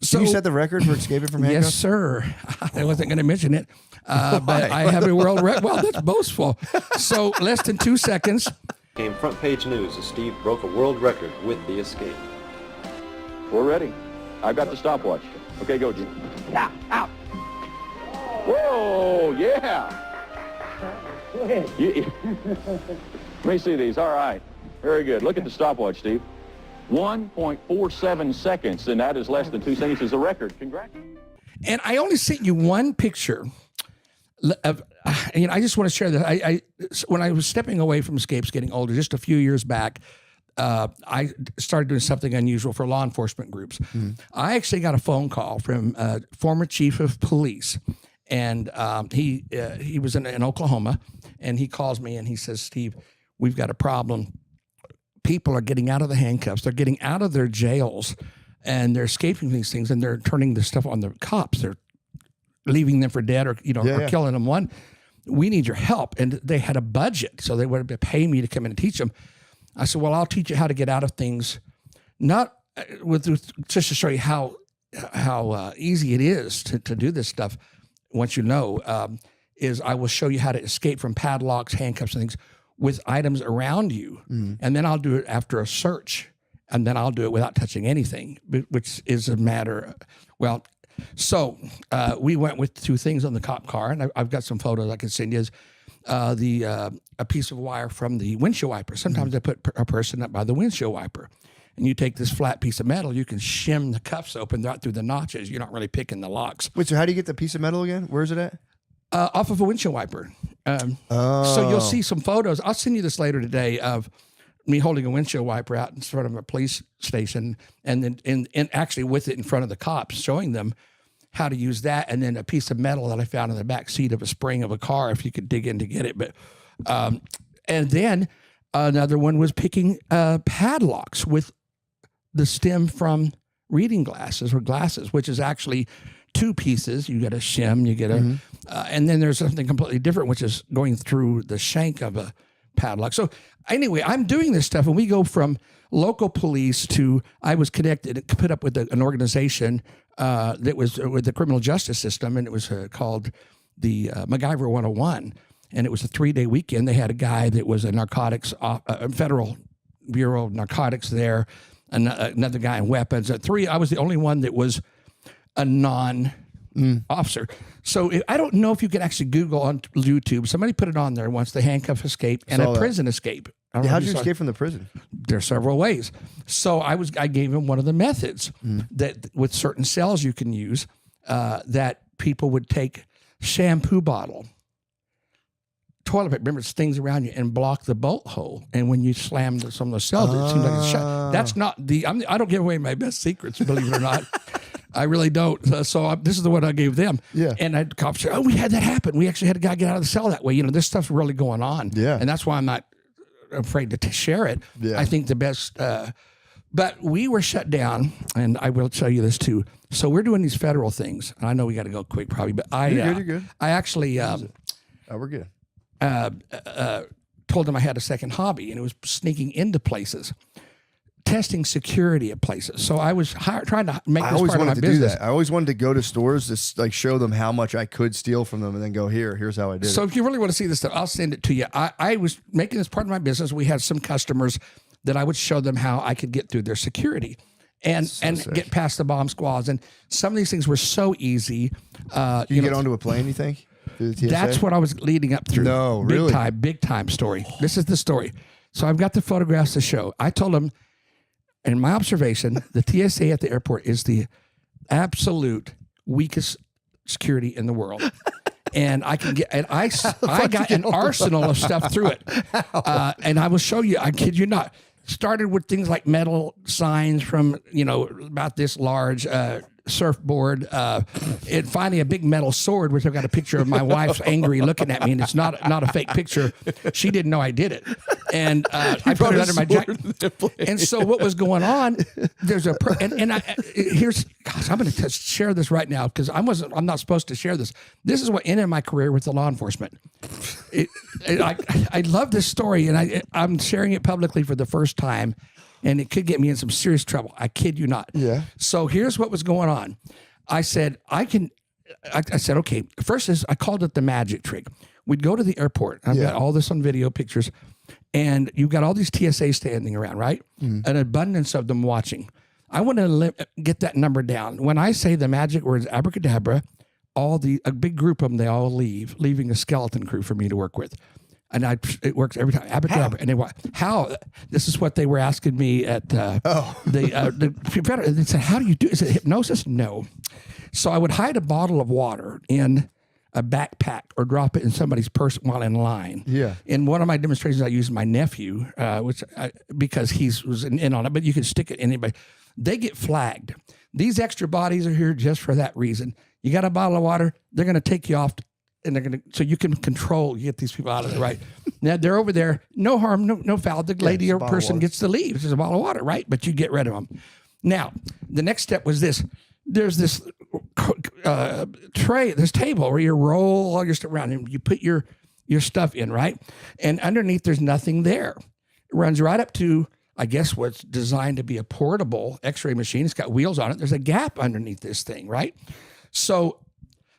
S1: So you set the record for escaping from handcuffs?
S5: Yes, sir. I wasn't going to mention it, but I have a world record. Well, that's boastful. So less than 2 seconds.
S6: Came front page news as Steve broke a world record with the escape.
S7: We're ready. I've got the stopwatch. Okay, go, Jim. Out, out. Whoa, yeah. Go ahead. Let me see these. All right. Very good. Look at the stopwatch, Steve. 1.47 seconds, and that is less than 2 seconds. Is a record. Congrats.
S5: And I only sent you one picture of, I just want to share that. I when I was stepping away from escapes, getting older, just a few years back, I started doing something unusual for law enforcement groups. I actually got a phone call from a former chief of police, And he was in Oklahoma, and he calls me and he says, Steve, we've got a problem. People are getting out of the handcuffs. They're getting out of their jails, and they're escaping these things, and they're turning this stuff on the cops. They're leaving them for dead, or or killing them. We need your help. And they had a budget, so they would pay me to come in and teach them. I said, well, I'll teach you how to get out of things, not just to show you how easy it is to do this stuff. Once you know, is I will show you how to escape from padlocks, handcuffs, and things with items around you. And then I'll do it after a search, and then I'll do it without touching anything, which is a matter. Well, so we went with 2 things on the cop car, and I've got some photos I can send you. A piece of wire from the windshield wiper. Sometimes they put a person up by the windshield wiper, and you take this flat piece of metal, you can shim the cuffs open right through the notches. You're not really picking the locks.
S1: Wait, so how do you get the piece of metal again? Where is it at?
S5: Off of a windshield wiper. So you'll see some photos. I'll send you this later today of me holding a windshield wiper out in front of a police station, and then and actually with it in front of the cops, showing them how to use that, and then a piece of metal that I found in the back seat of a spring of a car, if you could dig in to get it. But and then another one was picking padlocks with the stem from reading glasses or glasses, which is actually 2 pieces. You get a shim, you get a, and then there's something completely different, which is going through the shank of a padlock. So anyway, I'm doing this stuff, and we go from local police to, I was connected, put up with an organization that was with the criminal justice system, and it was called the MacGyver 101, and it was a 3-day weekend. They had a guy that was a narcotics, Federal Bureau of Narcotics there, another guy in weapons. I was the only one that was a non-officer. So I don't know if you can actually Google on YouTube. Somebody put it on there once, the handcuff escape and a prison escape.
S1: How did you escape from the prison?
S5: There are several ways. So I gave him one of the methods that with certain cells you can use that people would take shampoo bottle, toilet paper, remember, it's things around you, and block the bolt hole. And when you slam some of those cells, it seems like it's shut. That's not I don't give away my best secrets, believe it or not. I really don't. So this is the one I gave them.
S1: Yeah.
S5: And the cops said, we had that happen. We actually had a guy get out of the cell that way. This stuff's really going on.
S1: Yeah.
S5: And that's why I'm not afraid to share it.
S1: Yeah.
S5: I think the best, but we were shut down, and I will tell you this too. So we're doing these federal things, and I know we got to go quick probably, but
S1: You're good.
S5: I actually,
S1: we're good.
S5: told them I had a second hobby, and it was sneaking into places, testing security at places. So I was trying to make this part of my business.
S1: I always wanted to go to stores to show them how much I could steal from them, and then go, here's how I did it.
S5: So if you really want to see this stuff, I'll send it to you. I was making this part of my business. We had some customers that I would show them how I could get through their security and get past the bomb squads. And some of these things were so easy.
S1: You get onto a plane, you think? Through the TSA?
S5: That's what I was leading up through.
S1: No, really?
S5: Big time story. This is the story. So I've got the photographs to show. I told them, in my observation, the TSA at the airport is the absolute weakest security in the world. And I can get, and I got an arsenal of stuff through it. And I will show you, I kid you not. Started with things like metal signs from, about this large, surfboard, and finally a big metal sword, which I've got a picture of my wife's angry looking at me, and it's not a fake picture. She didn't know I did it, and I put it under my jacket. And so what was going on? There's I'm going to share this right now because I'm not supposed to share this. This is what ended my career with the law enforcement. I love this story, and I'm sharing it publicly for the first time. And it could get me in some serious trouble. I kid you not.
S1: Yeah.
S5: So here's what was going on. I said, I said, okay, first is I called it the magic trick. We'd go to the airport. I've got all this on video pictures. And you've got all these TSA standing around, right? An abundance of them watching. I want to get that number down. When I say the magic words abracadabra, a big group of them, they all leave, leaving a skeleton crew for me to work with. And it works every time. Abracadabra. And how? This is what they were asking me at they said, how do you do? Is it hypnosis? No. So I would hide a bottle of water in a backpack or drop it in somebody's purse while in line.
S1: Yeah.
S5: In one of my demonstrations, I used my nephew, because he was in on it, but you can stick it in anybody. They get flagged. These extra bodies are here just for that reason. You got a bottle of water. They're going to take you off, and they're going to so you can control. You get these people out of there, right? Now they're over there. No harm, no foul. The lady or person gets to leave. It's just a bottle of water, right? But you get rid of them. Now the next step was this. There's this tray, this table where you roll all your stuff around and you put your stuff in, right? And underneath there's nothing there. It runs right up to, I guess, what's designed to be a portable x-ray machine. It's got wheels on it. There's a gap underneath this thing, right? So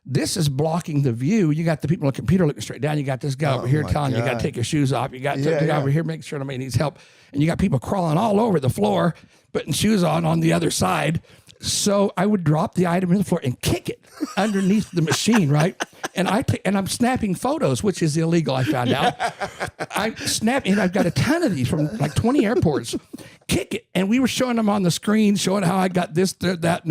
S5: this is blocking the view. You got the people on the computer looking straight down. You got this guy over here telling you got to take your shoes off. You got the guy over here making sure nobody needs help. And you got people crawling all over the floor, putting shoes on the other side. So I would drop the item on the floor and kick it underneath the machine, right? And I'm snapping photos, which is illegal, I found out. I snap, and I've got a ton of these from like 20 airports. Kick it. And we were showing them on the screen, showing how I got this, that,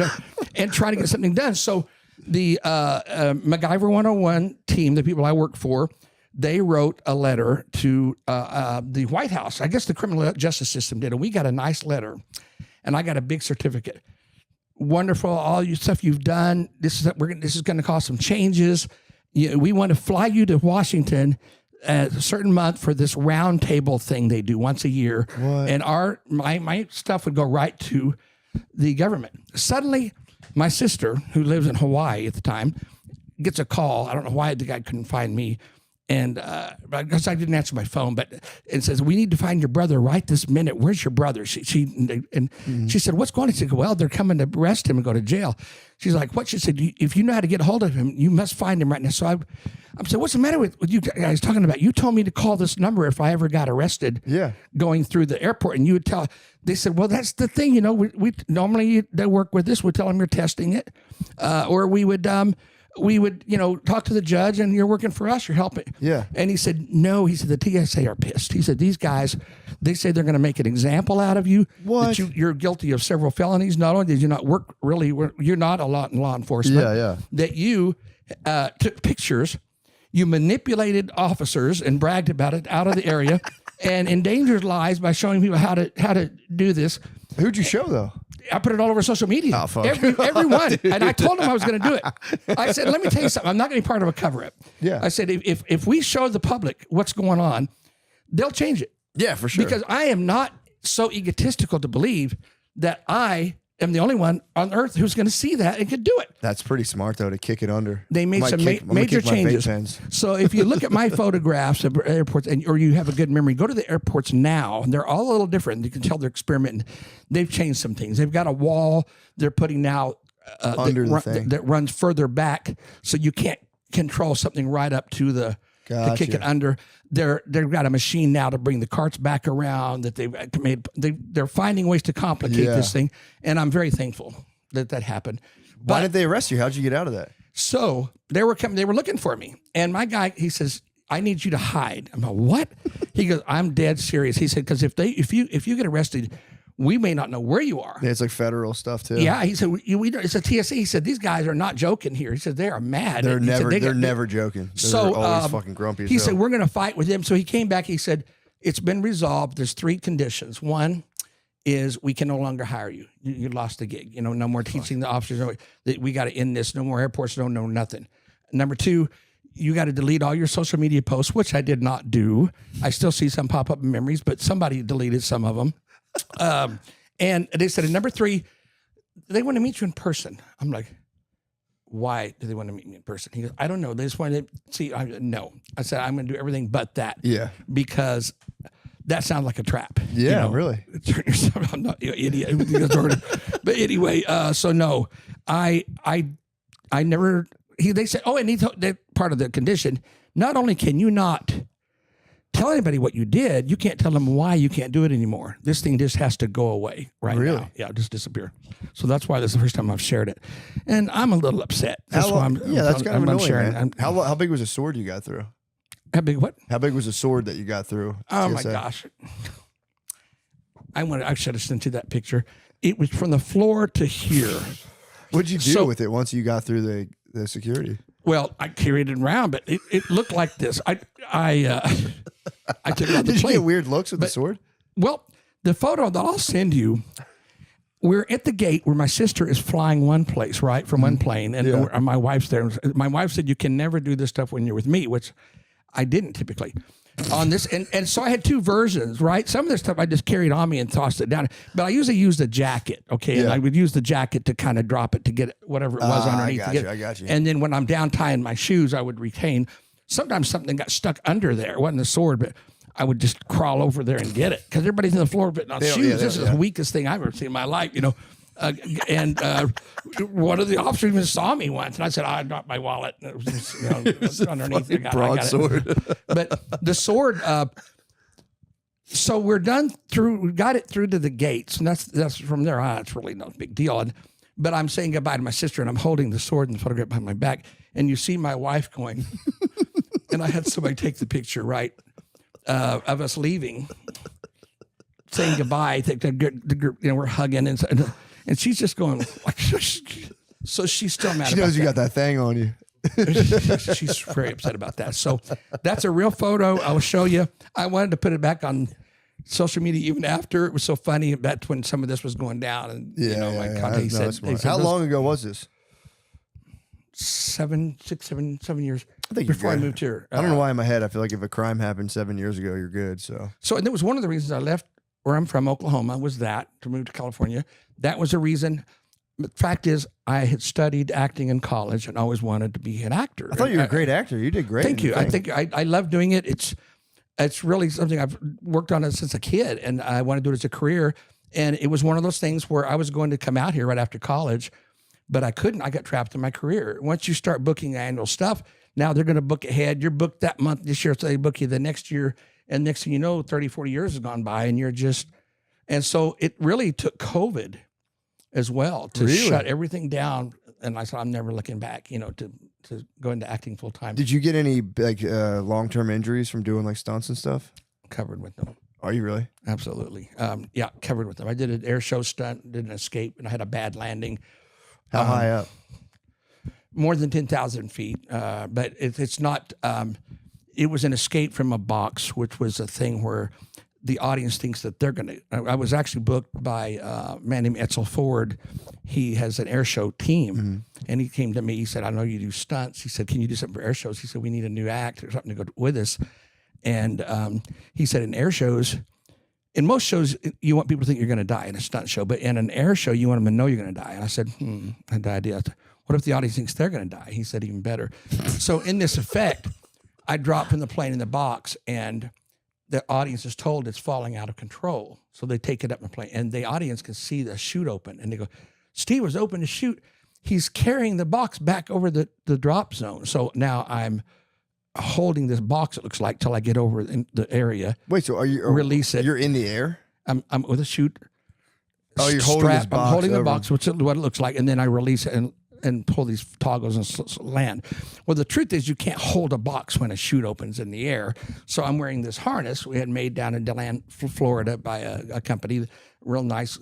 S5: and trying to get something done. So the MacGyver 101 team, the people I work for, they wrote a letter to the White House. I guess the criminal justice system did. And we got a nice letter. And I got a big certificate. Wonderful, all your stuff you've done. This is going to cause some changes. We want to fly you to Washington a certain month for this round table thing they do once a year. What? And my stuff would go right to the government. Suddenly, my sister, who lives in Hawaii at the time, gets a call. I don't know why the guy couldn't find me. And because I didn't answer my phone, but it says, we need to find your brother right this minute. Where's your brother? She said, what's going on? He said, well, they're coming to arrest him and go to jail. She's like, what? She said, if you know how to get a hold of him, you must find him right now. So I'm saying, what's the matter with you guys talking about? You told me to call this number if I ever got arrested going through the airport. And you would tell, they said, well, that's the thing. We normally they work with this. We tell them you're testing it. Or we would talk to the judge and you're working for us, you're helping. Yeah. And he said, no, he said, the TSA are pissed. He said, these guys, they say they're going to make an example out of you. What? That you're guilty of several felonies. Not only did you not work you're not a lot in law enforcement. Yeah. That you took pictures, you manipulated officers and bragged about it out of the area and endangered lives by showing people how to do this.
S1: Who'd you show though?
S5: I put it all over social media. Oh, fuck. Everyone. And I told them I was going to do it. I said, let me tell you something. I'm not going to be part of a cover-up. Yeah. I said, if we show the public what's going on, they'll change it.
S1: Yeah, for sure.
S5: Because I am not so egotistical to believe that I am the only one on earth who's going to see that and could do it.
S1: That's pretty smart, though, to kick it under.
S5: They made some major changes. So if you look at my photographs of airports, or you have a good memory, go to the airports now. And they're all a little different. You can tell they're experimenting. They've changed some things. They've got a wall they're putting now that runs further back, so you can't control something right up to the to kick it under. They've got a machine now to bring the carts back around that they've made. They're finding ways to complicate this thing, and I'm very thankful that happened.
S1: Why did they arrest you? How'd you get out of that?
S5: So they were looking for me, and my guy, he says, I need you to hide. I'm like, what? He goes, I'm dead serious. He said, because if you get arrested, we may not know where you are.
S1: Yeah, it's like federal stuff too.
S5: Yeah, he said it's a TSA. He said these guys are not joking here. He said they are mad.
S1: They're never joking. They're always fucking grumpy.
S5: He said we're going to fight with them. So he came back. He said it's been resolved. There's 3 conditions. One is we can no longer hire you. You lost the gig. No more teaching the officers. We got to end this. No more airports. No nothing. Number 2. You got to delete all your social media posts, which I did not do. I still see some pop up in memories, but somebody deleted some of them. And they said, number 3, they want to meet you in person. I'm like, why do they want to meet me in person? He goes, I don't know. They just want to see. No. I said, I'm going to do everything but that. Yeah. Because that sounds like a trap.
S1: Yeah, really.
S5: Turn yourself. I'm not an idiot. But anyway, so no, I never. They said, and that part of the condition. Not only can you not tell anybody what you did, you can't tell them why you can't do it anymore. This thing just has to go away now. Yeah, just disappear. So that's why this is the first time I've shared it, and I'm a little upset.
S1: That's kind of annoying, man. How big was the sword you got through?
S5: How big what?
S1: How big was the sword that you got through?
S5: Oh my gosh! I should have sent you that picture. It was from the floor to here.
S1: What'd you do with it once you got through the security?
S5: Well, I carried it around, but it looked like this. I took it out the plane.
S1: Did you get weird looks with the sword?
S5: Well, the photo that I'll send you, we're at the gate where my sister is flying one place, right, from one plane, and my wife's there. My wife said, you can never do this stuff when you're with me, which I didn't typically. On this, and so I had two versions, right? Some of this stuff I just carried on me and tossed it down, but I usually used a jacket, okay? And I would use the jacket to kind of drop it to get whatever it was underneath.
S1: I got you.
S5: And then when I'm down tying my shoes, I would retain. Sometimes something got stuck under there. It wasn't the sword, but I would just crawl over there and get it because everybody's in the floor putting on shoes. This is the weakest thing I've ever seen in my life, you know. And one of the officers even saw me once, and I said, I dropped my wallet. And it was just, you know, underneath the
S1: broadsword.
S5: But the sword. So we're done through. We got it through to the gates, and that's from there on. It's really no big deal. But I'm saying goodbye to my sister, and I'm holding the sword and the photograph behind my back, and you see my wife going, and I had somebody take the picture, right, of us leaving, saying goodbye. You know, we're hugging and she's just going, so she's still mad.
S1: She knows you got that thing on you.
S5: She's very upset about that. So that's a real photo. I will show you. I wanted to put it back on social media even after. It was so funny. That's when some of this was going down. And you know, my contact said,
S1: how long ago was this?
S5: 7 years
S1: I think
S5: before I moved here.
S1: I don't know why in my head I feel like if a crime happened 7 years ago, you're good. So
S5: and that was one of the reasons I left where I'm from, Oklahoma, was that to move to California. That was a reason. The fact is, I had studied acting in college and always wanted to be an actor.
S1: I thought you were a great actor. You did great.
S5: Thank you. I think I love doing it. It's really something I've worked on it since a kid, and I want to do it as a career. And it was one of those things where I was going to come out here right after college, but I couldn't. I got trapped in my career. Once you start booking annual stuff, now they're going to book ahead. You're booked that month this year, so they book you the next year. And next thing you know, 30, 40 years has gone by, and you're just, and so it really took COVID as well to shut everything down. And I said, I'm never looking back, you know, to go into acting full time.
S1: Did you get any like long-term injuries from doing like stunts and stuff?
S5: Covered with them.
S1: Are you really?
S5: Absolutely. Yeah, covered with them. I did an air show stunt, did an escape, and I had a bad landing.
S1: How high up?
S5: More than 10,000 feet. But it's not, it was an escape from a box, which was a thing where the audience thinks that they're going to. I was actually booked by a man named Etzel Ford. He has an air show team, and he came to me. He said, I know you do stunts. He said, can you do something for air shows? He said, we need a new act or something to go with us. And he said, in air shows, in most shows, you want people to think you're going to die in a stunt show, but in an air show, you want them to know you're going to die. And I said, I had the idea. What if the audience thinks they're going to die? He said, even better. So in this effect, I drop from the plane in the box, and the audience is told it's falling out of control. So they take it up in the plane, and the audience can see the chute open, and they go, Steve was open to shoot. He's carrying the box back over the drop zone. So now I'm holding this box, it looks like, till I get over in the area.
S1: Wait, so are you
S5: release it?
S1: You're in the air?
S5: I'm with a chute.
S1: Oh, you're holding this box.
S5: I'm holding the
S1: over.
S5: box, which is what it looks like, and then I release it and pull these toggles and land. Well, the truth is you can't hold a box when a chute opens in the air. So I'm wearing this harness we had made down in DeLand, Florida by a company, real nice.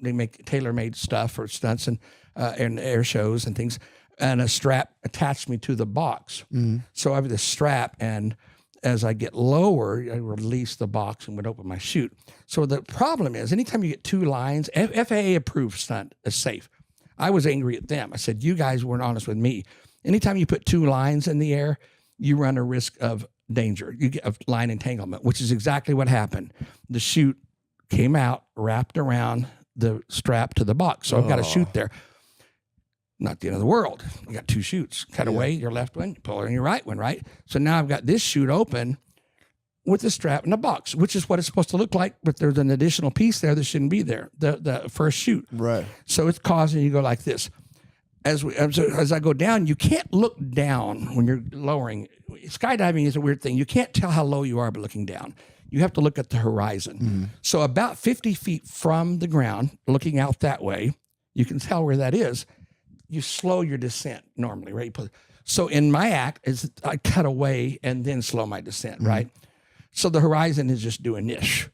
S5: They make tailor-made stuff for stunts and air shows and things. And a strap attached me to the box. So I have this strap, and as I get lower, I release the box and would open my chute. So the problem is, anytime you get two lines, FAA approved stunt is safe. I was angry at them. I said, you guys weren't honest with me. Anytime you put two lines in the air, you run a risk of danger. You get a line entanglement, which is exactly what happened. The chute came out, wrapped around the strap to the box. So I've got a chute there. Not the end of the world. You got two chutes. Cut away your left one, pull her in your right one, right? So now I've got this chute open with the strap in the box, which is what it's supposed to look like, but there's an additional piece there that shouldn't be there, the first chute.
S1: Right.
S5: So it's causing you to go like this. As I go down, you can't look down when you're lowering. Skydiving is a weird thing. You can't tell how low you are by looking down. You have to look at the horizon. So about 50 feet from the ground, looking out that way, you can tell where that is. You slow your descent normally, right? So in my act, is I cut away and then slow my descent, right? So the horizon is just doing this.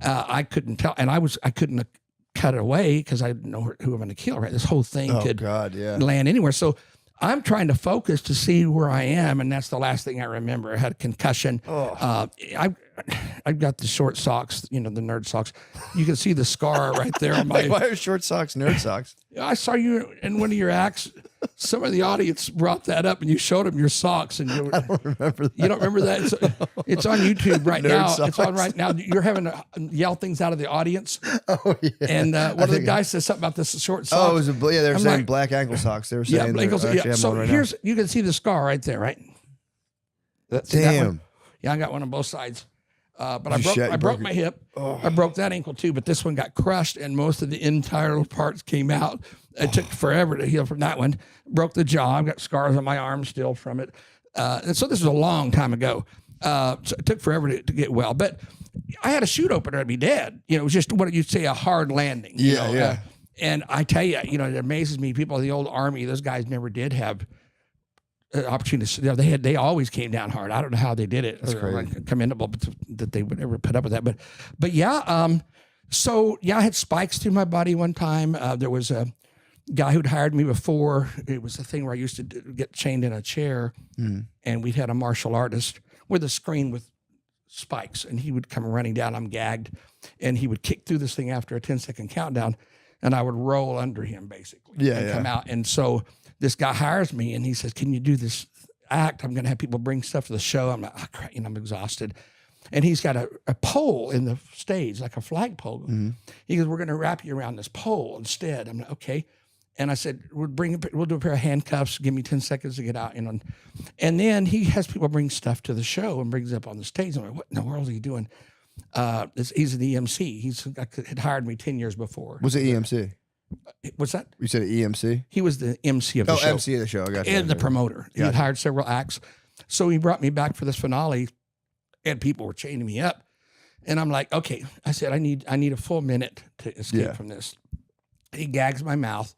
S5: I couldn't tell, and I couldn't cut it away because I didn't know who I'm going to kill. Right, this whole thing could land anywhere. So I'm trying to focus to see where I am, and that's the last thing I remember. I had a concussion. I've got the short socks, the nerd socks. You can see the scar right there on my.
S1: Why are short socks nerd socks?
S5: I saw you in one of your acts. Some of the audience brought that up, and you showed them your socks, and
S1: I don't remember that.
S5: you don't remember that. It's on YouTube right
S1: Nerd
S5: now.
S1: socks.
S5: It's on right now. You're having to yell things out of the audience,
S1: Oh yeah.
S5: and one of the guys says something about this short socks.
S1: Oh, it was they were
S5: I'm
S1: saying
S5: like-
S1: black ankle socks. They were
S5: Yeah,
S1: saying.
S5: ankles,
S1: actually,
S5: yeah.
S1: I'm
S5: So
S1: on right
S5: here's you can see the scar right there, right? See that
S1: Damn.
S5: one? Yeah, I got one on both sides. But
S1: You shot-
S5: I
S1: you
S5: broke
S1: broke
S5: my hip. I broke that ankle too, but this one got crushed and most of the internal parts came out. It took forever to heal from that one. Broke the jaw. I've got scars on my arm still from it. And so this was a long time ago. So it took forever to get well. But I had a chute opener, I'd be dead. It was just what you'd say a hard landing.
S1: Yeah.
S5: And I tell you, it amazes me. People in the old Army, those guys never did have opportunities. They always came down hard. I don't know how they did it. That's
S1: crazy.
S5: Like, commendable that they would ever put up with that. But yeah. So yeah, I had spikes through my body one time. There was a guy who'd hired me before. It was a thing where I used to get chained in a chair, and we'd had a martial artist with a screen with spikes, and he would come running down. I'm gagged, and he would kick through this thing after a 10-second countdown, and I would roll under him basically and come out. And so this guy hires me, and he says, "Can you do this act? I'm going to have people bring stuff to the show." I'm like, "Oh, crap," I'm exhausted. And he's got a pole in the stage, like a flagpole. He goes, "We're going to wrap you around this pole instead." I'm like, "Okay." And I said, we'll do a pair of handcuffs. Give me 10 seconds to get out. And then he has people bring stuff to the show and brings it up on the stage. I'm like, what in the world are you doing? He's an EMC. He had hired me 10 years before.
S1: Was it EMC?
S5: What's that?
S1: You said EMC?
S5: He was the MC of the show.
S1: MC of the show. I got you.
S5: And the promoter. He had hired several acts. So he brought me back for this finale, and people were chaining me up. And I'm like, okay. I said, I need a full minute to escape from this. He gags my mouth,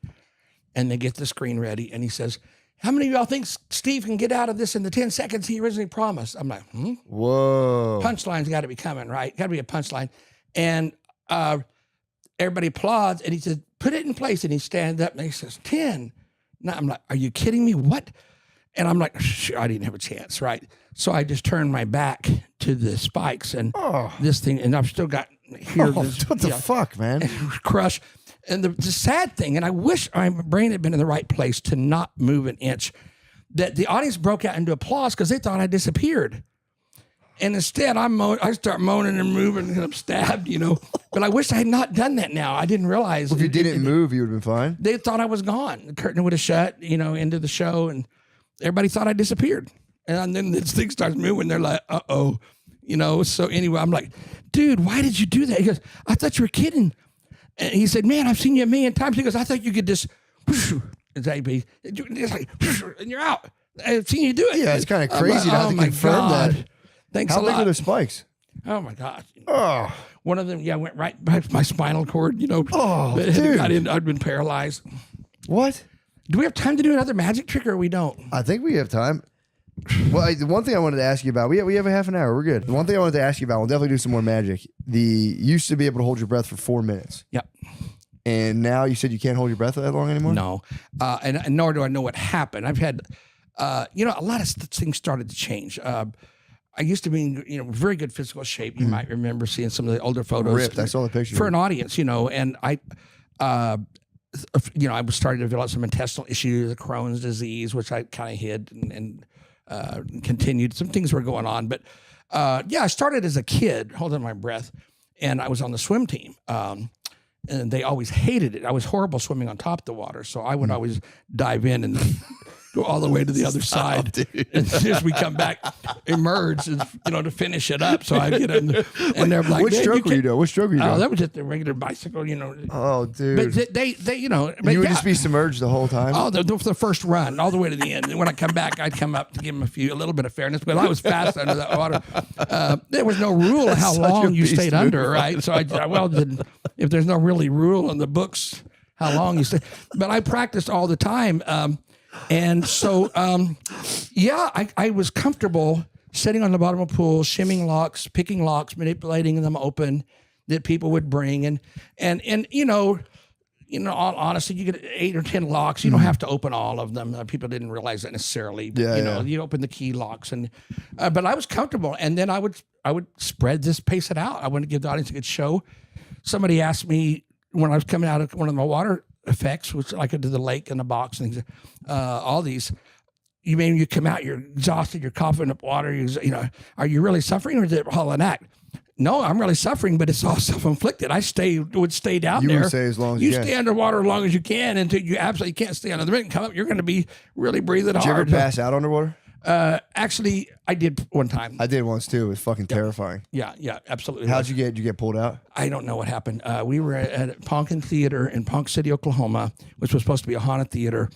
S5: and they get the screen ready, and he says, "How many of y'all think Steve can get out of this in the 10 seconds he originally promised?" I'm like,
S1: Whoa.
S5: Punchline's got to be coming, right? Got to be a punchline. And everybody applauds, and he says, "Put it in place." And he stands up, and he says, 10. Now I'm like, are you kidding me? What? And I'm like, I didn't have a chance, right? So I just turned my back to the spikes and this thing, and I've still got here.
S1: What the fuck, man?
S5: Crush. And the sad thing, and I wish my brain had been in the right place to not move an inch, that the audience broke out into applause because they thought I disappeared. And instead, I start moaning and moving, and I'm stabbed, But I wish I had not done that now. I didn't realize.
S1: If you didn't move, you would have been fine.
S5: They thought I was gone. The curtain would have shut, into the show, and everybody thought I disappeared. And then this thing starts moving. They're like, uh-oh. So anyway, I'm like, dude, why did you do that? He goes, I thought you were kidding. And he said, man, I've seen you a million times. He goes, I thought you could just, and you're out. I've seen you do it.
S1: Yeah, it's kind of crazy to have to confirm that.
S5: Thanks
S1: How
S5: a
S1: big
S5: lot.
S1: are the spikes?
S5: Oh my God.
S1: Oh,
S5: One of them, went right by my spinal cord,
S1: Oh,
S5: It
S1: dude.
S5: got in, I'd been paralyzed.
S1: what?
S5: Do we have time to do another magic trick or we don't?
S1: I think we have time. Well, the one thing I wanted to ask you about, we have a half an hour. We're good. The one thing I wanted to ask you about, we'll definitely do some more magic. You used to be able to hold your breath for 4 minutes.
S5: Yep.
S1: And now you said you can't hold your breath that long anymore?
S5: No. And nor do I know what happened. I've had, a lot of things started to change. I used to be in, very good physical shape. You might remember seeing some of the older photos.
S1: Ripped. I saw the picture.
S5: For an audience, and I was starting to develop some intestinal issues, the Crohn's disease, which I kind of hid and continued. Some things were going on. But, I started as a kid, holding my breath, and I was on the swim team. And they always hated it. I was horrible swimming on top of the water, so I would always dive in and go all the way to the other side.
S1: Dude.
S5: And as we come back, emerge, and, to finish it up. So I get in, and they're like,
S1: Which
S5: "Man,
S1: stroke were you
S5: can't-"
S1: doing? Which stroke were you
S5: Oh,
S1: doing?
S5: that was just a regular bicycle,
S1: Oh, dude.
S5: But they
S1: you would just be submerged the whole time?
S5: Oh, the first run, all the way to the end. And when I come back, I'd come up to give them a little bit of fairness. But I was fast under that water. There was no rule of how
S1: such a
S5: long you
S1: beast
S5: stayed
S1: move.
S5: under, right? So then if there's no really rule in the books, how long you stay. But I practiced all the time. And so, I was comfortable sitting on the bottom of a pool, shimming locks, picking locks, manipulating them open that people would bring. And all honesty, you get 8 or 10 locks. You don't have to open all of them. People didn't realize that necessarily. But, you open the key locks, and but I was comfortable. And then I would spread this, pace it out. I wanted to give the audience a good show. Somebody asked me when I was coming out of one of my water effects, which I could do the lake and the box and things, all these. You mean you come out, you're exhausted, you're coughing up water, are you really suffering, or is it all an act? No, I'm really suffering, but it's all self-inflicted. I would stay down there.
S1: You would stay as long as you can.
S5: You stay underwater as long as you can until you absolutely can't stay under the minute and come up. You're going to be really breathing hard.
S1: Did you ever pass out underwater?
S5: Actually, I did one time.
S1: I did once too. It was fucking terrifying.
S5: Yeah, absolutely.
S1: How'd you get? Did you get pulled out?
S5: I don't know what happened. We were at Ponkin Theater in Ponk City, Oklahoma, which was supposed to be a haunted theater.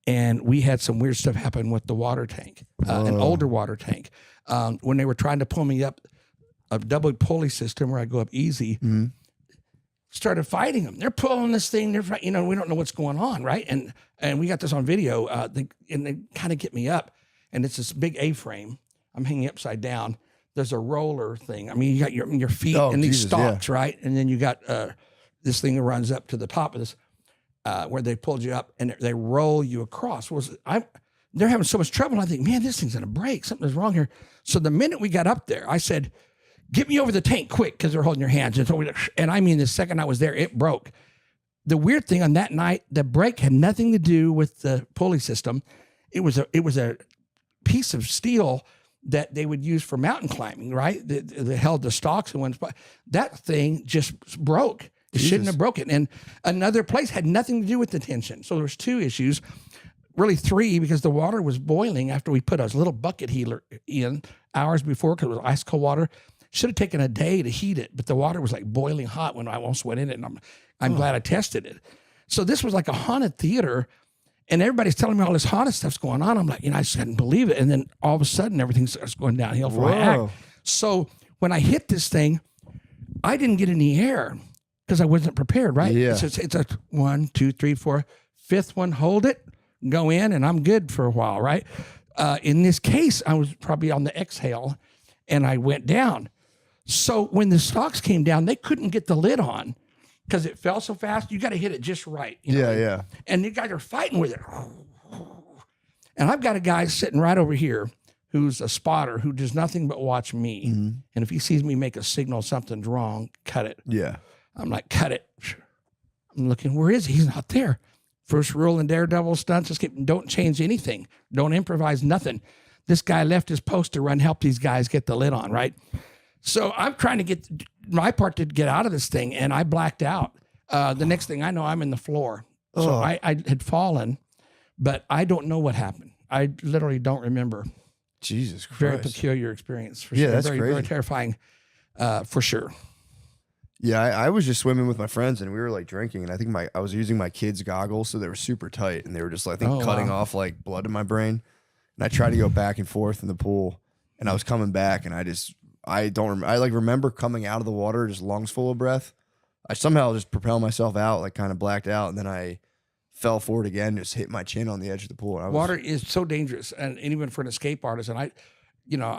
S5: And we had some weird stuff happen with the water tank, an older water tank. When they were trying to pull me up a double pulley system where I go up easy, started fighting them. They're pulling this thing. They're, we don't know what's going on, right? And we got this on video. And they kind of get me up, and it's this big A-frame. I'm hanging upside down. There's a roller thing. I mean, you got your feet in these stalks, right? And then you got this thing that runs up to the top of this. Where they pulled you up and they roll you across. They're having so much trouble. I think, man, this thing's gonna break. Something's wrong here. So the minute we got up there, I said, "Get me over the tank quick," because they're holding your hands. And I mean, the second I was there, it broke. The weird thing on that night, the break had nothing to do with the pulley system. It was a piece of steel that they would use for mountain climbing, right? That held the stalks in one spot. That thing just broke. It shouldn't have broken. And another place had nothing to do with the tension. So there was 2 issues, really 3, because the water was boiling after we put a little bucket heater in hours before because it was ice cold water. Should have taken a day to heat it, but the water was like boiling hot when I almost went in it, and I'm glad I tested it. So this was like a haunted theater, and everybody's telling me all this haunted stuff's going on. I'm like, I just couldn't believe it. And then all of a sudden, everything starts going downhill for my act. So when I hit this thing, I didn't get any air. Because I wasn't prepared, right?
S1: Yeah.
S5: So it's a 1, 2, 3, 4, 5th one, hold it, go in, and I'm good for a while, right? In this case, I was probably on the exhale, and I went down. So when the stalks came down, they couldn't get the lid on because it fell so fast. You got to hit it just right.
S1: Yeah.
S5: And the guys are fighting with it. And I've got a guy sitting right over here who's a spotter who does nothing but watch me. And if he sees me make a signal something's wrong, cut it.
S1: Yeah.
S5: I'm like, cut it. I'm looking, where is he? He's not there. First rule in Daredevil stunts is don't change anything. Don't improvise nothing. This guy left his post to run help these guys get the lid on, right? So I'm trying to get my part to get out of this thing, and I blacked out. The next thing I know, I'm in the floor. So I had fallen, but I don't know what happened. I literally don't remember.
S1: Jesus Christ.
S5: Very peculiar experience for sure.
S1: That's
S5: very,
S1: crazy.
S5: very terrifying for sure.
S1: Yeah, I was just swimming with my friends, and we were like drinking, and I think I was using my kids' goggles, so they were super tight, and they were just like cutting off like blood in my brain. And I tried to go back and forth in the pool, and I was coming back, and I remember coming out of the water just lungs full of breath. I somehow just propelled myself out, like kind of blacked out, and then I fell forward again, just hit my chin on the edge of the pool.
S5: Water is so dangerous, and even for an escape artist, and I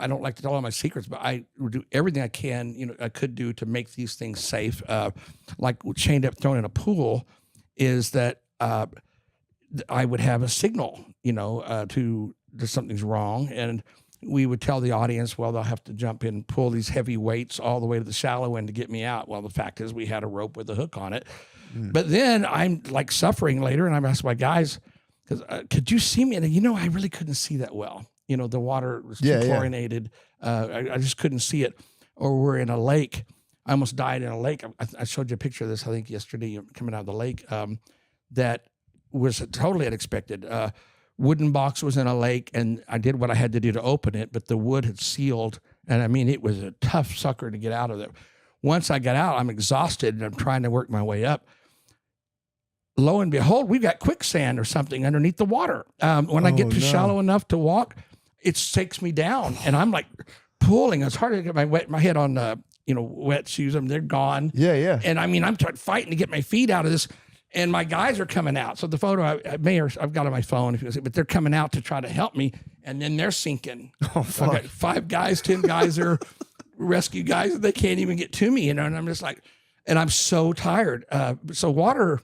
S5: don't like to tell all my secrets, but I would do everything I can, I could do to make these things safe. Like chained up, thrown in a pool, is that I would have a signal, to something's wrong, and we would tell the audience, well, they'll have to jump in, pull these heavy weights all the way to the shallow end to get me out. Well, the fact is, we had a rope with a hook on it, but then I'm like suffering later, and I'm asking my guys, because could you see me? And I really couldn't see that well. The water was too chlorinated. I just couldn't see it. Or we're in a lake. I almost died in a lake. I showed you a picture of this, I think, yesterday, coming out of the lake. That was totally unexpected. Wooden box was in a lake, and I did what I had to do to open it, but the wood had sealed. And I mean, it was a tough sucker to get out of there. Once I got out, I'm exhausted, and I'm trying to work my way up. Lo and behold, we've got quicksand or something underneath the water. When I get to shallow enough to walk, it takes me down, and I'm like pulling. It's hard to get my head on, wet shoes. They're gone.
S1: Yeah.
S5: And I mean, I'm fighting to get my feet out of this, and my guys are coming out. So the photo I've got on my phone, but they're coming out to try to help me, and then they're sinking.
S1: Oh, fuck.
S5: I've got 5 guys, 10 guys are rescue guys, and they can't even get to me, and I'm just like, and I'm so tired. So water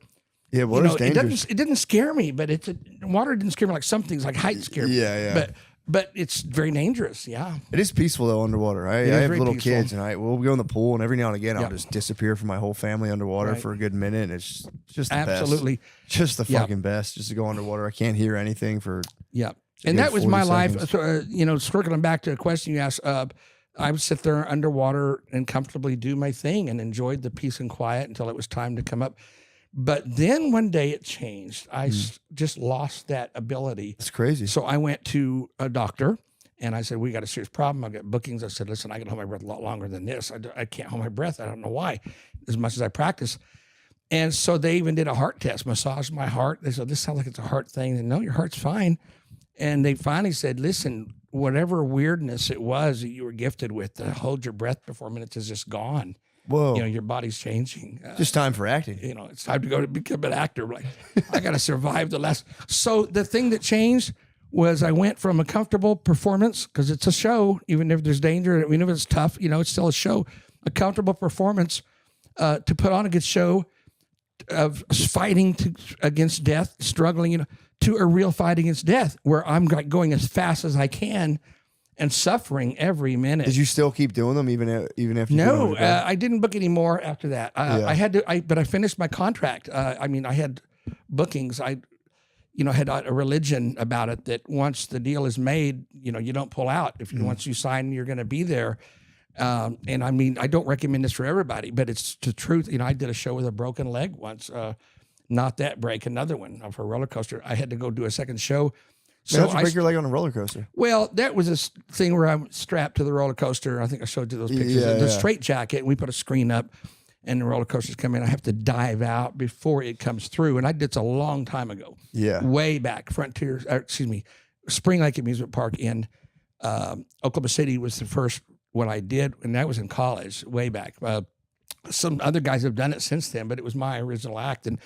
S1: Yeah, water's dangerous.
S5: It didn't scare me, but water didn't scare me like some things like heights scare me.
S1: Yeah.
S5: But it's very dangerous. Yeah.
S1: It is peaceful though underwater. I have
S5: very
S1: little
S5: peaceful.
S1: kids, and we'll go in the pool, and every now and again I'll
S5: Yeah.
S1: just disappear from my whole family underwater
S5: Right.
S1: for a good minute. And it's just the
S5: Absolutely.
S1: best. Just the
S5: Yeah.
S1: fucking best. Just to go underwater. I can't hear anything for.
S5: Yeah.
S1: a
S5: And
S1: good
S5: that was
S1: 40
S5: my
S1: seconds.
S5: life. So, circling back to a question you asked, I would sit there underwater and comfortably do my thing and enjoyed the peace and quiet until it was time to come up. But then one day it changed. I just lost that ability.
S1: It's crazy.
S5: So I went to a doctor and I said, we got a serious problem. I got bookings. I said, listen, I can hold my breath a lot longer than this. I can't hold my breath. I don't know why, as much as I practice. And so they even did a heart test, massaged my heart. They said, this sounds like it's a heart thing. And no, your heart's fine. And they finally said, listen, whatever weirdness it was that you were gifted with to hold your breath for 4 minutes is just gone.
S1: Whoa.
S5: Your body's changing.
S1: Just time for acting.
S5: It's time to go to become an actor. Like, I got to survive the last. So the thing that changed was I went from a comfortable performance, because it's a show, even if there's danger, even if it's tough, it's still a show, a comfortable performance to put on a good show of fighting against death, struggling, to a real fight against death where I'm going as fast as I can and suffering every minute.
S1: Did you still keep doing them even after?
S5: No, I didn't book any more after that. I had to, but I finished my contract. I had bookings. I had a religion about it that once the deal is made, you don't pull out. If once you sign, you're going to be there. And I don't recommend this for everybody, but it's the truth. I did a show with a broken leg once. Not that break, another one for a roller coaster. I had to go do a second show.
S1: So how'd you break your leg on a roller coaster?
S5: Well, that was a thing where I'm strapped to the roller coaster. I think I showed you those pictures. The straight jacket, and we put a screen up, and the roller coasters come in. I have to dive out before it comes through. And I did this a long time ago.
S1: Yeah.
S5: Way back. Spring Lake Amusement Park in Oklahoma City was the first one I did, and that was in college, way back. Some other guys have done it since then, but it was my original act. And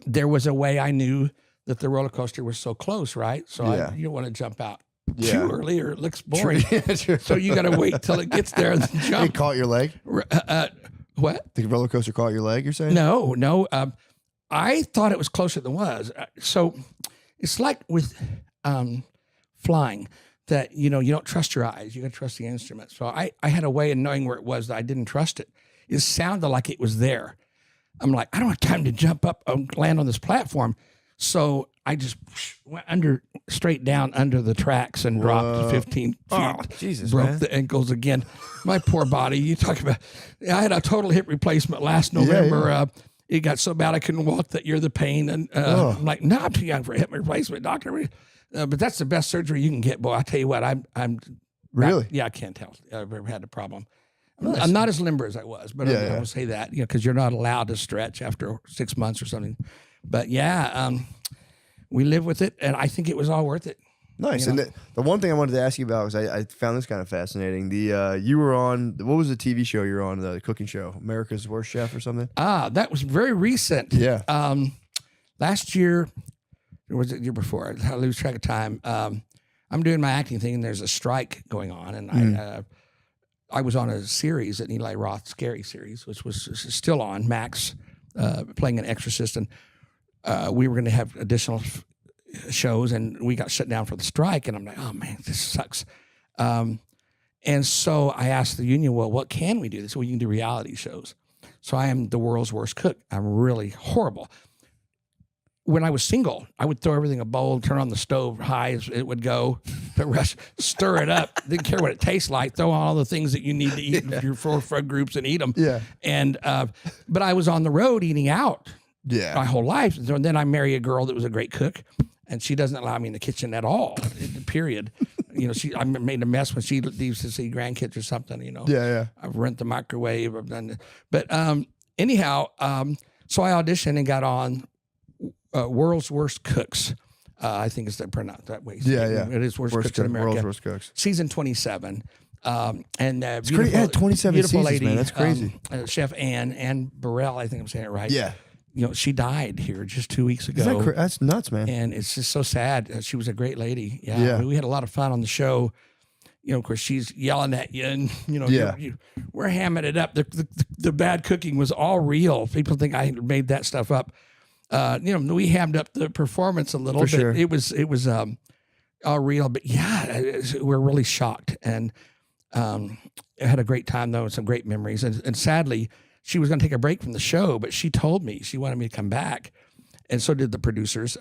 S5: there was a way I knew that the roller coaster was so close, right? So you don't want to jump out too early or it looks boring. So you got to wait till it gets there and then jump.
S1: It caught your leg?
S5: What?
S1: The roller coaster caught your leg, you're saying?
S5: No. I thought it was closer than it was. So it's like with flying that, you don't trust your eyes. You got to trust the instrument. So I had a way of knowing where it was that I didn't trust it. It sounded like it was there. I'm like, I don't have time to jump up and land on this platform. So I just went straight down under the tracks and dropped 15 feet.
S1: Oh, Jesus,
S5: broke
S1: man.
S5: the ankles again. My poor body. You talk about, I had a total hip replacement last November.
S1: Yeah.
S5: It got so bad I couldn't walk that year, the pain. And I'm like, no, I'm too young for a hip replacement, doctor. But that's the best surgery you can get, boy. I tell you what, I'm
S1: Really?
S5: I can't tell. I've ever had a problem. I'm not as limber as I was, but I will say that, because you're not allowed to stretch after 6 months or something. But we live with it, and I think it was all worth it.
S1: Nice. And the one thing I wanted to ask you about was I found this kind of fascinating. You were on, what was the TV show you were on, the cooking show, America's Worst Chef or something?
S5: That was very recent.
S1: Yeah.
S5: Last year, or was it the year before? I lose track of time. I'm doing my acting thing, and there's a strike going on, and I was on a series, an Eli Roth scary series, which was still on Max, playing an exorcist, and we were going to have additional shows, and we got shut down for the strike. And I'm like, oh man, this sucks. And so I asked the union, well, what can we do? They said, well, you can do reality shows. So I am the world's worst cook. I'm really horrible. When I was single, I would throw everything in a bowl, turn on the stove high as it would go, stir it up. Didn't care what it tastes like. Throw on all the things that you need to eat if you're for groups and eat them. Yeah. And but I was on the road eating out my whole life. And then I marry a girl that was a great cook, and she doesn't allow me in the kitchen at all. Period. I made a mess when she leaves to see grandkids or something. I've rent the microwave. I've done, but anyhow, so I auditioned and got on. World's Worst Cooks. I think it's pronounced that way. It is Worst Cooks in America.
S1: World's Worst Cooks.
S5: Season 27. And
S1: it's great. Yeah, 27
S5: beautiful
S1: seasons,
S5: lady,
S1: man. That's crazy.
S5: Chef Ann Burrell, I think I'm saying it right.
S1: Yeah.
S5: She died here just 2 weeks ago.
S1: That's nuts, man.
S5: And it's just so sad. She was a great lady. Yeah. I mean, we had a lot of fun on the show. of course, she's yelling at you, and
S1: Yeah.
S5: we're hamming it up. The bad cooking was all real. People think I made that stuff up. We hammed up the performance a little,
S1: For
S5: but
S1: sure.
S5: it was all real. But yeah, we're really shocked, and I had a great time though, and some great memories. And sadly, she was going to take a break from the show, but she told me she wanted me to come back, and so did the producers.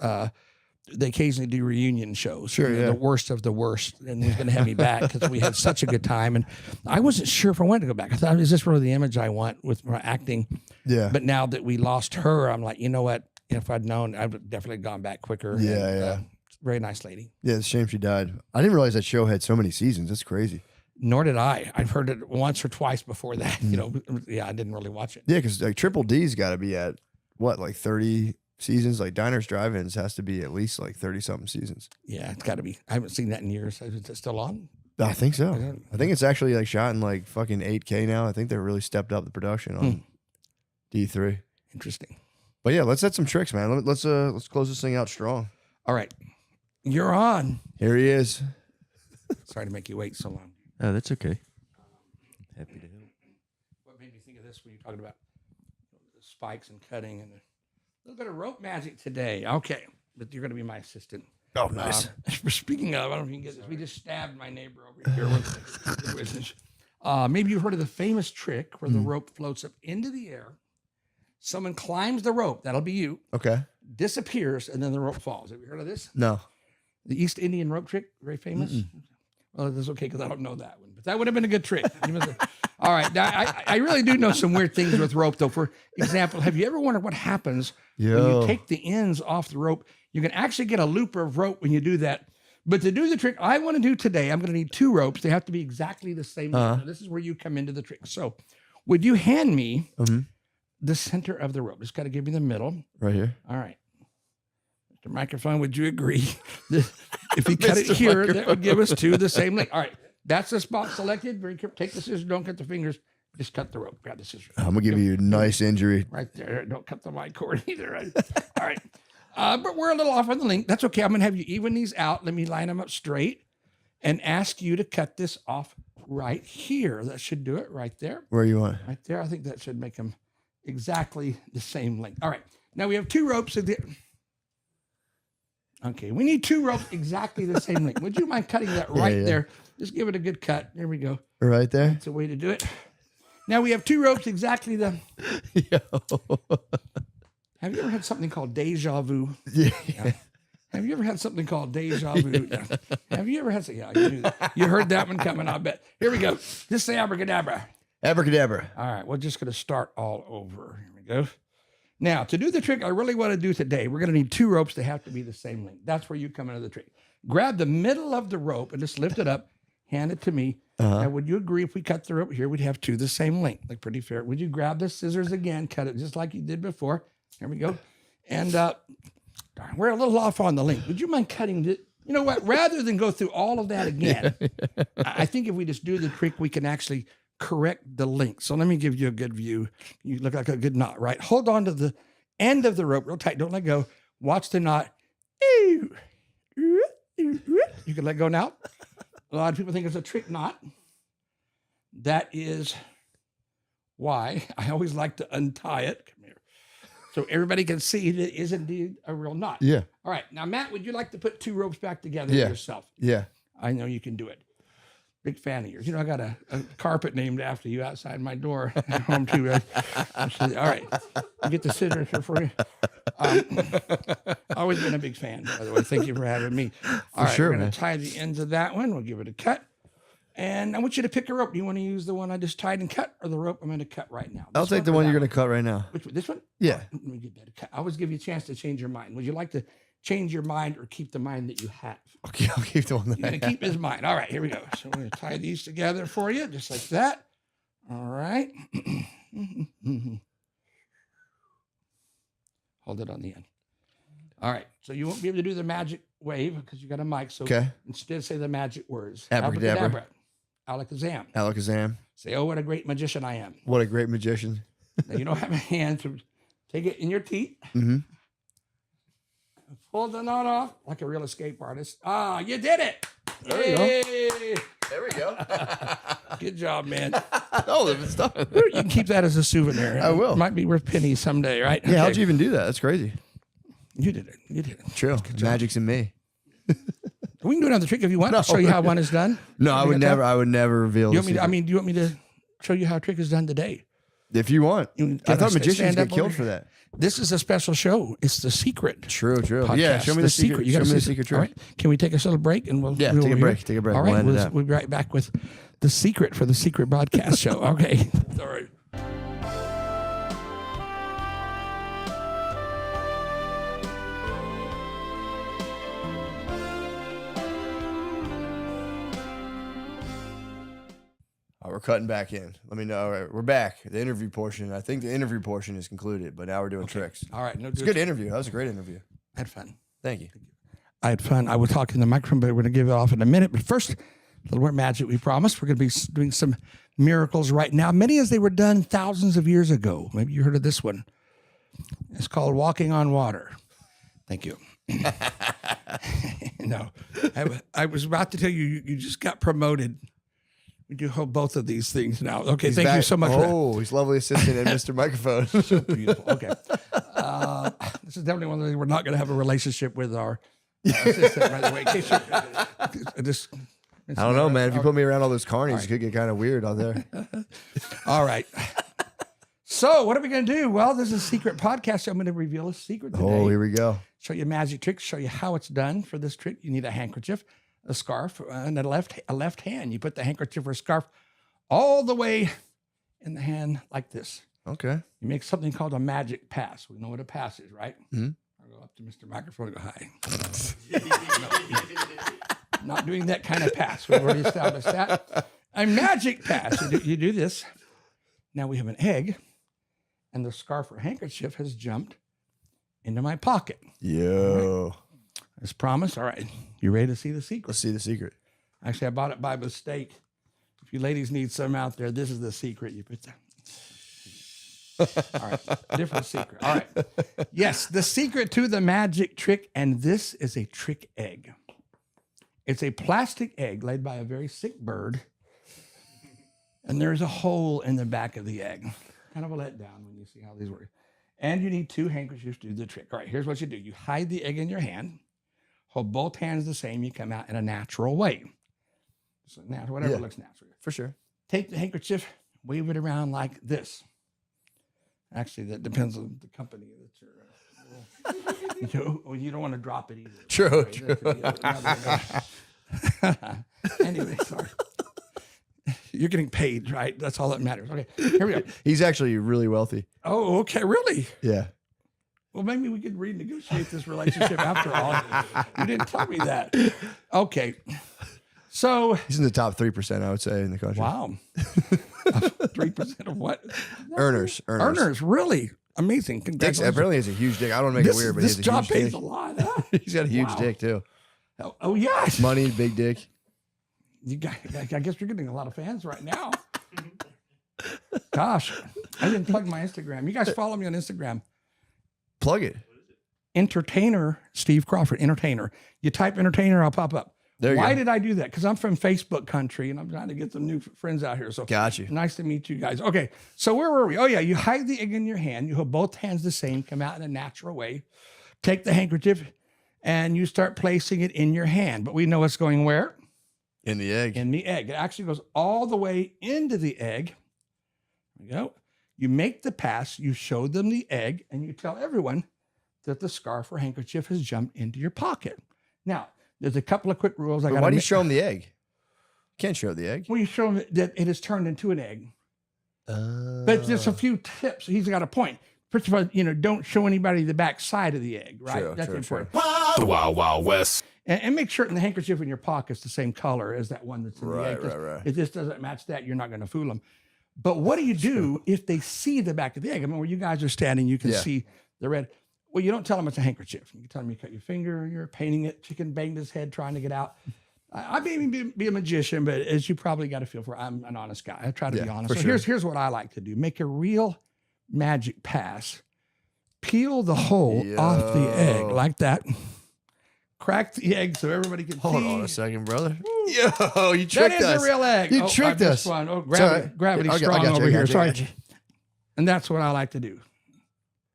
S5: They occasionally do reunion shows.
S1: Sure, yeah.
S5: The worst of the worst, and he was going to have me back because we had such a good time. And I wasn't sure if I wanted to go back. I thought, is this really the image I want with my acting?
S1: Yeah.
S5: But now that we lost her, I'm like, you know what? If I'd known, I would have definitely gone back quicker.
S1: Yeah,
S5: And,
S1: yeah.
S5: Very nice lady.
S1: Yeah, it's a shame she died. I didn't realize that show had so many seasons. That's crazy.
S5: Nor did I. I've heard it once or twice before that. I didn't really watch it.
S1: Yeah, because like Triple D's got to be at what, like 30 seasons? Like Diners Drive-Ins has to be at least like 30-something seasons.
S5: Yeah, it's got to be. I haven't seen that in years. Is it still on?
S1: I think so.
S5: don't-
S1: I think it's actually like shot in like fucking 8K now. I think they really stepped up the production on D3.
S5: Interesting.
S1: But yeah, let's set some tricks, man. Let's close this thing out strong.
S5: All right. You're on.
S1: Here he is.
S5: Sorry to make you wait so long.
S3: Oh, that's okay. Happy to help.
S5: What made me think of this when you're talking about the spikes and cutting and a little bit of rope magic today? Okay, but you're going to be my assistant.
S1: Oh, nice.
S5: Speaking of, I don't know if you can get this. We just stabbed my neighbor over here. Maybe you've heard of the famous trick where the rope floats up into the air. Someone climbs the rope. That'll be you.
S1: Okay.
S5: Disappears, and then the rope falls. Have you heard of this?
S1: No.
S5: The East Indian rope trick, very famous. Well, that's okay because I don't know that one, but that would have been a good trick. All right, now I really do know some weird things with rope, though. For example, have you ever wondered what happens when you take the ends off the rope? You can actually get a loop of rope when you do that. But to do the trick I want to do today, I'm going to need 2 ropes. They have to be exactly the same. Now, this is where you come into the trick. So, would you hand me the center of the rope? Just got to give me the middle.
S1: Right here.
S5: All right. Mr. Microphone, would you agree? If we cut it here, that would give us 2 the same length. All right. That's the spot selected. Very careful. Take the scissors. Don't cut the fingers. Just cut the rope. Grab the scissors.
S1: I'm going to give you a nice injury.
S5: Right there. Don't cut the mic cord either. Right? All right. But we're a little off on the length. That's okay. I'm going to have you even these out. Let me line them up straight and ask you to cut this off right here. That should do it right there.
S1: Where you want?
S5: Right there. I think that should make them exactly the same length. All right. Now we have 2 ropes. Okay. We need 2 ropes exactly the same length. Would you mind cutting that right there? Just give it a good cut. There we go.
S1: Right there?
S5: That's a way to do it. Now we have 2 ropes exactly the. Have you ever had something called deja vu?
S1: Yeah.
S5: Have you ever had something called deja vu? Yeah. Have you ever had something? Yeah, you knew that. You heard that one coming, I bet. Here we go. Just say abracadabra.
S1: Abracadabra.
S5: All right, we're just going to start all over. Here we go. Now, to do the trick I really want to do today, we're going to need 2 ropes. They have to be the same length. That's where you come into the trick. Grab the middle of the rope and just lift it up. Hand it to me. Now, would you agree if we cut the rope here, we'd have 2 the same length? Like pretty fair. Would you grab the scissors again, cut it just like you did before? Here we go. And we're a little off on the length. Would you mind cutting it? You know what? Rather than go through all of that again, I think if we just do the trick, we can actually correct the length. So let me give you a good view. You look like a good knot, right? Hold on to the end of the rope real tight. Don't let go. Watch the knot. You can let go now. A lot of people think it's a trick knot. That is why I always like to untie it. Come here. So everybody can see that it is indeed a real knot.
S1: Yeah.
S5: All right. Now, Matt, would you like to put 2 ropes back together
S1: Yeah.
S5: yourself?
S1: Yeah.
S5: I know you can do it. Big fan of yours. You know, I got a carpet named after you outside my door at home too. All right. You get the signature for you. Always been a big fan, by the way. Thank you for having me. All right,
S1: sure,
S5: we're going
S1: man.
S5: to tie the ends of that one. We'll give it a cut. And I want you to pick a rope. Do you want to use the one I just tied and cut or the rope I'm going to cut right now?
S1: I'll
S5: This
S1: take the
S5: or
S1: one
S5: that
S1: you're going to cut right now.
S5: Which one? This one?
S1: Yeah.
S5: Let me get that cut. I always give you a chance to change your mind. Would you like to change your mind or keep the mind that you have?
S1: Okay, I'll keep the one that
S5: You're going to keep his mind. All right, here we go. So we're going to tie these together for you, just like that. All right. Hold it on the end. All right. So you won't be able to do the magic wave because you got a mic. So
S1: Okay.
S5: instead say the magic words.
S1: Abracadabra.
S5: Alakazam.
S1: Alakazam.
S5: Say, oh, what a great magician I am.
S1: What a great magician.
S5: Now, you don't have a hand, so take it in your teeth.
S1: Mm-hmm.
S5: Pull the knot off like a real escape artist. Ah, you did it.
S1: There you go.
S5: Hey.
S1: There we go.
S5: Good job, man.
S1: Oh, it's done.
S5: You can keep that as a souvenir.
S1: I will.
S5: It might be worth pennies someday, right?
S1: Yeah, how'd you even do that? That's crazy.
S5: You did it. You did it.
S1: True. Magic's in me.
S5: We can do another trick if you want. I'll show you how one is done.
S1: No, I would never reveal
S5: You
S1: the
S5: want me to,
S1: secret.
S5: I mean, do you want me to show you how a trick is done today?
S1: If you want.
S5: You
S1: I thought
S5: stand
S1: magicians
S5: up
S1: get killed
S5: over
S1: for
S5: here.
S1: that.
S5: This is a special show. It's the secret.
S1: True.
S5: Podcast.
S1: Yeah, show me the secret.
S5: You
S1: Show
S5: gotta
S1: me the
S5: see
S1: secret
S5: All
S1: trick.
S5: right. Can we take us a little break and we'll
S1: Yeah,
S5: we'll
S1: take a
S5: hear
S1: break.
S5: it?
S1: Take a break.
S5: All
S1: We'll
S5: right,
S1: end it up.
S5: we'll be right back with the secret for the secret broadcast show. Okay. All right.
S1: All right, we're cutting back in. Let me know. All right, we're back. The interview portion. I think the interview portion is concluded, but now we're doing tricks.
S5: All right. No,
S1: It's a good interview. That was a great interview.
S5: I had fun.
S1: Thank you.
S5: I had fun. I was talking to the microphone, but we're going to give it off in a minute. But first, a little more magic. We promised we're going to be doing some miracles right now, many as they were done thousands of years ago. Maybe you heard of this one. It's called walking on water. Thank you. No, I was about to tell you, you just got promoted. We do hold both of these things now. Okay,
S1: He's
S5: thank you
S1: back.
S5: so much. For that.
S1: Oh, he's lovely assistant and Mr. Microphone.
S5: Beautiful. Okay. This is definitely one of the we're not going to have a relationship with our assistant, by the way. In case
S1: I don't know, man. If you put me around all those carnies, it could get kind of weird out there.
S5: All right. So what are we going to do? Well, this is a secret podcast. So I'm going to reveal a secret today.
S1: Oh, here we go.
S5: Show you a magic trick. Show you how it's done. For this trick, you need a handkerchief, a scarf, and a left hand. You put the handkerchief or scarf all the way in the hand like this.
S1: Okay.
S5: You make something called a magic pass. We know what a pass is, right?
S1: Mm-hmm.
S5: I'll go up to Mr. Microphone and go, hi. No, not doing that kind of pass. We've already established that. A magic pass. You do this. Now we have an egg, and the scarf or handkerchief has jumped into my pocket.
S1: Yo.
S5: Right. As promised. All right. You ready to see the secret?
S1: Let's see the secret.
S5: Actually, I bought it by mistake. If you ladies need some out there, this is the secret. You put that. All right. Different secret. All right. Yes, the secret to the magic trick, and this is a trick egg. It's a plastic egg laid by a very sick bird, and there's a hole in the back of the egg. Kind of a letdown when you see how these work. And you need two handkerchiefs to do the trick. All right, here's what you do. You hide the egg in your hand, hold both hands the same. You come out in a natural way. So now, whatever looks natural.
S1: For sure.
S5: Take the handkerchief, wave it around like this. Actually, that depends on the company that you're. You don't want to drop it either.
S1: True.
S5: Anyway, sorry. You're getting paid, right? That's all that matters. Okay, here we go.
S1: He's actually really wealthy.
S5: Oh, okay, really?
S1: Yeah.
S5: Well, maybe we could renegotiate this relationship after all. You didn't tell me that. Okay. So
S1: He's in the top 3%, I would say, in the country.
S5: wow. 3% of what?
S1: Earners.
S5: Earners, really amazing.
S1: Dick's
S5: Congratulations.
S1: apparently has a huge dick. I don't want to make it weird, but
S5: This
S1: he has
S5: job
S1: a huge
S5: pays
S1: dick.
S5: a lot. Huh?
S1: He's got a huge
S5: Wow.
S1: dick, too.
S5: Oh yes.
S1: Money, big dick.
S5: You got, I guess you're getting a lot of fans right now. Gosh, I didn't plug my Instagram. You guys follow me on Instagram.
S1: Plug it.
S5: Entertainer Steve Crawford. Entertainer. You type entertainer, I'll pop up.
S1: There you
S5: Why
S1: go.
S5: did I do that? Because I'm from Facebook country and I'm trying to get some new friends out here. So
S1: Got you.
S5: nice to meet you guys. Okay, so where were we? Oh yeah, you hide the egg in your hand. You hold both hands the same. Come out in a natural way. Take the handkerchief and you start placing it in your hand. But we know it's going where?
S1: In the egg.
S5: In the egg. It actually goes all the way into the egg. There we go. You make the pass, you show them the egg, and you tell everyone that the scarf or handkerchief has jumped into your pocket. Now, there's a couple of quick rules.
S1: But why do you show him the egg? You can't show the egg.
S5: Well, you show him that it has turned into an egg. But there's a few tips. He's got a point. First of all, don't show anybody the back side of the egg, right?
S1: True,
S5: That's
S1: true,
S5: important.
S8: The Wild Wild West.
S5: And make sure the handkerchief in your pocket's the same color as that one that's in the egg.
S1: Right.
S5: If this doesn't match that, you're not going to fool them. But what do you do if they see the back of the egg? I mean, where you guys are standing, you can see the red. Well, you don't tell them it's a handkerchief. You tell them you cut your finger, you're painting it, chicken banged his head trying to get out. I may even be a magician, but as you probably got to feel for, I'm an honest guy. I try to be honest.
S1: for
S5: So
S1: sure.
S5: here's what I like to do. Make a real magic pass. Peel the hole off the egg like that. Crack the egg so everybody can see.
S1: Hold on a second, brother. Yo, you
S5: That
S1: tricked
S5: is
S1: us.
S5: a real egg.
S1: You
S5: I
S1: tricked
S5: missed
S1: us.
S5: one. Oh,
S1: Sorry.
S5: gravity's
S1: I
S5: strong
S1: got you,
S5: over
S1: I
S5: here.
S1: got you, I
S5: Sorry.
S1: got you.
S5: And that's what I like to do.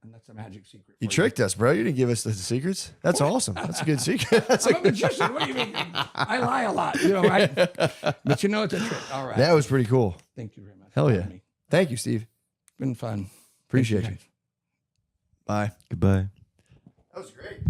S5: And that's a magic secret.
S1: You
S5: for
S1: tricked us, bro. You didn't give us the secrets. That's awesome. That's a good secret. That's
S5: I'm a magician. What do you mean? I lie a lot, you know. But you know it's a trick. All right.
S1: that was pretty cool.
S5: Thank you very much.
S1: Hell
S5: for
S1: yeah.
S5: having me.
S1: Thank you, Steve.
S5: Been fun.
S1: Appreciate
S5: Thank
S1: you. Bye.
S3: Goodbye.
S1: That was great.